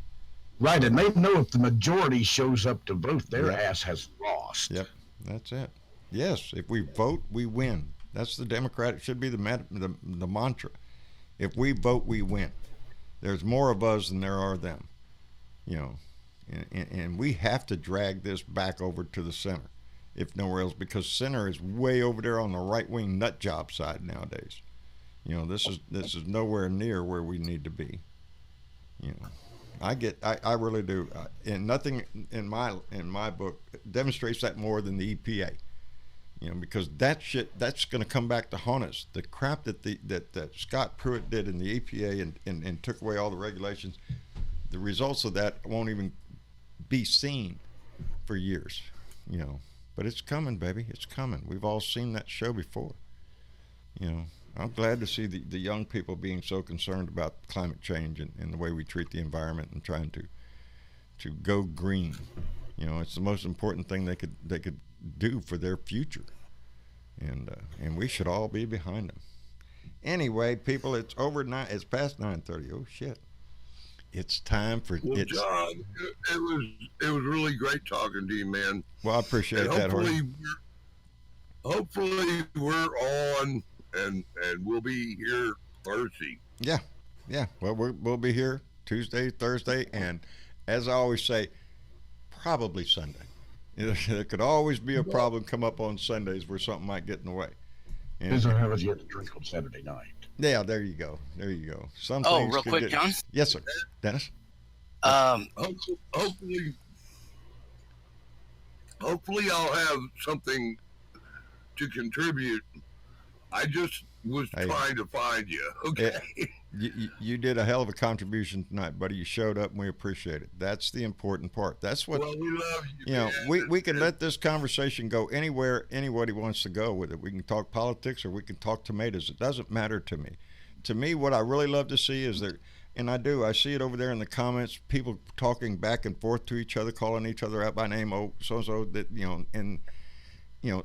Right, and they know if the majority shows up to vote, their ass has lost. Yep, that's it. Yes, if we vote, we win. That's the Democratic, should be the mantra. If we vote, we win. There's more of us than there are them, you know, and we have to drag this back over to the center, if nowhere else, because center is way over there on the right-wing nut job side nowadays. You know, this is nowhere near where we need to be. You know, I really do, and nothing in my book demonstrates that more than the EPA. You know, because that's going to come back to haunt us. The crap that Scott Pruitt did in the EPA and took away all the regulations, the results of that won't even be seen for years. You know, but it's coming, baby. It's coming. We've all seen that show before. You know, I'm glad to see the young people being so concerned about climate change and the way we treat the environment and trying to go green. You know, it's the most important thing they could do for their future, and we should all be behind them. Anyway, people, it's past 9:30. Oh shit! It's time for Well, John, it was really great talking to you, man. Well, I appreciate that. Hopefully we're on and we'll be here Thursday. Yeah. Well, we'll be here Tuesday, Thursday, and as I always say, probably Sunday. There could always be a problem come up on Sundays where something might get in the way. Depends on how much you have to drink on Saturday night. Yeah, there you go. Some Oh, things real could quick, John? Yes, sir. Dennis? Hopefully I'll have something to contribute. I just was trying to find you. Okay. You did a hell of a contribution tonight, buddy. You showed up, and we appreciate it. That's the important part. That's what. Well, we love you. You know, we can let this conversation go anywhere anybody wants to go with it. We can talk politics or we can talk tomatoes. It doesn't matter to me. To me, what I really love to see is there, and I see it over there in the comments. People talking back and forth to each other, calling each other out by name. Oh, so and so. That and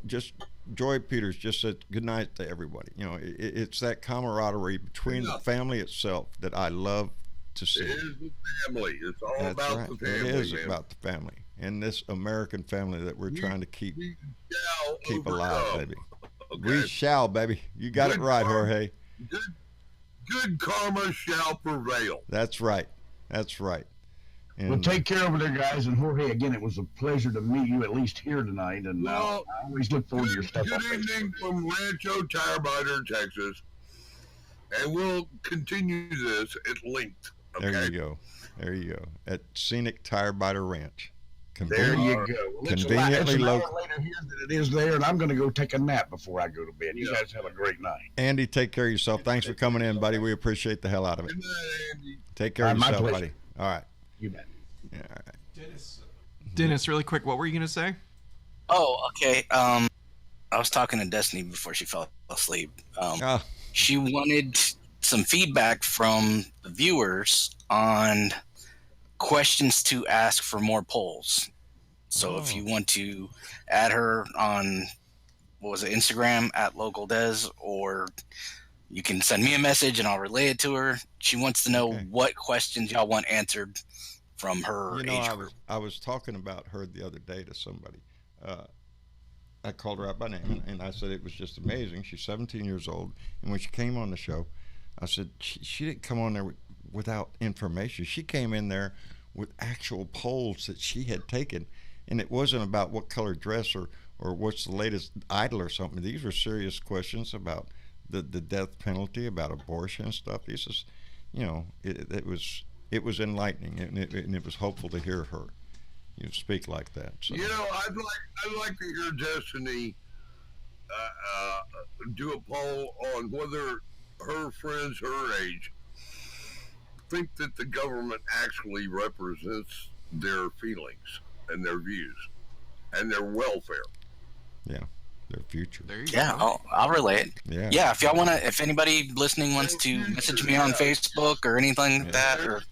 just. Joy Peters just said good night to everybody. You know, it's that camaraderie between the family itself that I love to see. It is the family. It's all That's about right. the family. It is man. about the family and this American family that we're trying to keep alive, overcome. baby. Okay. We shall, baby. You got it right, Jorge. Good karma shall prevail. That's right. That's right. And Well, take care over there, guys. And Jorge, again, it was a pleasure to meet you, at least here tonight. And I always look forward to your stuff. Good evening from Rancho Tarbiter, Texas. And we'll continue this at length. Okay? There you go. At Scenic Tarbiter Ranch. There you go. Well, Conveniently it's an hour local. later here than it is there, and I'm going to go take a nap before I go to bed. You guys have a great night. Andy, take care of yourself. Thanks for coming in, buddy. We appreciate the hell out of it. Take care of My yourself, pleasure. buddy. All right. You bet. Yeah, all right. Dennis, really quick, what were you gonna say? Oh, okay. I was talking to Destiny before she fell asleep. She wanted some feedback from the viewers on questions to ask for more polls. So if you want to add her on, what was it, Instagram at LocalDes, or you can send me a message and I'll relay it to her. She wants to know what questions y'all want answered from her age group. I was talking about her the other day to somebody. I called her out by name, and I said it was just amazing. She's 17 years old, and when she came on the show, I said she didn't come on there without information. She came in there with actual polls that she had taken, and it wasn't about what color dress or what's the latest idol or something. These were serious questions about the death penalty, about abortion and stuff. This is, it was enlightening, and it was hopeful to hear her speak like that. So. I'd like to hear Destiny do a poll on whether her friends her age think that the government actually represents their feelings and their views and their welfare. Yeah, their future. Yeah, I'll relay it. Yeah. If y'all if anybody listening wants to message me on Facebook or anything like that, or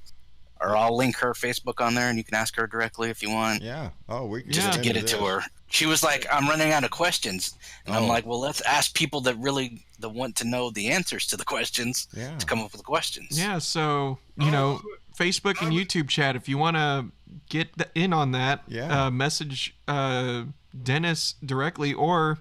I'll link her Facebook on there, and you can ask her directly if you want. Yeah. Oh, we can just to get it to her. She was like, "I'm running out of questions," and I'm like, "Well, let's ask people that want to know the answers to the questions to come up with the questions." Yeah. So Facebook and YouTube chat. If you want to get in on that, message Dennis directly, or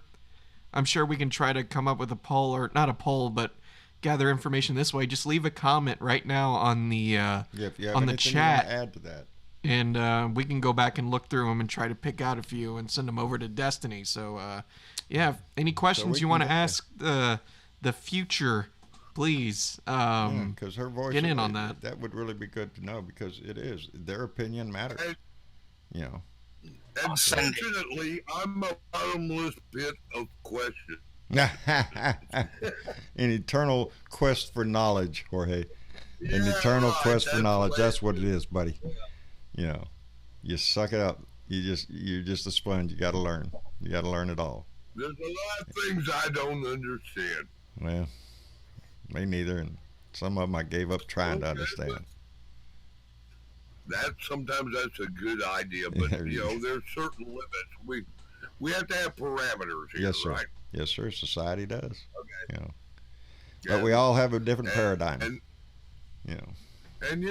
I'm sure we can try to come up with a poll, or not a poll, but gather information this way. Just leave a comment right now on the if you have on the anything chat. you want to add to that. And we can go back and look through them and try to pick out a few and send them over to Destiny. So, yeah, any questions you want to ask the future, please because her voice, get in on that. That would really be good to know, because it is. Their opinion matters. You know. Unfortunately, I'm a bottomless pit of questions. An eternal quest for knowledge, Jorge. An eternal quest for knowledge. That's what it is, buddy. You know, you suck it up. You're just a sponge. You got to learn. You got to learn it all. There's a lot of things I don't understand. Well, me neither, and some of them I gave up trying to understand. Sometimes that's a good idea, but there's certain limits. We have to have parameters here, yes, sir. Right? Yes, sir. Society does. Okay. You know, but we all have a different paradigm. And, you know. And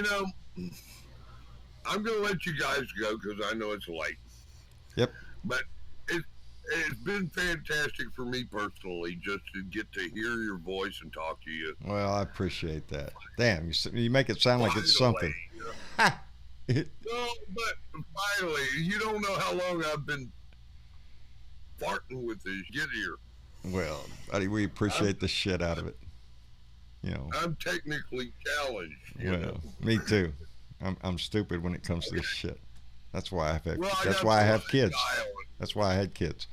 I'm gonna let you guys go because I know it's late. Yep. But it's been fantastic for me personally just to get to hear your voice and talk to you. Well, I appreciate that. Damn, you make it sound like it's something. No, but finally, you don't know how long I've been farting with this. Get here. Well, buddy, we appreciate the shit out of it. You know. I'm technically challenged. Well, me too. I'm stupid when it comes to this shit. That's why That's why I have kids. That's why I had kids.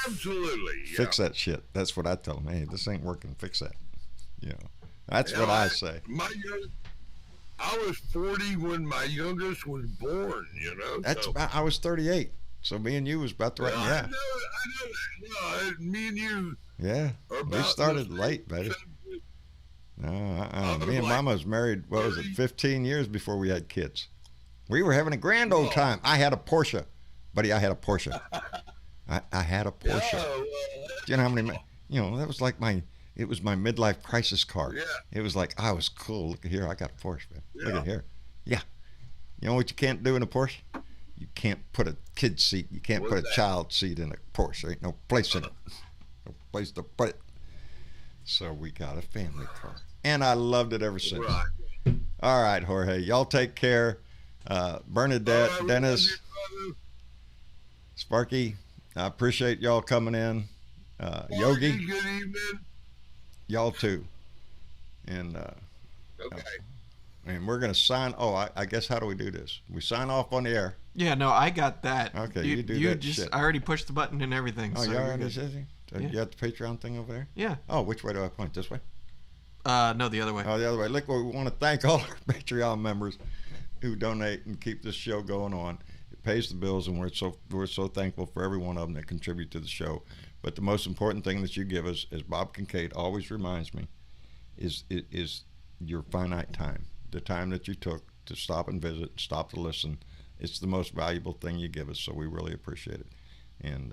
Absolutely. Fix that shit. That's what I tell them. Hey, this ain't working. Fix that. You know. That's what I say. I was 40 when my youngest was born, you know. I was 38. So me and you was about the right. Yeah. I know that. Me and you. Yeah. We started late, baby. No, me and Mama was married, 15 years before we had kids. We were having a grand old time. I had a Porsche. Buddy, I had a Porsche. I had a Porsche. Do you know how many, that was like it was my midlife crisis car. Yeah. It was like, I was cool. Look at here. I got a Porsche, man. Look at here. Yeah. You know what you can't do in a Porsche? You can't put a kid seat. You can't put a child seat in a Porsche. There ain't no place in it. No place to put it. So we got a family car. And I loved it ever since. Right. All right, Jorge. Y'all take care. Bernadette, Dennis, Sparky, I appreciate y'all coming in. Yogi, good evening. Y'all too. And okay. And we're gonna sign. I guess how do we do this? We sign off on the air. Yeah, no, I got that. Okay, you do that shit. I already pushed the button and everything. Oh, so you already did? You got the Patreon thing over there? Yeah. Oh, which way do I point? This way? No, the other way. Oh, the other way. Look, we want to thank all our Patreon members who donate and keep this show going on. It pays the bills, and we're so thankful for every one of them that contribute to the show. But the most important thing that you give us, as Bob Kincaid always reminds me, is your finite time. The time that you took to stop and visit, stop to listen. It's the most valuable thing you give us, so we really appreciate it. And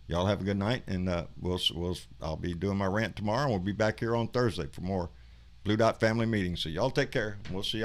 y'all have a good night, and I'll be doing my rant tomorrow, and we'll be back here on Thursday for more Blue Dot Family Meetings. So y'all take care. We'll see y'all.